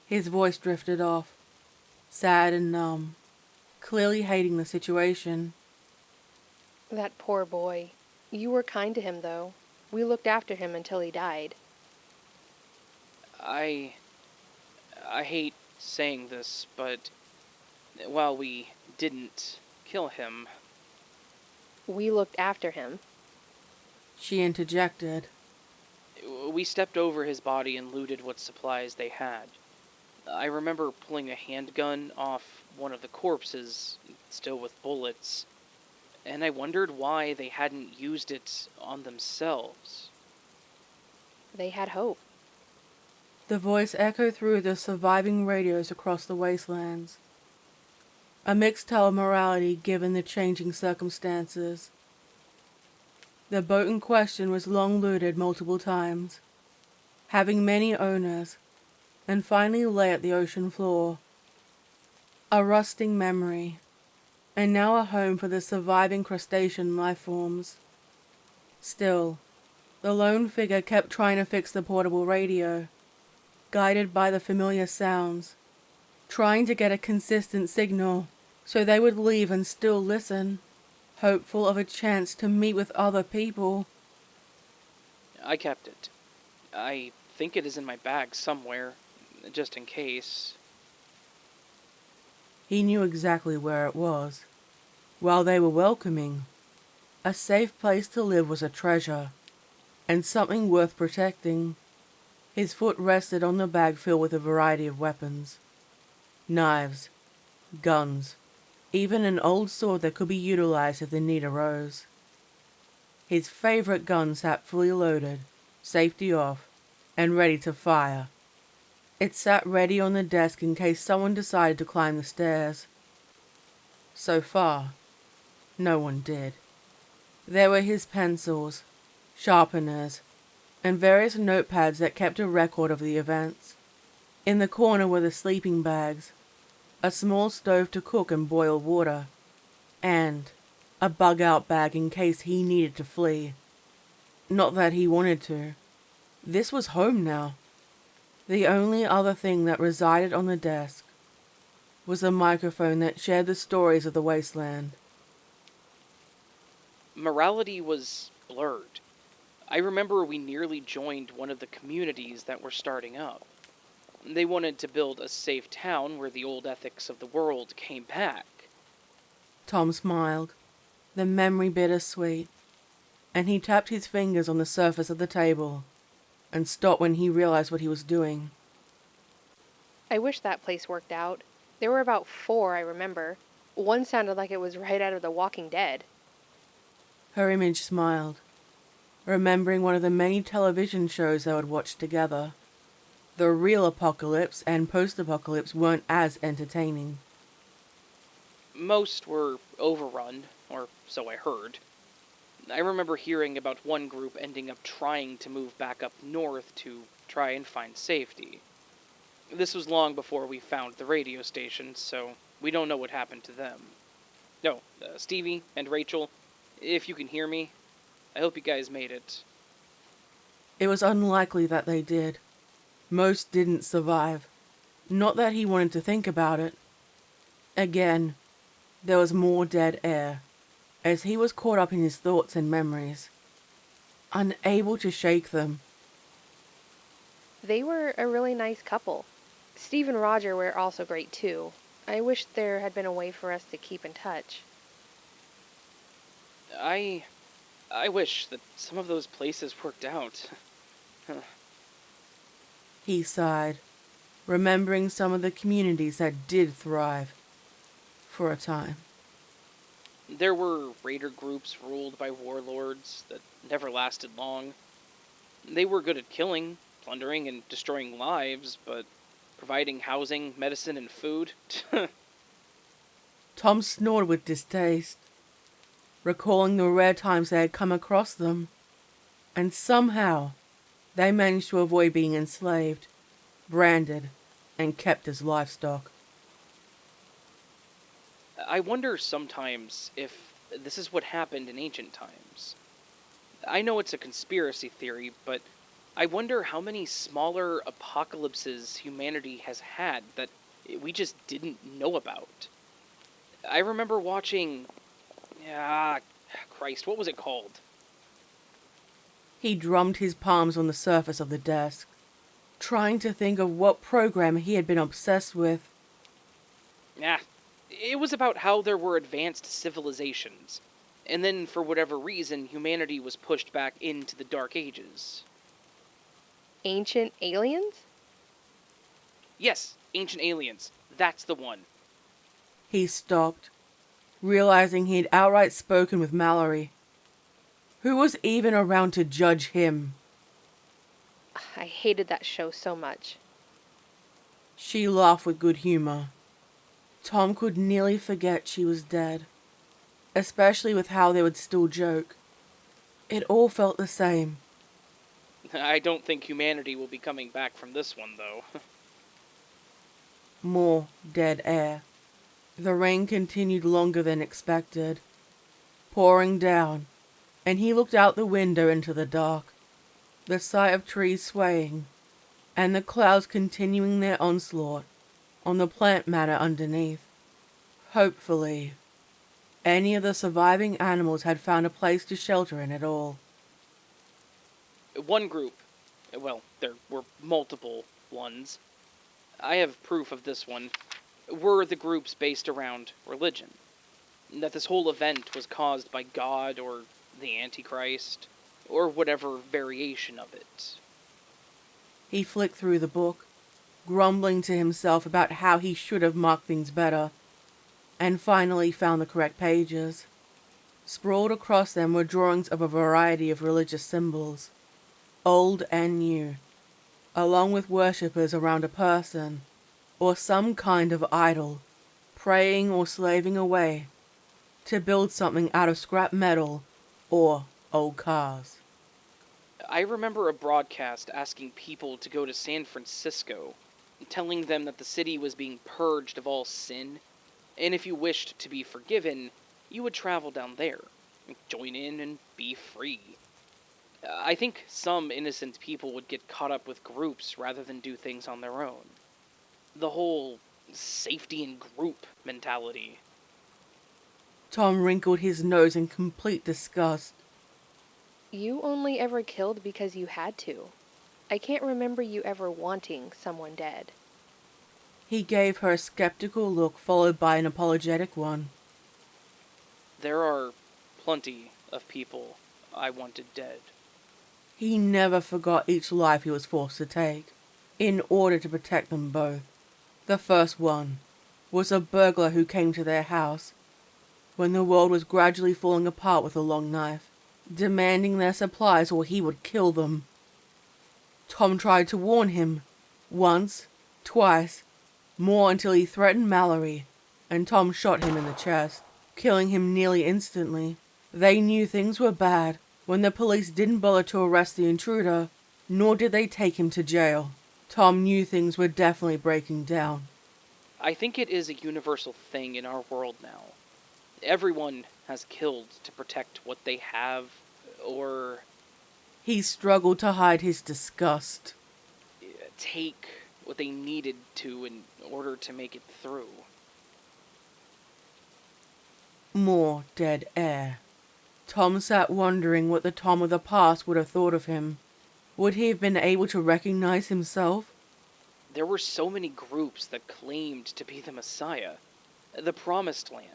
His voice drifted off, sad and numb, clearly hating the situation. That poor boy. You were kind to him, though. We looked after him until he died. I hate saying this, but while we didn't kill him... We looked after him. She interjected. We stepped over his body and looted what supplies they had. I remember pulling a handgun off one of the corpses, still with bullets, and I wondered why they hadn't used it on themselves. They had hope. The voice echoed through the surviving radios across the wastelands. A mixed tale of morality given the changing circumstances. The boat in question was long looted multiple times, having many owners, and finally lay at the ocean floor. A rusting memory, and now a home for the surviving crustacean life forms. Still, the lone figure kept trying to fix the portable radio, guided by the familiar sounds, trying to get a consistent signal so they would leave and still listen, hopeful of a chance to meet with other people. I kept it. I think it is in my bag somewhere, just in case. He knew exactly where it was. While they were welcoming, a safe place to live was a treasure, and something worth protecting. His foot rested on the bag filled with a variety of weapons. Knives, guns, even an old sword that could be utilized if the need arose. His favorite gun sat fully loaded, safety off, and ready to fire. It sat ready on the desk in case someone decided to climb the stairs. So far, no one did. There were his pencils, sharpeners, and various notepads that kept a record of the events. In the corner were the sleeping bags, a small stove to cook and boil water, and a bug-out bag in case he needed to flee. Not that he wanted to. This was home now. The only other thing that resided on the desk was a microphone that shared the stories of the wasteland. Morality was blurred. I remember we nearly joined one of the communities that were starting up. They wanted to build a safe town where the old ethics of the world came back. Tom smiled, the memory bittersweet, and he tapped his fingers on the surface of the table and stopped when he realized what he was doing. I wish that place worked out. There were about 4, I remember. One sounded like it was right out of The Walking Dead. Her image smiled, remembering one of the many television shows they would watch together. The real apocalypse and post-apocalypse weren't as entertaining. Most were overrun, or so I heard. I remember hearing about one group ending up trying to move back up north to try and find safety. This was long before we found the radio station, so we don't know what happened to them. No, Stevie and Rachel, if you can hear me, I hope you guys made it. It was unlikely that they did. Most didn't survive. Not that he wanted to think about it. Again, there was more dead air, as he was caught up in his thoughts and memories, unable to shake them. They were a really nice couple. Steve and Roger were also great too. I wish there had been a way for us to keep in touch. I wish that some of those places worked out. He sighed, remembering some of the communities that did thrive. For a time. There were raider groups ruled by warlords that never lasted long. They were good at killing, plundering, and destroying lives, but providing housing, medicine, and food? Tom snored with distaste, recalling the rare times they had come across them, and somehow they managed to avoid being enslaved, branded, and kept as livestock. I wonder sometimes if this is what happened in ancient times. I know it's a conspiracy theory, but I wonder how many smaller apocalypses humanity has had that we just didn't know about. I remember watching... Christ, what was it called? He drummed his palms on the surface of the desk, trying to think of what program he had been obsessed with. It was about how there were advanced civilizations, and then for whatever reason, humanity was pushed back into the Dark Ages. Ancient aliens? Yes, Ancient Aliens. That's the one. He stopped, realizing he'd outright spoken with Mallory. Who was even around to judge him? I hated that show so much. She laughed with good humor. Tom could nearly forget she was dead, especially with how they would still joke. It all felt the same. I don't think humanity will be coming back from this one, though. More dead air. The rain continued longer than expected, pouring down, and he looked out the window into the dark, the sight of trees swaying, and the clouds continuing their onslaught on the plant matter underneath. Hopefully, any of the surviving animals had found a place to shelter in it all. One group, well, there were multiple ones, I have proof of this one, were the groups based around religion. That this whole event was caused by God or the Antichrist, or whatever variation of it. He flicked through the book, grumbling to himself about how he should have marked things better, and finally found the correct pages. Sprawled across them were drawings of a variety of religious symbols, old and new, along with worshippers around a person, or some kind of idol, praying or slaving away to build something out of scrap metal or old cars. I remember a broadcast asking people to go to San Francisco telling them that the city was being purged of all sin, and if you wished to be forgiven, you would travel down there, join in, and be free. I think some innocent people would get caught up with groups rather than do things on their own. The whole safety in group mentality. Tom wrinkled his nose in complete disgust. You only ever killed because you had to. I can't remember you ever wanting someone dead. He gave her a skeptical look followed by an apologetic one. There are plenty of people I wanted dead. He never forgot each life he was forced to take, in order to protect them both. The first one was a burglar who came to their house when the world was gradually falling apart with a long knife, demanding their supplies or he would kill them. Tom tried to warn him, once, twice, more until he threatened Mallory, and Tom shot him in the chest, killing him nearly instantly. They knew things were bad when the police didn't bother to arrest the intruder, nor did they take him to jail. Tom knew things were definitely breaking down. I think it is a universal thing in our world now. Everyone has killed to protect what they have, or... He struggled to hide his disgust. Take what they needed to in order to make it through. More dead air. Tom sat wondering what the Tom of the past would have thought of him. Would he have been able to recognize himself? There were so many groups that claimed to be the Messiah, the Promised Land.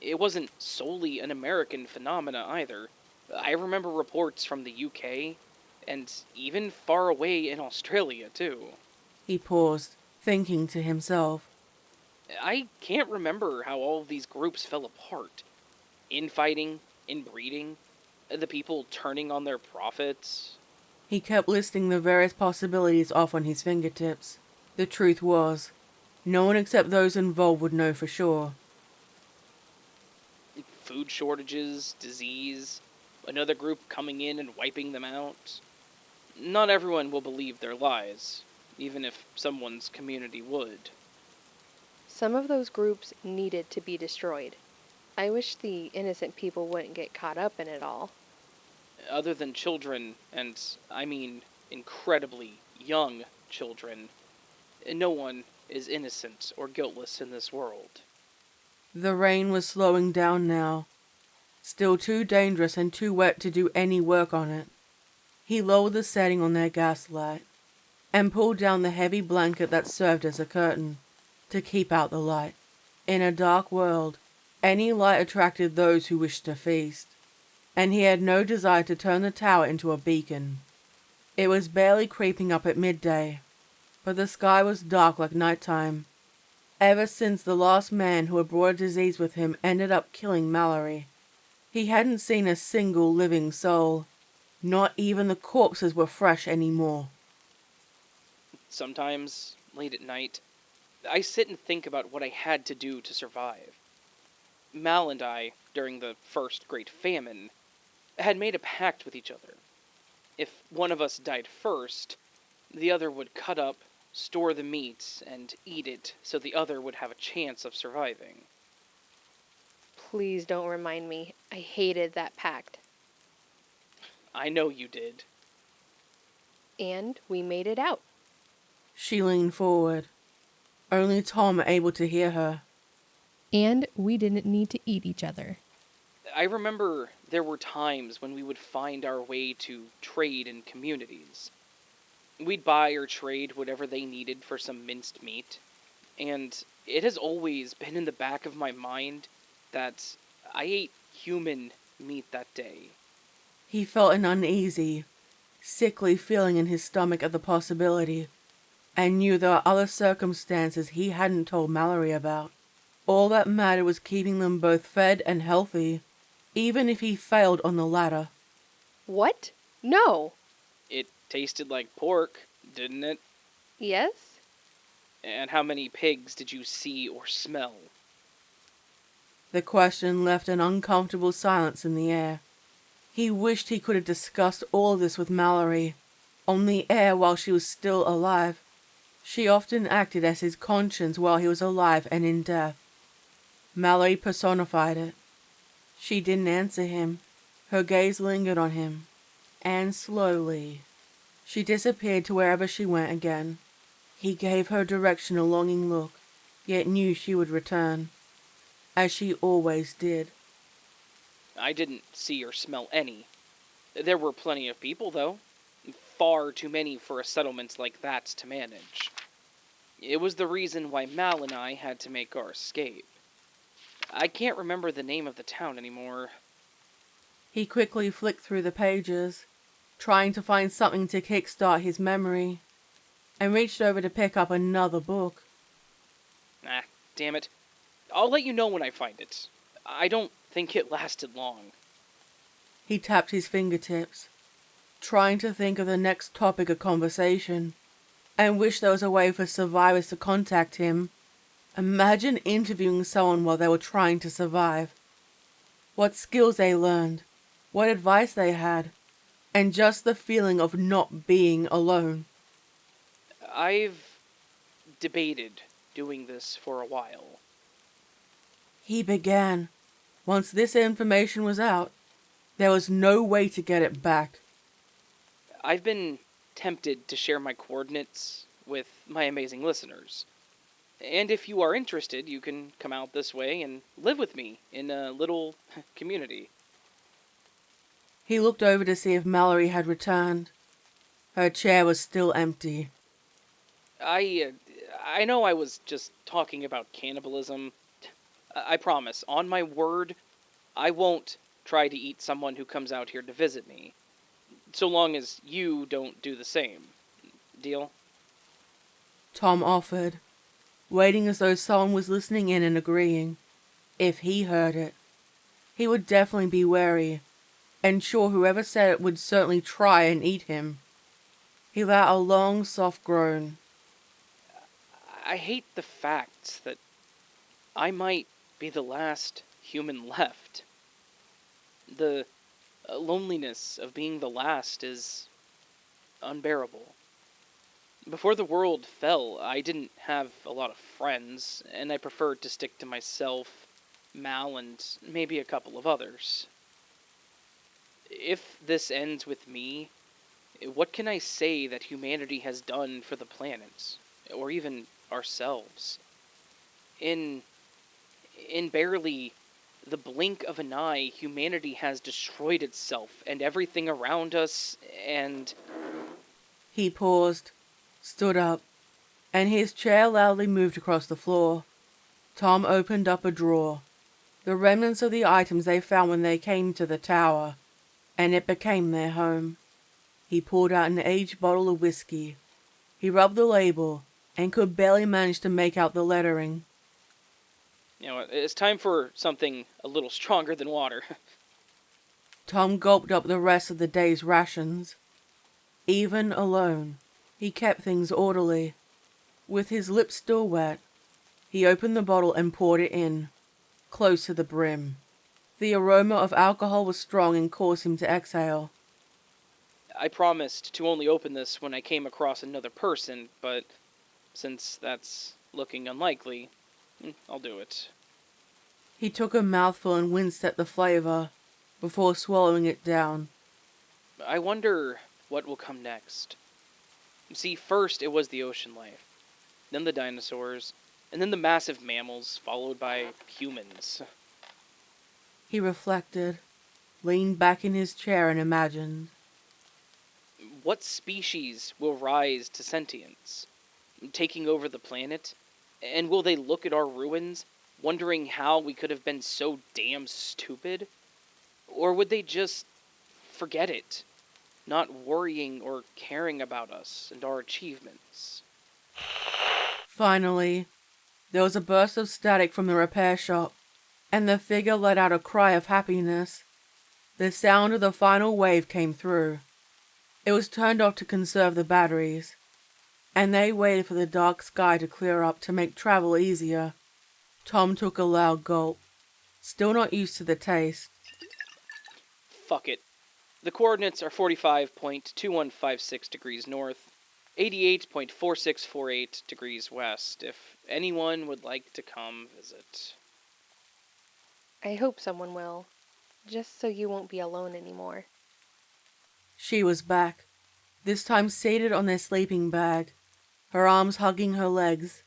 It wasn't solely an American phenomena either. I remember reports from the UK, and even far away in Australia too. He paused, thinking to himself. I can't remember how all of these groups fell apart. Infighting, inbreeding, the people turning on their prophets. He kept listing the various possibilities off on his fingertips. The truth was, no one except those involved would know for sure. Food shortages, disease, another group coming in and wiping them out. Not everyone will believe their lies, even if someone's community would. Some of those groups needed to be destroyed. I wish the innocent people wouldn't get caught up in it all. Other than children, and I mean incredibly young children, no one is innocent or guiltless in this world. The rain was slowing down now, still too dangerous and too wet to do any work on it. He lowered the setting on their gaslight, and pulled down the heavy blanket that served as a curtain to keep out the light. In a dark world, any light attracted those who wished to feast, and he had no desire to turn the tower into a beacon. It was barely creeping up at midday, but the sky was dark like nighttime. Ever since the last man who had brought a disease with him ended up killing Mallory, he hadn't seen a single living soul. Not even the corpses were fresh anymore. Sometimes, late at night, I sit and think about what I had to do to survive. Mal and I, during the first Great Famine, had made a pact with each other. If one of us died first, the other would cut up, store the meat, and eat it so the other would have a chance of surviving. Please don't remind me. I hated that pact. I know you did. And we made it out. She leaned forward, only Tom able to hear her. And we didn't need to eat each other. I remember there were times when we would find our way to trade in communities. We'd buy or trade whatever they needed for some minced meat, and it has always been in the back of my mind that I ate human meat that day. He felt an uneasy, sickly feeling in his stomach at the possibility, and knew there were other circumstances he hadn't told Mallory about. All that mattered was keeping them both fed and healthy, even if he failed on the latter. What? No! It tasted like pork, didn't it? Yes? And how many pigs did you see or smell? The question left an uncomfortable silence in the air. He wished he could have discussed all this with Mallory, on the air while she was still alive. She often acted as his conscience while he was alive and in death. Mallory personified it. She didn't answer him. Her gaze lingered on him. And slowly, she disappeared to wherever she went again. He gave her direction a longing look, yet knew she would return, as she always did. I didn't see or smell any. There were plenty of people, though. Far too many for a settlement like that to manage. It was the reason why Mal and I had to make our escape. I can't remember the name of the town anymore. He quickly flicked through the pages, trying to find something to kickstart his memory, and reached over to pick up another book. Ah, damn it. I'll let you know when I find it. I don't think it lasted long. He tapped his fingertips, trying to think of the next topic of conversation, and wished there was a way for survivors to contact him. Imagine interviewing someone while they were trying to survive. What skills they learned, what advice they had, and just the feeling of not being alone. I've debated doing this for a while. He began. Once this information was out, there was no way to get it back. I've been tempted to share my coordinates with my amazing listeners. And if you are interested, you can come out this way and live with me in a little community. He looked over to see if Mallory had returned. Her chair was still empty. I know I was just talking about cannibalism. I promise, on my word, I won't try to eat someone who comes out here to visit me. So long as you don't do the same. Deal? Tom offered, waiting as though someone was listening in and agreeing. If he heard it, he would definitely be wary, and sure whoever said it would certainly try and eat him. He let out a long, soft groan. I hate the fact that I might be the last human left. The loneliness of being the last is unbearable. Before the world fell, I didn't have a lot of friends, and I preferred to stick to myself, Mal, and maybe a couple of others. If this ends with me, what can I say that humanity has done for the planet, or even ourselves? In barely the blink of an eye, humanity has destroyed itself and everything around us, and... He paused, stood up, and his chair loudly moved across the floor. Tom opened up a drawer, the remnants of the items they found when they came to the tower, and it became their home. He pulled out an aged bottle of whiskey. He rubbed the label, and could barely manage to make out the lettering. You know, it's time for something a little stronger than water. Tom gulped up the rest of the day's rations. Even alone, he kept things orderly. With his lips still wet, he opened the bottle and poured it in, close to the brim. The aroma of alcohol was strong and caused him to exhale. I promised to only open this when I came across another person, but since that's looking unlikely, I'll do it. He took a mouthful and winced at the flavor, before swallowing it down. I wonder what will come next. See, first it was the ocean life, then the dinosaurs, and then the massive mammals, followed by humans. He reflected, leaned back in his chair and imagined. What species will rise to sentience, taking over the planet? And will they look at our ruins, wondering how we could have been so damn stupid? Or would they just forget it, not worrying or caring about us and our achievements? Finally, there was a burst of static from the repair shop, and the figure let out a cry of happiness. The sound of the final wave came through. It was turned off to conserve the batteries, and they waited for the dark sky to clear up to make travel easier. Tom took a loud gulp, still not used to the taste. Fuck it. The coordinates are 45.2156 degrees north, 88.4648 degrees west, if anyone would like to come visit. I hope someone will, just so you won't be alone anymore. She was back, this time seated on their sleeping bag, her arms hugging her legs,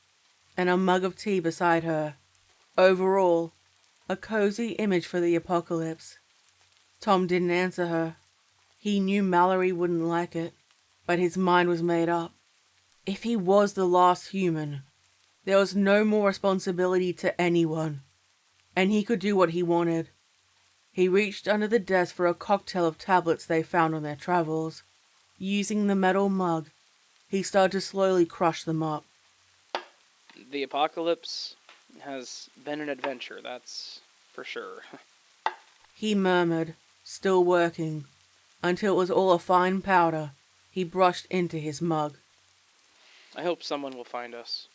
and a mug of tea beside her. Overall, a cozy image for the apocalypse. Tom didn't answer her. He knew Mallory wouldn't like it, but his mind was made up. If he was the last human, there was no more responsibility to anyone, and he could do what he wanted. He reached under the desk for a cocktail of tablets they found on their travels. Using the metal mug, he started to slowly crush them up. The apocalypse has been an adventure, that's for sure. He murmured, still working, until it was all a fine powder he brushed into his mug. I hope someone will find us,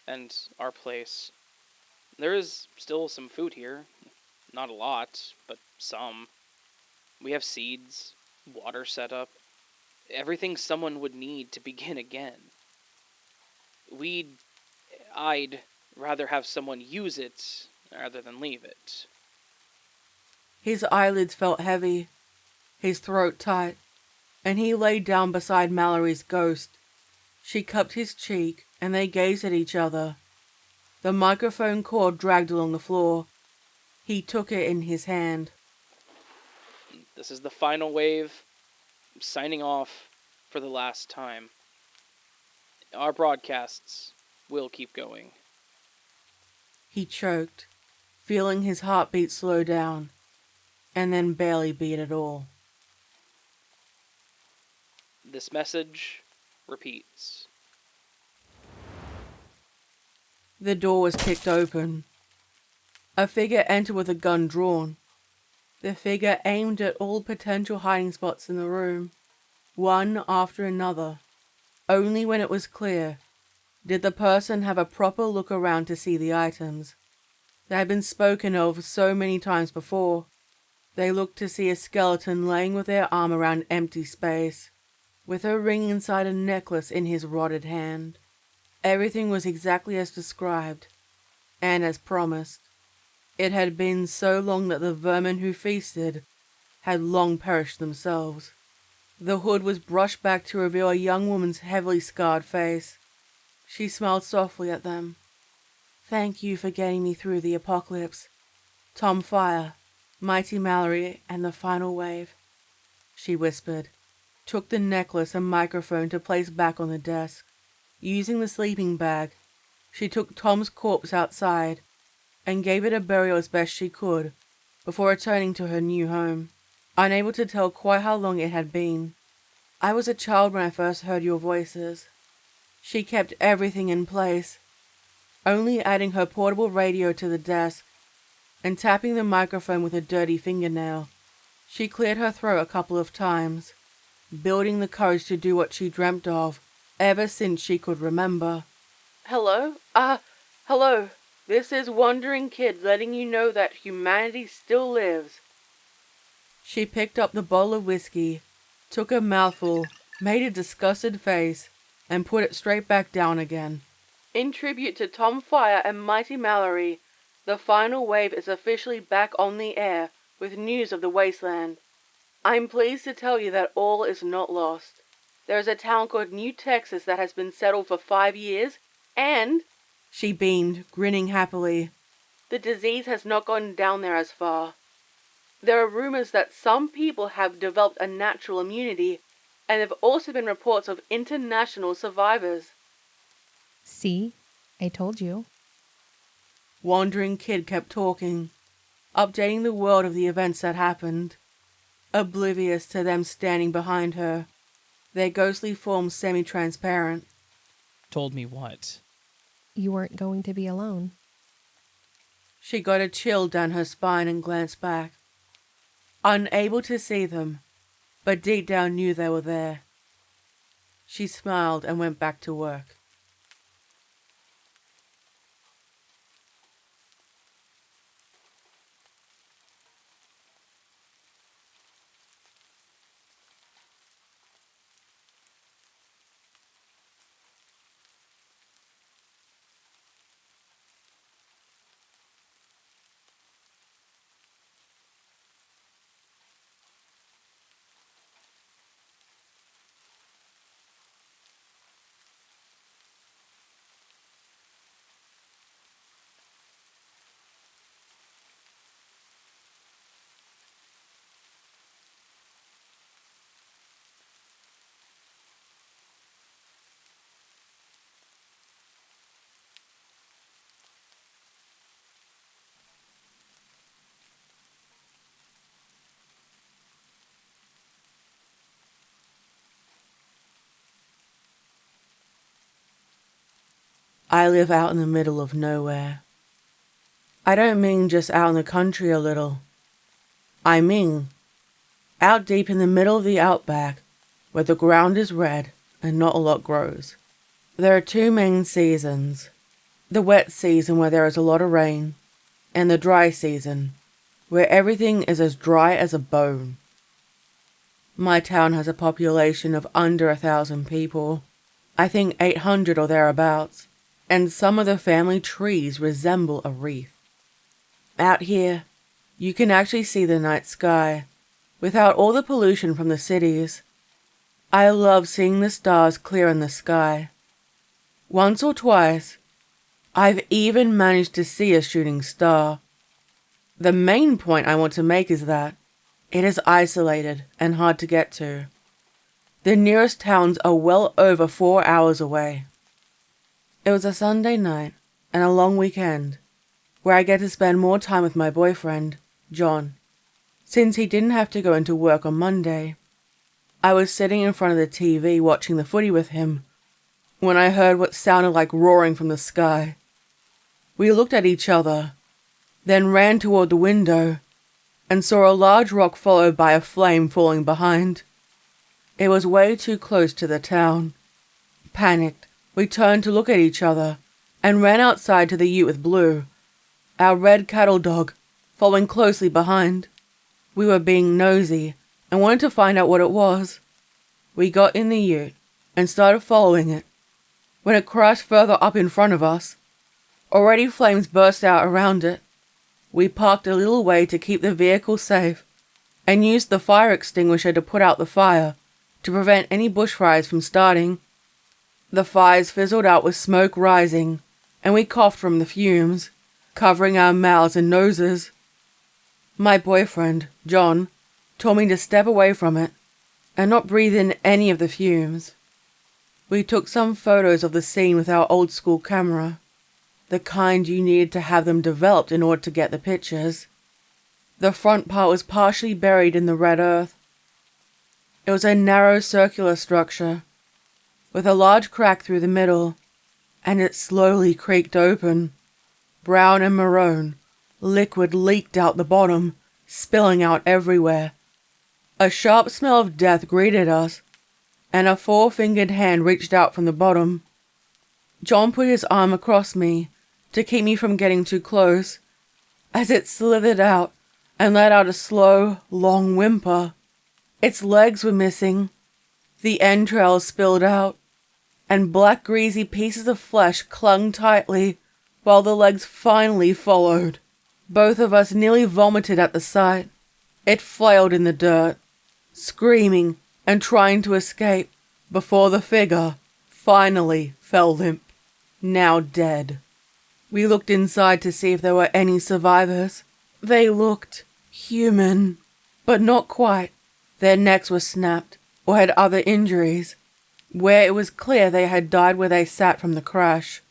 and our place. There is still some food here. Not a lot, but some. We have seeds, water set up, everything someone would need to begin again. I'd rather have someone use it rather than leave it. His eyelids felt heavy, his throat tight, and he lay down beside Mallory's ghost. She cupped his cheek, and they gazed at each other. The microphone cord dragged along the floor. He took it in his hand. This is the final wave, signing off for the last time. Our broadcasts will keep going. He choked, feeling his heartbeat slow down, and then barely beat at all. This message repeats. The door was kicked open. A figure entered with a gun drawn. The figure aimed at all potential hiding spots in the room, one after another. Only when it was clear did the person have a proper look around to see the items. They had been spoken of so many times before. They looked to see a skeleton laying with their arm around empty space, with a ring inside a necklace in his rotted hand. Everything was exactly as described, and as promised. It had been so long that the vermin who feasted had long perished themselves. The hood was brushed back to reveal a young woman's heavily scarred face. She smiled softly at them. "Thank you for getting me through the apocalypse. Tom Fire, Mighty Mallory, and the final wave," she whispered, took the necklace and microphone to place back on the desk. Using the sleeping bag, she took Tom's corpse outside and gave it a burial as best she could before returning to her new home, unable to tell quite how long it had been. "I was a child when I first heard your voices." She kept everything in place, only adding her portable radio to the desk and tapping the microphone with a dirty fingernail. She cleared her throat a couple of times, building the courage to do what she dreamt of ever since she could remember. "Hello? Hello. This is Wandering Kid letting you know that humanity still lives." She picked up the bottle of whiskey, took a mouthful, made a disgusted face, and put it straight back down again. "In tribute to Tom Fire and Mighty Mallory, the final wave is officially back on the air with news of the wasteland. I'm pleased to tell you that all is not lost. There is a town called New Texas that has been settled for 5 years, and," she beamed, grinning happily, "the disease has not gone down there as far. There are rumors that some people have developed a natural immunity, and there have also been reports of international survivors." See? I told you. Wandering Kid kept talking, updating the world of the events that happened, oblivious to them standing behind her, their ghostly forms semi-transparent. Told me what? You weren't going to be alone. She got a chill down her spine and glanced back, unable to see them, but deep down knew they were there. She smiled and went back to work. I live out in the middle of nowhere. I don't mean just out in the country a little. I mean out deep in the middle of the outback, where the ground is red and not a lot grows. There are two main seasons. The wet season, where there is a lot of rain, and the dry season, where everything is as dry as a bone. My town has a population of under 1,000 people. I think 800 or thereabouts, and some of the family trees resemble a wreath. Out here, you can actually see the night sky, without all the pollution from the cities. I love seeing the stars clear in the sky. Once or twice, I've even managed to see a shooting star. The main point I want to make is that it is isolated and hard to get to. The nearest towns are well over 4 hours away. It was a Sunday night and a long weekend, where I get to spend more time with my boyfriend, John, since he didn't have to go into work on Monday. I was sitting in front of the TV watching the footy with him when I heard what sounded like roaring from the sky. We looked at each other, then ran toward the window and saw a large rock followed by a flame falling behind. It was way too close to the town. Panicked, we turned to look at each other and ran outside to the ute with Blue, our red cattle dog, following closely behind. We were being nosy and wanted to find out what it was. We got in the ute and started following it, when it crashed further up in front of us. Already flames burst out around it. We parked a little way to keep the vehicle safe and used the fire extinguisher to put out the fire to prevent any bushfires from starting. The fires fizzled out with smoke rising, and we coughed from the fumes, covering our mouths and noses. My boyfriend, John, told me to step away from it and not breathe in any of the fumes. We took some photos of the scene with our old school camera, the kind you needed to have them developed in order to get the pictures. The front part was partially buried in the red earth. It was a narrow circular structure, with a large crack through the middle, and it slowly creaked open. Brown and maroon, liquid leaked out the bottom, spilling out everywhere. A sharp smell of death greeted us, and a 4-fingered hand reached out from the bottom. John put his arm across me to keep me from getting too close, as it slithered out and let out a slow, long whimper. Its legs were missing, the entrails spilled out, and black greasy pieces of flesh clung tightly while the legs finally followed. Both of us nearly vomited at the sight. It flailed in the dirt, screaming and trying to escape before the figure finally fell limp, now dead. We looked inside to see if there were any survivors. They looked human, but not quite. Their necks were snapped or had other injuries, where it was clear they had died where they sat from the crash.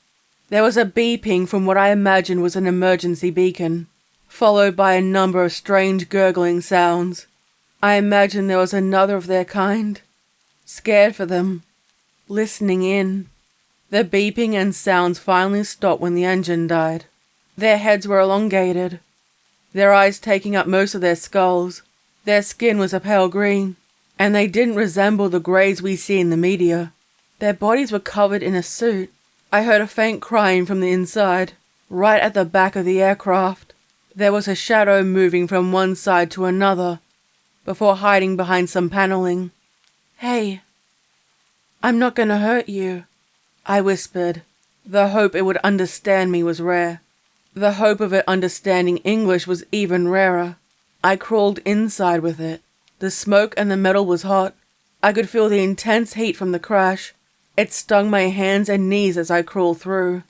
There was a beeping from what I imagined was an emergency beacon, followed by a number of strange gurgling sounds. I imagined there was another of their kind, scared for them, listening in. The beeping and sounds finally stopped when the engine died. Their heads were elongated, their eyes taking up most of their skulls. Their skin was a pale green, and they didn't resemble the greys we see in the media. Their bodies were covered in a soot. I heard a faint crying from the inside, right at the back of the aircraft. There was a shadow moving from one side to another, before hiding behind some paneling. "Hey, I'm not going to hurt you," I whispered. The hope it would understand me was rare. The hope of it understanding English was even rarer. I crawled inside with it. The smoke and the metal was hot. I could feel the intense heat from the crash. It stung my hands and knees as I crawled through.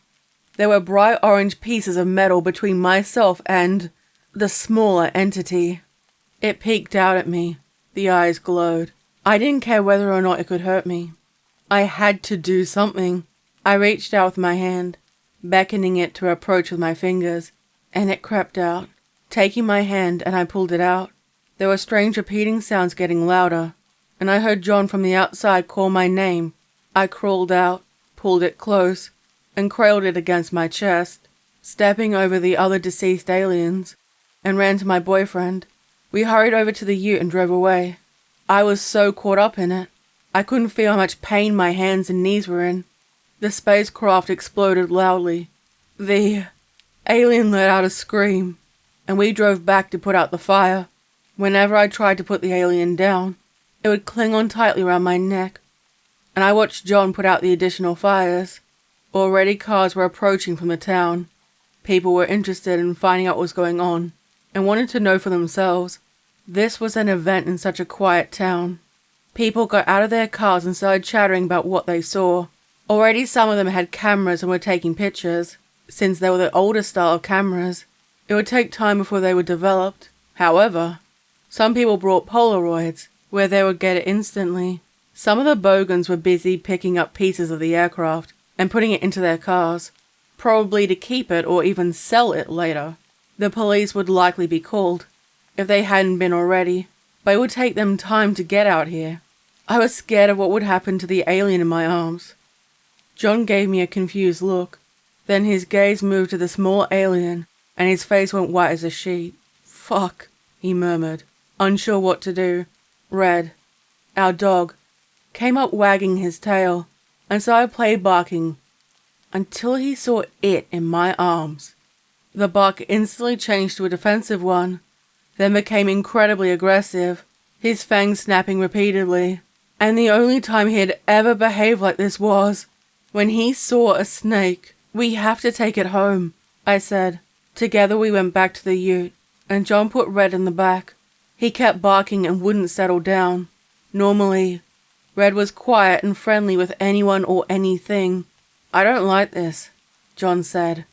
There were bright orange pieces of metal between myself and the smaller entity. It peeked out at me. The eyes glowed. I didn't care whether or not it could hurt me. I had to do something. I reached out with my hand, beckoning it to approach with my fingers, and it crept out. Taking my hand, and I pulled it out. There were strange repeating sounds getting louder, and I heard John from the outside call my name. I crawled out, pulled it close, and cradled it against my chest, stepping over the other deceased aliens, and ran to my boyfriend. We hurried over to the ute and drove away. I was so caught up in it, I couldn't feel how much pain my hands and knees were in. The spacecraft exploded loudly. The alien let out a scream, and we drove back to put out the fire. Whenever I tried to put the alien down, it would cling on tightly around my neck, and I watched John put out the additional fires. Already cars were approaching from the town. People were interested in finding out what was going on, and wanted to know for themselves. This was an event in such a quiet town. People got out of their cars and started chattering about what they saw. Already some of them had cameras and were taking pictures. Since they were the older style of cameras, it would take time before they were developed. However, some people brought Polaroids, where they would get it instantly. Some of the bogans were busy picking up pieces of the aircraft and putting it into their cars, probably to keep it or even sell it later. The police would likely be called, if they hadn't been already, but it would take them time to get out here. I was scared of what would happen to the alien in my arms. John gave me a confused look. Then his gaze moved to the small alien, and his face went white as a sheet. "Fuck," he murmured, unsure what to do. Red, our dog, came up wagging his tail, and so I played barking until he saw it in my arms. The bark instantly changed to a defensive one, then became incredibly aggressive, his fangs snapping repeatedly. And the only time he had ever behaved like this was when he saw a snake. "We have to take it home," I said. Together we went back to the ute, and John put Red in the back. He kept barking and wouldn't settle down. Normally, Red was quiet and friendly with anyone or anything. "I don't like this," John said.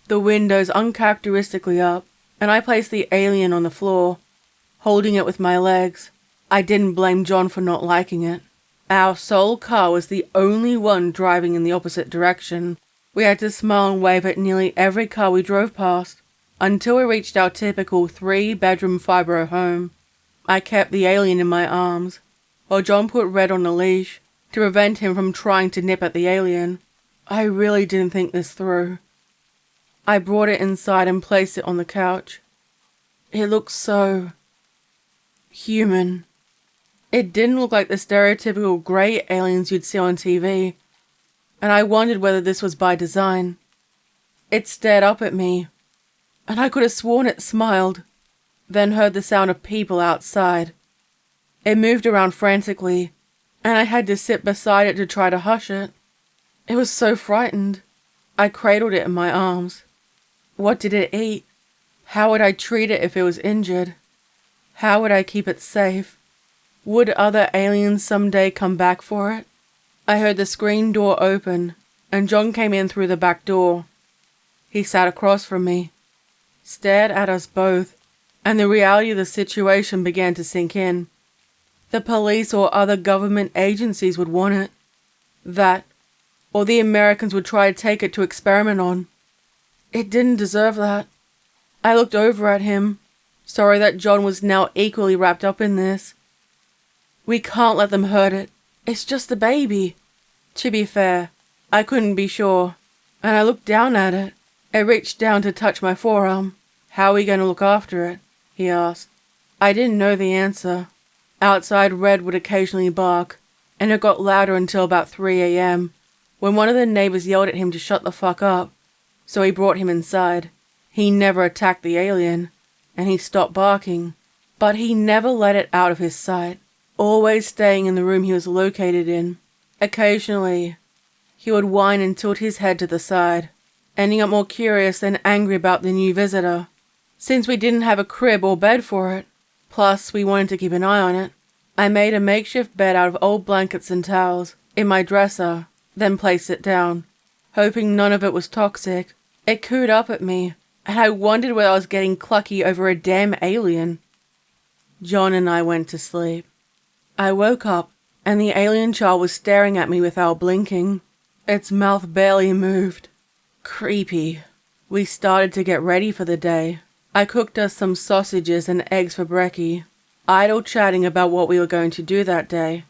The windows uncharacteristically up, and I placed the alien on the floor, holding it with my legs. I didn't blame John for not liking it. Our sole car was the only one driving in the opposite direction. We had to smile and wave at nearly every car we drove past, until we reached our typical 3-bedroom fibro home. I kept the alien in my arms, while John put Red on a leash to prevent him from trying to nip at the alien. I really didn't think this through. I brought it inside and placed it on the couch. It looked so human. It didn't look like the stereotypical grey aliens you'd see on TV, and I wondered whether this was by design. It stared up at me, and I could have sworn it smiled, then heard the sound of people outside. It moved around frantically, and I had to sit beside it to try to hush it. It was so frightened. I cradled it in my arms. What did it eat? How would I treat it if it was injured? How would I keep it safe? Would other aliens someday come back for it? I heard the screen door open, and John came in through the back door. He sat across from me, stared at us both, and the reality of the situation began to sink in. The police or other government agencies would want it. That, or the Americans would try to take it to experiment on. It didn't deserve that. I looked over at him, sorry that John was now equally wrapped up in this. "We can't let them hurt it. It's just a baby." To be fair, I couldn't be sure, and I looked down at it. It reached down to touch my forearm. "How are we going to look after it?" he asked. I didn't know the answer. Outside, Red would occasionally bark, and it got louder until about 3 a.m, when one of the neighbors yelled at him to shut the fuck up, so he brought him inside. He never attacked the alien, and he stopped barking, but he never let it out of his sight, always staying in the room he was located in. Occasionally, he would whine and tilt his head to the side, ending up more curious than angry about the new visitor. Since we didn't have a crib or bed for it, plus we wanted to keep an eye on it, I made a makeshift bed out of old blankets and towels in my dresser, then placed it down, hoping none of it was toxic. It cooed up at me, and I wondered whether I was getting clucky over a damn alien. John and I went to sleep. I woke up, and the alien child was staring at me without blinking. Its mouth barely moved. Creepy. We started to get ready for the day. I cooked us some sausages and eggs for brekkie, idle chatting about what we were going to do that day,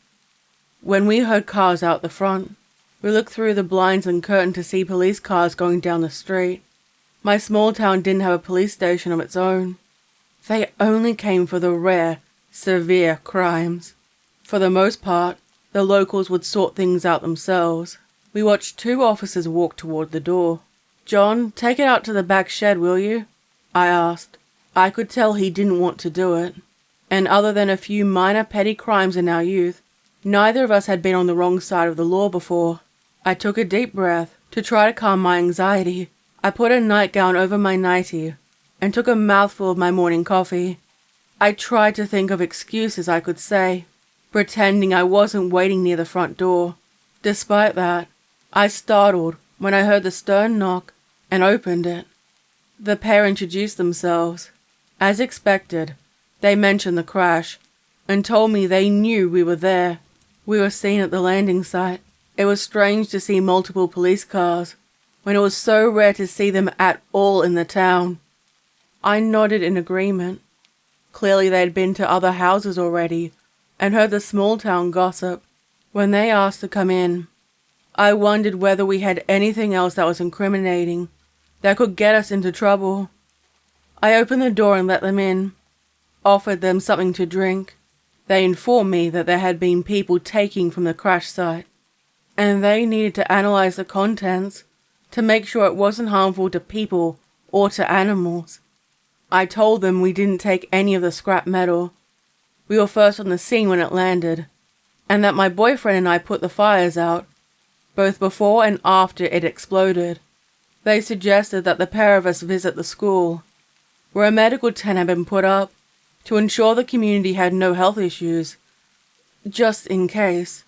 when we heard cars out the front. We looked through the blinds and curtain to see police cars going down the street. My small town didn't have a police station of its own. They only came for the rare, severe crimes. For the most part, the locals would sort things out themselves. We watched 2 officers walk toward the door. "John, take it out to the back shed, will you?" I asked. I could tell he didn't want to do it. And other than a few minor petty crimes in our youth, neither of us had been on the wrong side of the law before. I took a deep breath to try to calm my anxiety. I put a nightgown over my nightie and took a mouthful of my morning coffee. I tried to think of excuses I could say, pretending I wasn't waiting near the front door. Despite that, I startled when I heard the stern knock and opened it. The pair introduced themselves. As expected, they mentioned the crash and told me they knew we were there. We were seen at the landing site. It was strange to see multiple police cars when it was so rare to see them at all in the town. I nodded in agreement. Clearly they'd been to other houses already and heard the small town gossip. When they asked to come in, I wondered whether we had anything else that was incriminating, that could get us into trouble. I opened the door and let them in, offered them something to drink. They informed me that there had been people taking from the crash site, and they needed to analyze the contents to make sure it wasn't harmful to people or to animals. I told them we didn't take any of the scrap metal. We were first on the scene when it landed, and that my boyfriend and I put the fires out, both before and after it exploded. They suggested that the pair of us visit the school, where a medical tent had been put up to ensure the community had no health issues, just in case.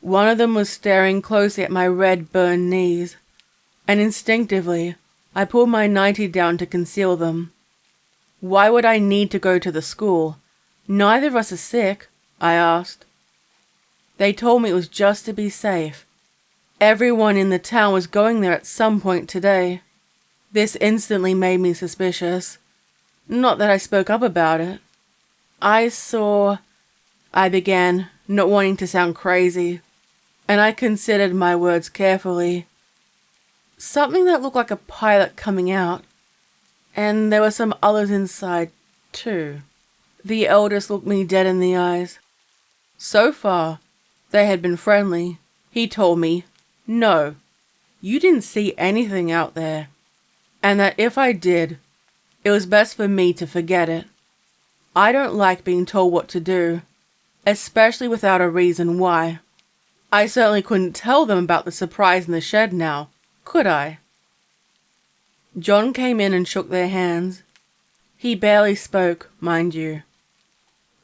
One of them was staring closely at my red, burned knees, and instinctively, I pulled my nightie down to conceal them. Why would I need to go to the school? Neither of us is sick, I asked. They told me it was just to be safe. Everyone in the town was going there at some point today. This instantly made me suspicious. Not that I spoke up about it. I began, not wanting to sound crazy, and I considered my words carefully. Something that looked like a pilot coming out, and there were some others inside, too. The eldest looked me dead in the eyes. So far, they had been friendly. He told me, no, you didn't see anything out there, and that if I did, it was best for me to forget it. I don't like being told what to do, especially without a reason why. I certainly couldn't tell them about the surprise in the shed now, could I? John came in and shook their hands. He barely spoke, mind you.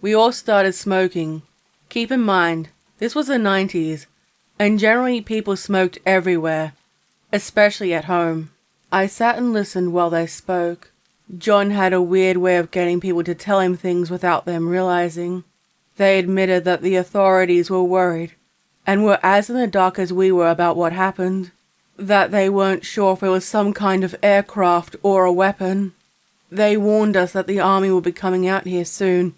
We all started smoking. Keep in mind, this was the 90s, and generally people smoked everywhere, especially at home. I sat and listened while they spoke. John had a weird way of getting people to tell him things without them realizing. They admitted that the authorities were worried, and were as in the dark as we were about what happened. That they weren't sure if it was some kind of aircraft or a weapon. They warned us that the army would be coming out here soon,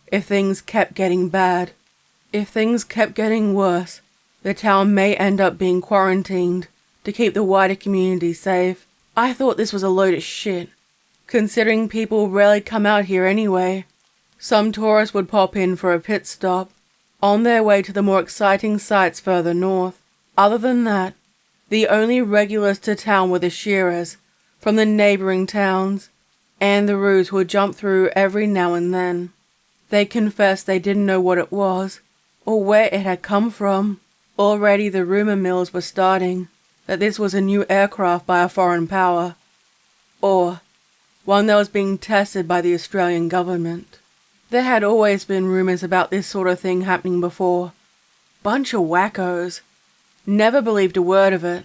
if things kept getting bad. If things kept getting worse, the town may end up being quarantined to keep the wider community safe. I thought this was a load of shit, considering people rarely come out here anyway. Some tourists would pop in for a pit stop, on their way to the more exciting sites further north. Other than that, the only regulars to town were the shearers from the neighboring towns, and the roos who would jump through every now and then. They confessed they didn't know what it was, or where it had come from. Already the rumor mills were starting that this was a new aircraft by a foreign power, or one that was being tested by the Australian government. There had always been rumors about this sort of thing happening before. Bunch of wackos. Never believed a word of it.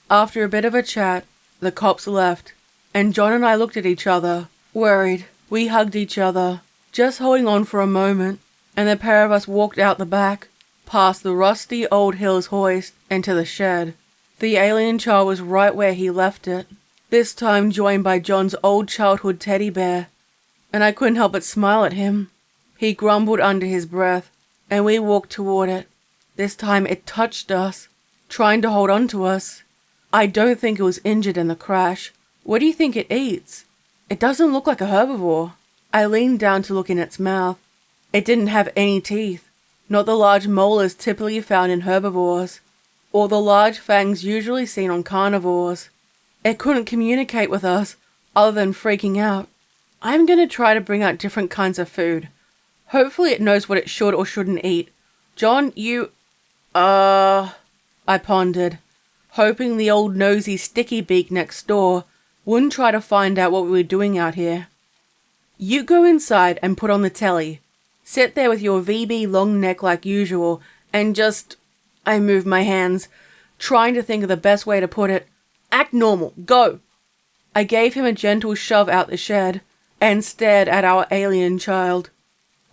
After a bit of a chat, the cops left, and John and I looked at each other, worried. We hugged each other, just holding on for a moment, and the pair of us walked out the back, past the rusty old Hills hoist, and to the shed. The alien child was right where he left it, this time joined by John's old childhood teddy bear, and I couldn't help but smile at him. He grumbled under his breath, and we walked toward it. This time it touched us, trying to hold on to us. I don't think it was injured in the crash. What do you think it eats? It doesn't look like a herbivore. I leaned down to look in its mouth. It didn't have any teeth, not the large molars typically found in herbivores, or the large fangs usually seen on carnivores. It couldn't communicate with us other than freaking out. I'm going to try to bring out different kinds of food. Hopefully it knows what it should or shouldn't eat. John, I pondered, hoping the old nosy sticky beak next door wouldn't try to find out what we were doing out here. You go inside and put on the telly. Sit there with your VB long neck like usual and just... I moved my hands, trying to think of the best way to put it. Act normal. Go! I gave him a gentle shove out the shed and stared at our alien child.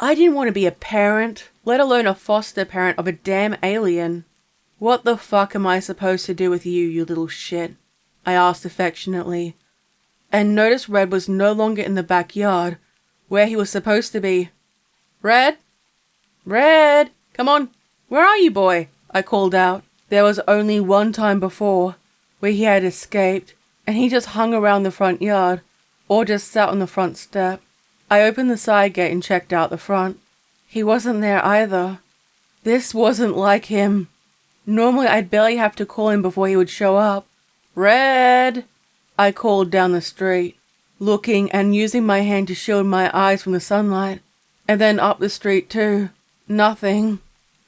I didn't want to be a parent, let alone a foster parent of a damn alien. What the fuck am I supposed to do with you little shit? I asked affectionately, and noticed Red was no longer in the backyard, where he was supposed to be. Red? Red! Come on! Where are you, boy? I called out. There was only one time before, where he had escaped, and he just hung around the front yard, or just sat on the front step. I opened the side gate and checked out the front. He wasn't there either. This wasn't like him. Normally I'd barely have to call him before he would show up. Red! I called down the street, looking and using my hand to shield my eyes from the sunlight. And then up the street too. Nothing.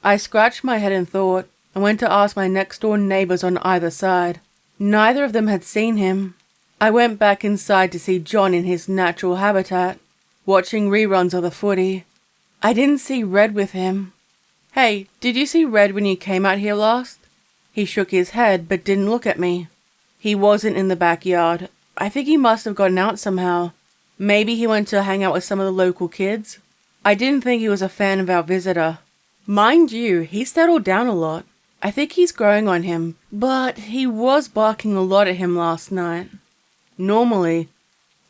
I scratched my head and thought, and went to ask my next door neighbors on either side. Neither of them had seen him. I went back inside to see John in his natural habitat, watching reruns of the footy. I didn't see Red with him. Hey, did you see Red when you came out here last? He shook his head but didn't look at me. He wasn't in the backyard. I think he must have gotten out somehow. Maybe he went to hang out with some of the local kids. I didn't think he was a fan of our visitor. Mind you, he settled down a lot. I think he's growing on him, but he was barking a lot at him last night. Normally,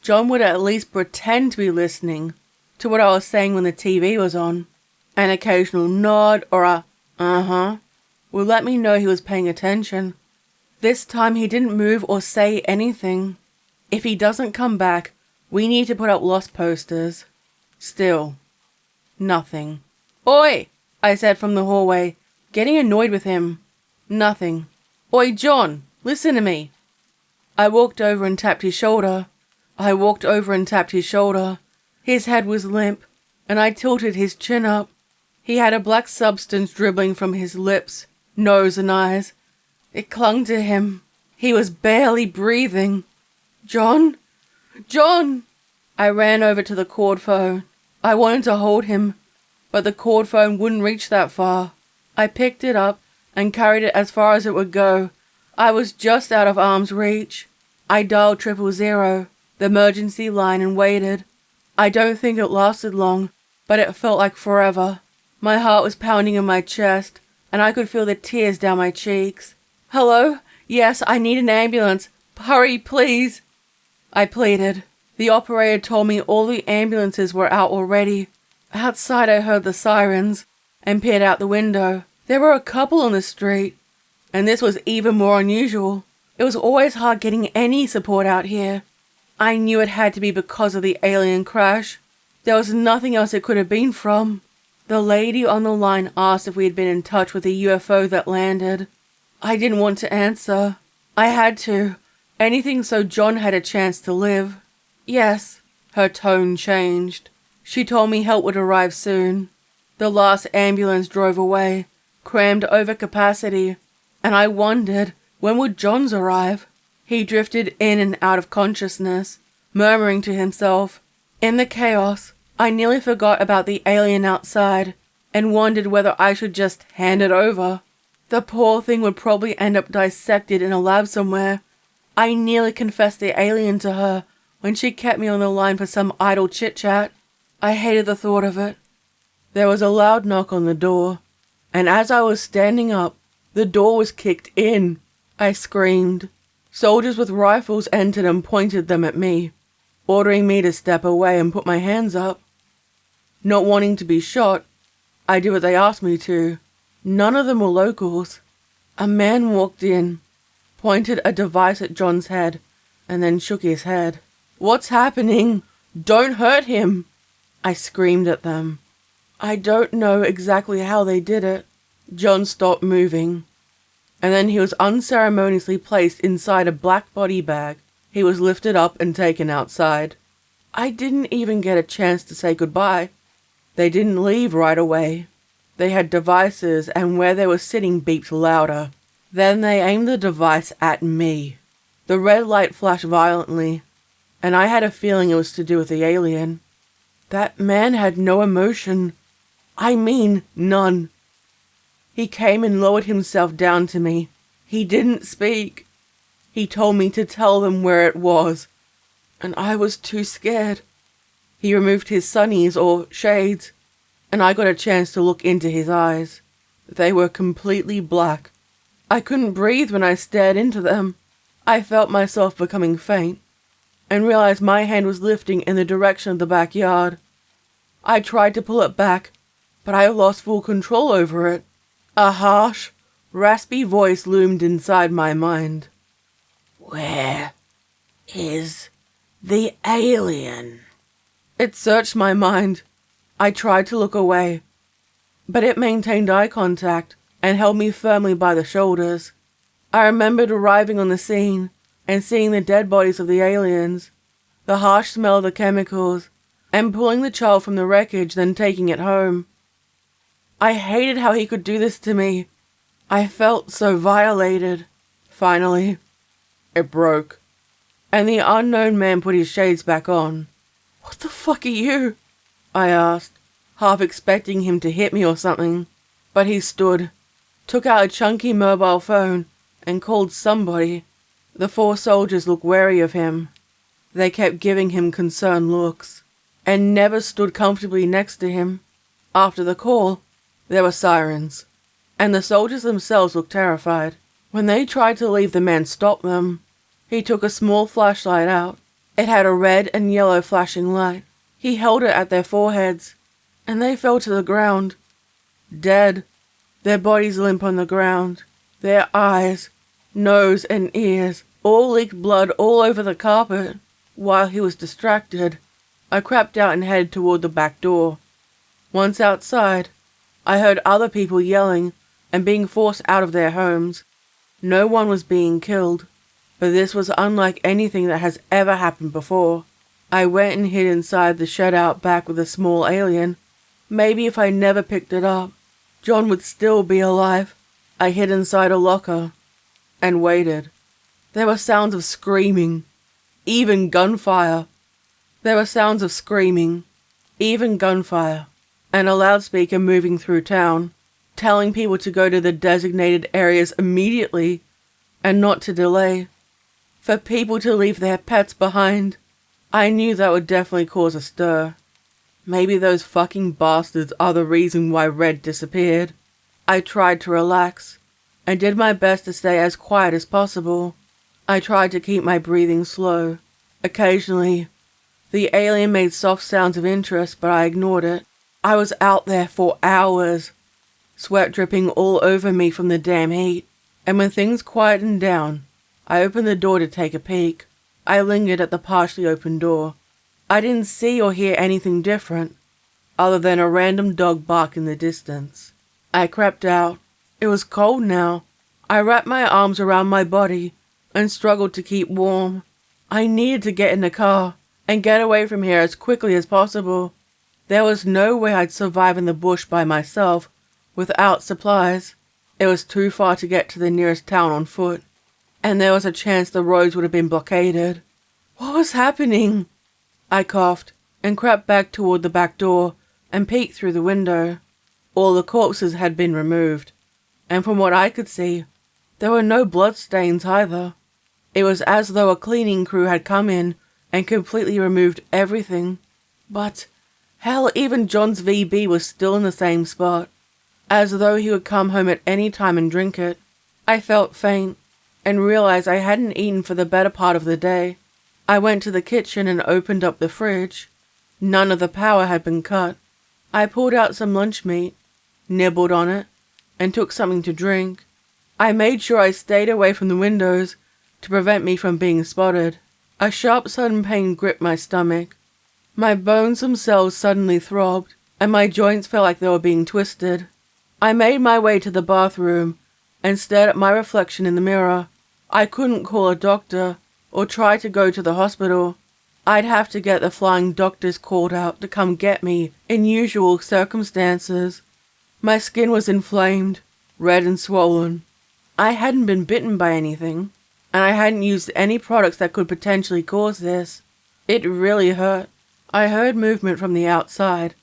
John would at least pretend to be listening to what I was saying when the TV was on. An occasional nod or a uh-huh would let me know he was paying attention. This time he didn't move or say anything. If he doesn't come back, we need to put up lost posters. Still, nothing. Oi! I said from the hallway, getting annoyed with him. Nothing. Oi, John, listen to me. I walked over and tapped his shoulder. His head was limp, and I tilted his chin up. He had a black substance dribbling from his lips, nose, and eyes. It clung to him. He was barely breathing. John? John! I ran over to the cord phone. I wanted to hold him, but the cord phone wouldn't reach that far. I picked it up and carried it as far as it would go. I was just out of arm's reach. I dialed 000, the emergency line, and waited. I don't think it lasted long, but it felt like forever. My heart was pounding in my chest, and I could feel the tears down my cheeks. Hello? Yes, I need an ambulance. Hurry, please. I pleaded. The operator told me all the ambulances were out already. Outside I heard the sirens and peered out the window. There were a couple on the street, and this was even more unusual. It was always hard getting any support out here. I knew it had to be because of the alien crash. There was nothing else it could have been from. The lady on the line asked if we had been in touch with the UFO that landed. I didn't want to answer. I had to. Anything so John had a chance to live. Yes. Her tone changed. She told me help would arrive soon. The last ambulance drove away, crammed over capacity, and I wondered, when would John's arrive? He drifted in and out of consciousness, murmuring to himself. In the chaos, I nearly forgot about the alien outside and wondered whether I should just hand it over. The poor thing would probably end up dissected in a lab somewhere. I nearly confessed the alien to her when she kept me on the line for some idle chit-chat. I hated the thought of it. There was a loud knock on the door, and as I was standing up, the door was kicked in. I screamed. Soldiers with rifles entered and pointed them at me, ordering me to step away and put my hands up. Not wanting to be shot, I did what they asked me to. None of them were locals. A man walked in, pointed a device at John's head, and then shook his head. "What's happening? Don't hurt him!" I screamed at them. I don't know exactly how they did it. John stopped moving, and then he was unceremoniously placed inside a black body bag. He was lifted up and taken outside. I didn't even get a chance to say goodbye. They didn't leave right away. They had devices, and where they were sitting beeped louder. Then they aimed the device at me. The red light flashed violently, and I had a feeling it was to do with the alien. That man had no emotion. I mean, none. He came and lowered himself down to me. He didn't speak. He told me to tell them where it was, and I was too scared. He removed his sunnies or shades, and I got a chance to look into his eyes. They were completely black. I couldn't breathe when I stared into them. I felt myself becoming faint, and realized my hand was lifting in the direction of the backyard. I tried to pull it back, but I lost full control over it. A harsh, raspy voice loomed inside my mind. "Where is the alien?" It searched my mind. I tried to look away, but it maintained eye contact and held me firmly by the shoulders. I remembered arriving on the scene and seeing the dead bodies of the aliens, the harsh smell of the chemicals, and pulling the child from the wreckage, then taking it home. I hated how he could do this to me. I felt so violated. Finally, it broke, and the unknown man put his shades back on. "What the fuck are you?" I asked, half expecting him to hit me or something. But he stood, took out a chunky mobile phone, and called somebody. The 4 soldiers looked wary of him. They kept giving him concerned looks, and never stood comfortably next to him. After the call, there were sirens, and the soldiers themselves looked terrified. When they tried to leave, the man stopped them. He took a small flashlight out. It had a red and yellow flashing light. He held it at their foreheads, and they fell to the ground, dead, their bodies limp on the ground. Their eyes, nose, and ears all leaked blood all over the carpet. While he was distracted, I crept out and headed toward the back door. Once outside, I heard other people yelling and being forced out of their homes. No one was being killed, but this was unlike anything that has ever happened before. I went and hid inside the shed out back with a small alien. Maybe if I never picked it up, John would still be alive. I hid inside a locker and waited. There were sounds of screaming, even gunfire. There were sounds of screaming, even gunfire, and a loudspeaker moving through town, telling people to go to the designated areas immediately and not to delay. For people to leave their pets behind. I knew that would definitely cause a stir. Maybe those fucking bastards are the reason why Red disappeared. I tried to relax, and did my best to stay as quiet as possible. I tried to keep my breathing slow. Occasionally, the alien made soft sounds of interest, but I ignored it. I was out there for hours, sweat dripping all over me from the damn heat, and when things quietened down, I opened the door to take a peek. I lingered at the partially open door. I didn't see or hear anything different, other than a random dog bark in the distance. I crept out. It was cold now. I wrapped my arms around my body and struggled to keep warm. I needed to get in the car and get away from here as quickly as possible. There was no way I'd survive in the bush by myself without supplies. It was too far to get to the nearest town on foot, and there was a chance the roads would have been blockaded. What was happening? I coughed and crept back toward the back door and peeked through the window. All the corpses had been removed, and from what I could see, there were no bloodstains either. It was as though a cleaning crew had come in and completely removed everything. But hell, even John's VB was still in the same spot, as though he would come home at any time and drink it. I felt faint and realized I hadn't eaten for the better part of the day. I went to the kitchen and opened up the fridge. None of the power had been cut. I pulled out some lunch meat, nibbled on it, and took something to drink. I made sure I stayed away from the windows to prevent me from being spotted. A sharp sudden pain gripped my stomach. My bones themselves suddenly throbbed, and my joints felt like they were being twisted. I made my way to the bathroom and stared at my reflection in the mirror. I couldn't call a doctor or try to go to the hospital. I'd have to get the flying doctors called out to come get me in usual circumstances. My skin was inflamed, red and swollen. I hadn't been bitten by anything, and I hadn't used any products that could potentially cause this. It really hurt. I heard movement from the outside,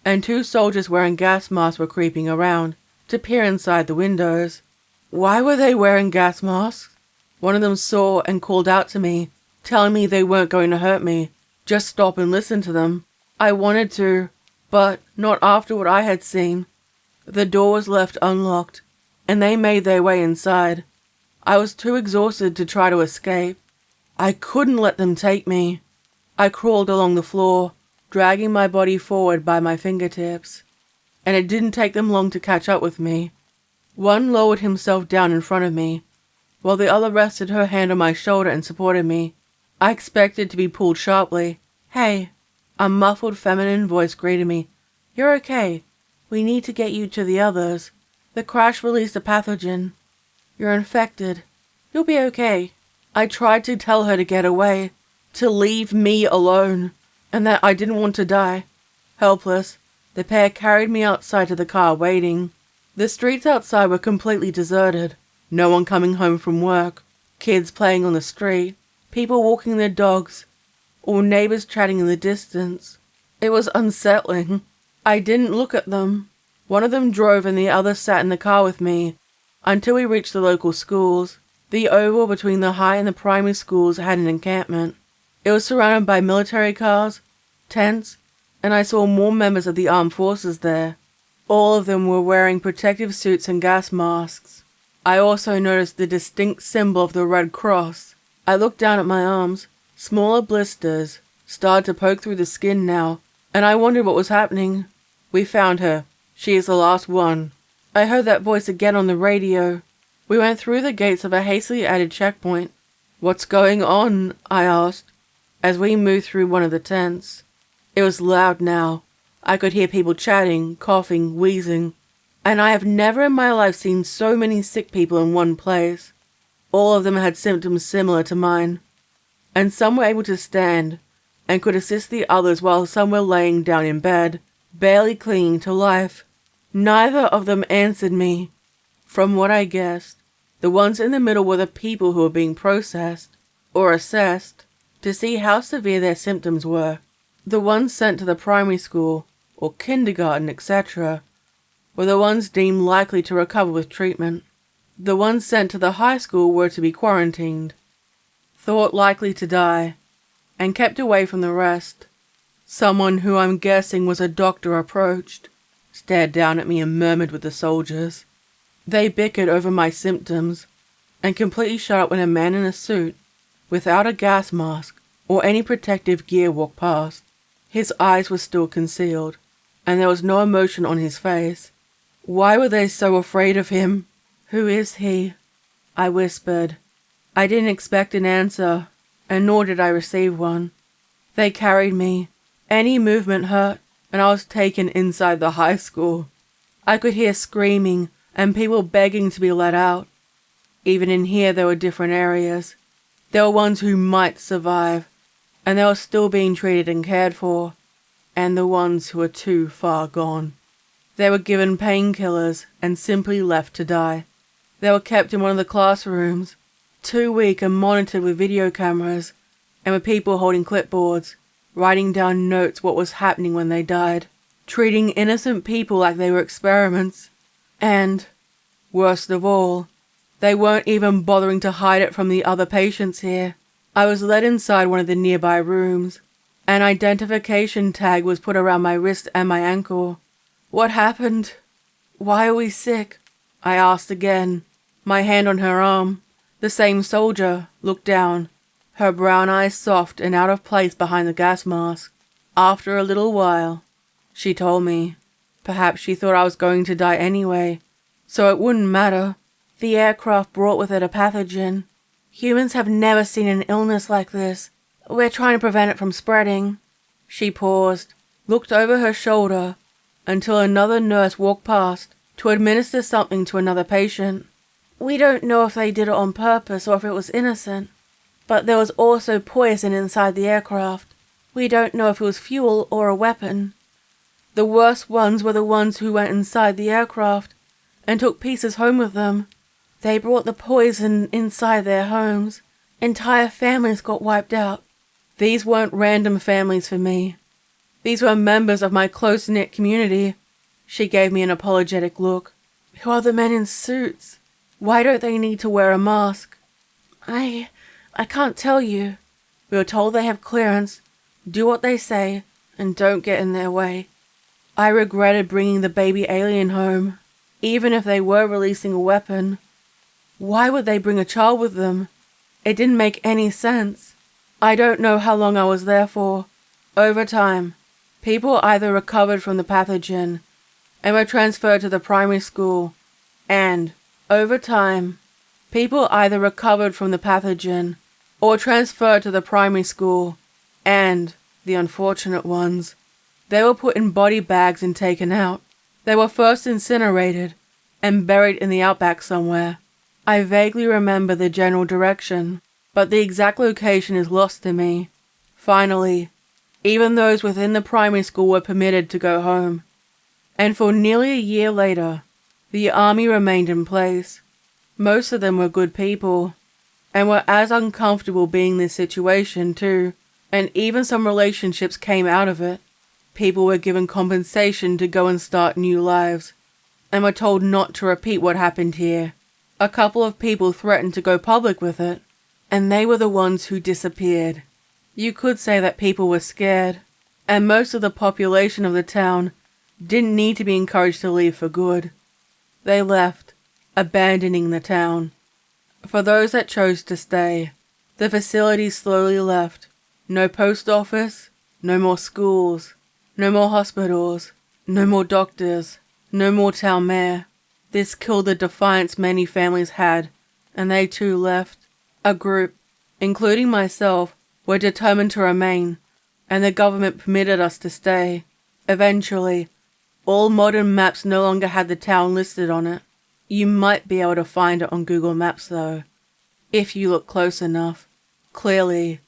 and 2 soldiers wearing gas masks were creeping around to peer inside the windows. Why were they wearing gas masks? One of them saw and called out to me, telling me they weren't going to hurt me. Just stop and listen to them. I wanted to, but not after what I had seen. The door was left unlocked, and they made their way inside. I was too exhausted to try to escape. I couldn't let them take me. I crawled along the floor, dragging my body forward by my fingertips, and it didn't take them long to catch up with me. One lowered himself down in front of me, while the other rested her hand on my shoulder and supported me. I expected to be pulled sharply. "Hey," a muffled feminine voice greeted me. "You're okay. We need to get you to the others. The crash released a pathogen. You're infected. You'll be okay." I tried to tell her to get away, to leave me alone, and that I didn't want to die. Helpless, the pair carried me outside to the car waiting. The streets outside were completely deserted. No one coming home from work, kids playing on the street, people walking their dogs, or neighbors chatting in the distance. It was unsettling. I didn't look at them. One of them drove and the other sat in the car with me until we reached the local schools. The oval between the high and the primary schools had an encampment. It was surrounded by military cars, tents, and I saw more members of the armed forces there. All of them were wearing protective suits and gas masks. I also noticed the distinct symbol of the Red Cross. I looked down at my arms. Smaller blisters started to poke through the skin now, and I wondered what was happening. "We found her. She is the last one." I heard that voice again on the radio. We went through the gates of a hastily added checkpoint. "What's going on?" I asked, as we moved through one of the tents. It was loud now. I could hear people chatting, coughing, wheezing, and I have never in my life seen so many sick people in one place. All of them had symptoms similar to mine, and some were able to stand and could assist the others while some were laying down in bed, barely clinging to life. Neither of them answered me. From what I guessed, the ones in the middle were the people who were being processed, or assessed, to see how severe their symptoms were. The ones sent to the primary school, or kindergarten, etc., were the ones deemed likely to recover with treatment. The ones sent to the high school were to be quarantined, thought likely to die, and kept away from the rest. Someone who I'm guessing was a doctor approached, stared down at me and murmured with the soldiers. They bickered over my symptoms, and completely shut up when a man in a suit, without a gas mask or any protective gear, walked past. His eyes were still concealed, and there was no emotion on his face. Why were they so afraid of him? "Who is he?" I whispered. I didn't expect an answer, and nor did I receive one. They carried me. Any movement hurt, and I was taken inside the high school. I could hear screaming and people begging to be let out. Even in here there were different areas. There were ones who might survive, and they were still being treated and cared for, and the ones who were too far gone. They were given painkillers and simply left to die. They were kept in one of the classrooms, too weak and monitored with video cameras, and with people holding clipboards, writing down notes what was happening when they died, treating innocent people like they were experiments. And, worst of all, they weren't even bothering to hide it from the other patients here. I was led inside one of the nearby rooms. An identification tag was put around my wrist and my ankle. "What happened? Why are we sick?" I asked again, my hand on her arm. The same soldier looked down, her brown eyes soft and out of place behind the gas mask. After a little while, she told me. Perhaps she thought I was going to die anyway, so it wouldn't matter. The aircraft brought with it a pathogen. Humans have never seen an illness like this. We're trying to prevent it from spreading." She paused, looked over her shoulder, until another nurse walked past to administer something to another patient. "We don't know if they did it on purpose or if it was innocent, but there was also poison inside the aircraft. We don't know if it was fuel or a weapon. The worst ones were the ones who went inside the aircraft and took pieces home with them. They brought the poison inside their homes. Entire families got wiped out. These weren't random families for me. These were members of my close-knit community." She gave me an apologetic look. "Who are the men in suits? Why don't they need to wear a mask?" I can't tell you. We were told they have clearance. Do what they say, and don't get in their way." I regretted bringing the baby alien home, even if they were releasing a weapon. Why would they bring a child with them? It didn't make any sense. I don't know how long I was there for. Over time, people either recovered from the pathogen and were transferred to the primary school, and, over time, people either recovered from the pathogen or transferred to the primary school, and, the unfortunate ones, they were put in body bags and taken out. They were first incinerated and buried in the outback somewhere. I vaguely remember the general direction, but the exact location is lost to me. Finally, even those within the primary school were permitted to go home. And for nearly a year later, the army remained in place. Most of them were good people, and were as uncomfortable being in this situation too, and even some relationships came out of it. People were given compensation to go and start new lives, and were told not to repeat what happened here. A couple of people threatened to go public with it, and they were the ones who disappeared. You could say that people were scared, and most of the population of the town didn't need to be encouraged to leave for good. They left, abandoning the town. For those that chose to stay, the facility slowly left. No post office, no more schools, no more hospitals, no more doctors, no more town mayor. This killed the defiance many families had, and they too left. A group, including myself, were determined to remain, and the government permitted us to stay. Eventually, all modern maps no longer had the town listed on it. You might be able to find it on Google Maps though, if you look close enough. Clearly,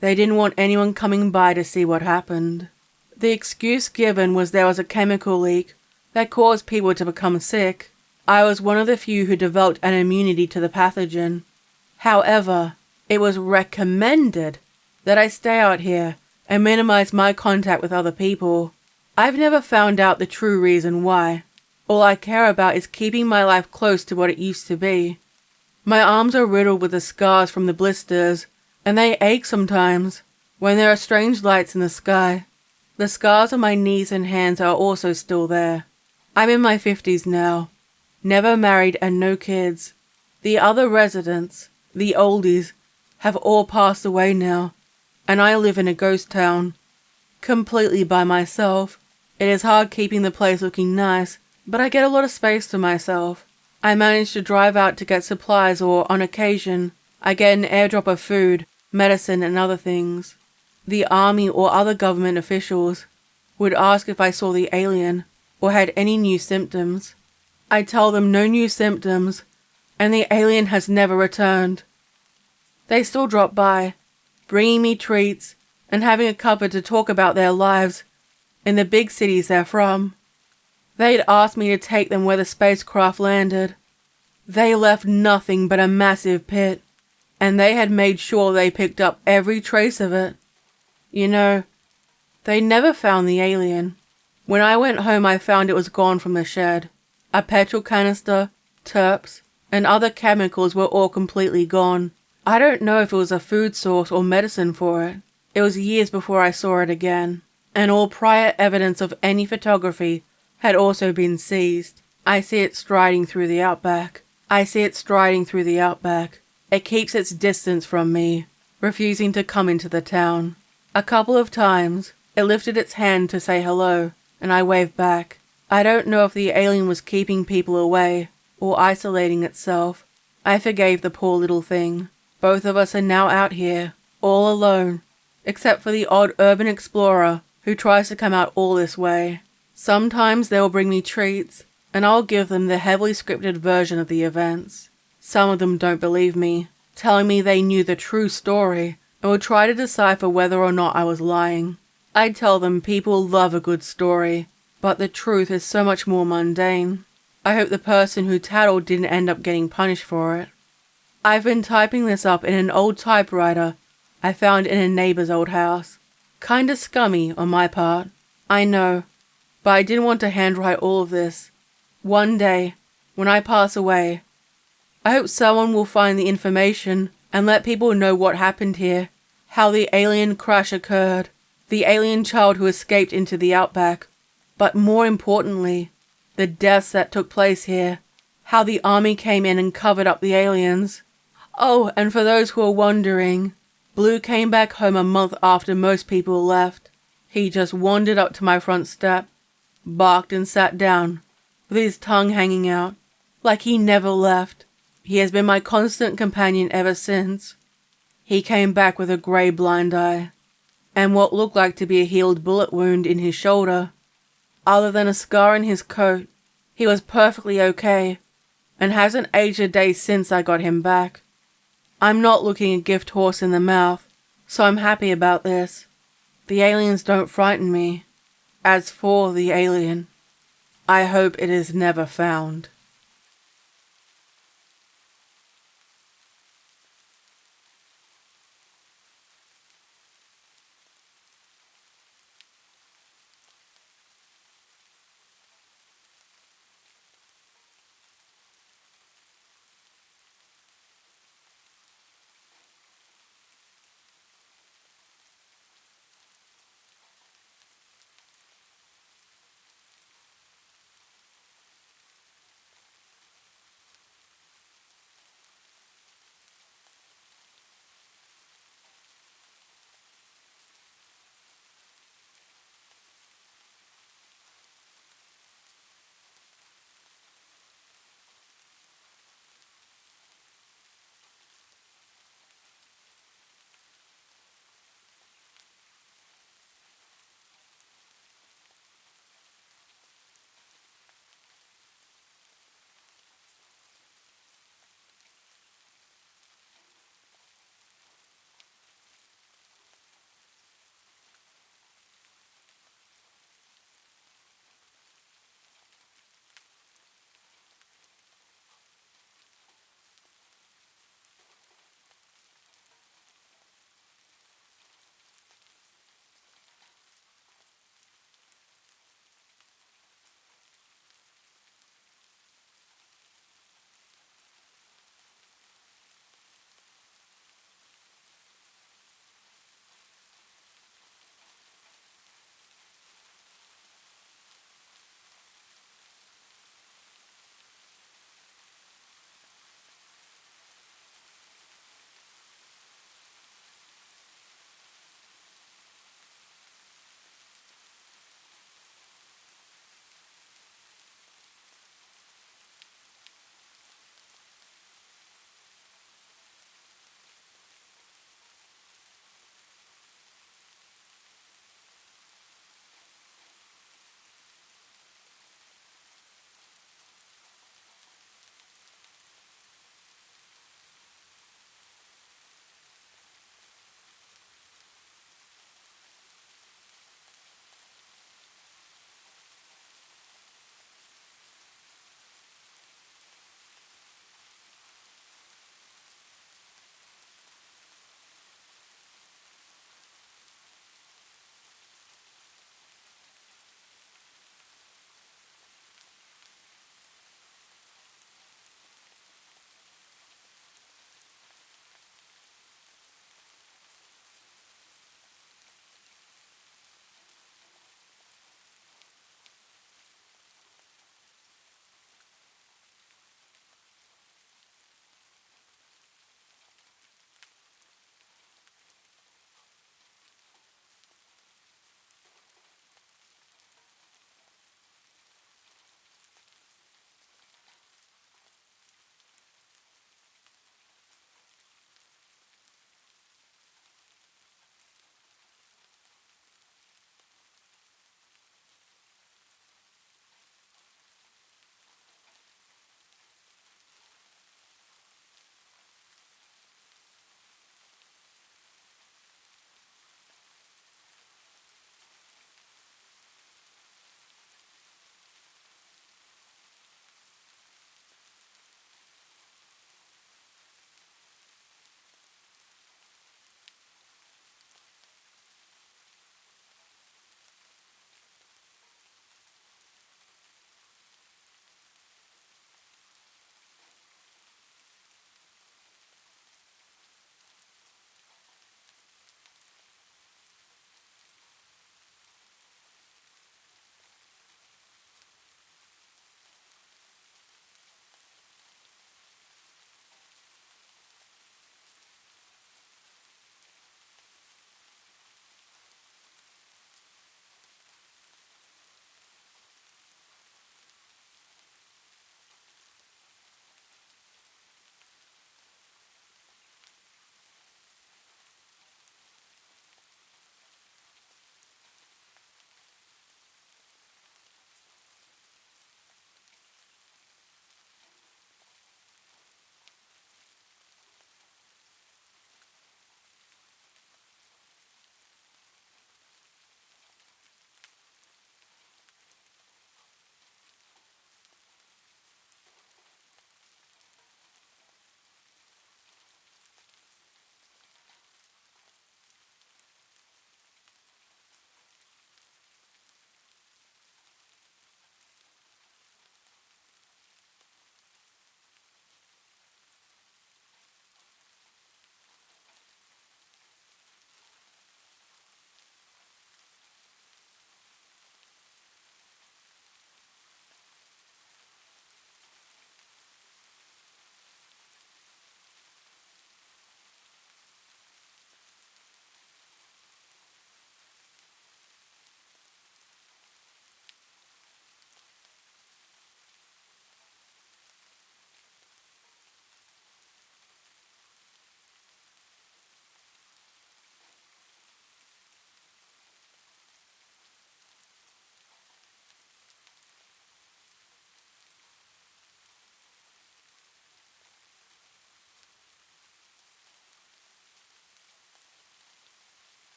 they didn't want anyone coming by to see what happened. The excuse given was there was a chemical leak that caused people to become sick. I was one of the few who developed an immunity to the pathogen. However, it was recommended that I stay out here and minimize my contact with other people. I've never found out the true reason why. All I care about is keeping my life close to what it used to be. My arms are riddled with the scars from the blisters, and they ache sometimes when there are strange lights in the sky. The scars on my knees and hands are also still there. I'm in my 50s now, never married and no kids. The other residents, the oldies, have all passed away now, and I live in a ghost town, completely by myself. It is hard keeping the place looking nice, but I get a lot of space to myself. I manage to drive out to get supplies, or on occasion, I get an airdrop of food, medicine and other things. The army or other government officials would ask if I saw the alien or had any new symptoms. I tell them no new symptoms, and the alien has never returned. They still drop by, bringing me treats and having a cuppa to talk about their lives in the big cities they're from. They'd asked me to take them where the spacecraft landed. They left nothing but a massive pit, and they had made sure they picked up every trace of it. You know, they never found the alien. When I went home, I found it was gone from the shed. A petrol canister, terps, and other chemicals were all completely gone. I don't know if it was a food source or medicine for it. It was years before I saw it again, and all prior evidence of any photography had also been seized. I see it striding through the outback. It keeps its distance from me, refusing to come into the town. A couple of times, it lifted its hand to say hello, and I waved back. I don't know if the alien was keeping people away, or isolating itself. I forgave the poor little thing. Both of us are now out here, all alone, except for the odd urban explorer who tries to come out all this way. Sometimes they'll bring me treats, and I'll give them the heavily scripted version of the events. Some of them don't believe me, telling me they knew the true story and will try to decipher whether or not I was lying. I tell them people love a good story, but the truth is so much more mundane. I hope the person who tattled didn't end up getting punished for it. I've been typing this up in an old typewriter I found in a neighbor's old house. Kinda scummy on my part, I know, but I didn't want to handwrite all of this. One day, when I pass away, I hope someone will find the information and let people know what happened here, how the alien crash occurred, the alien child who escaped into the outback, but more importantly, the deaths that took place here, how the army came in and covered up the aliens. Oh, and for those who are wondering, Blue came back home a month after most people left. He just wandered up to my front step, barked and sat down, with his tongue hanging out, like he never left. He has been my constant companion ever since. He came back with a grey blind eye, and what looked like to be a healed bullet wound in his shoulder. Other than a scar in his coat, he was perfectly okay, and hasn't aged a day since I got him back. I'm not looking a gift horse in the mouth, so I'm happy about this. The aliens don't frighten me. As for the alien, I hope it is never found.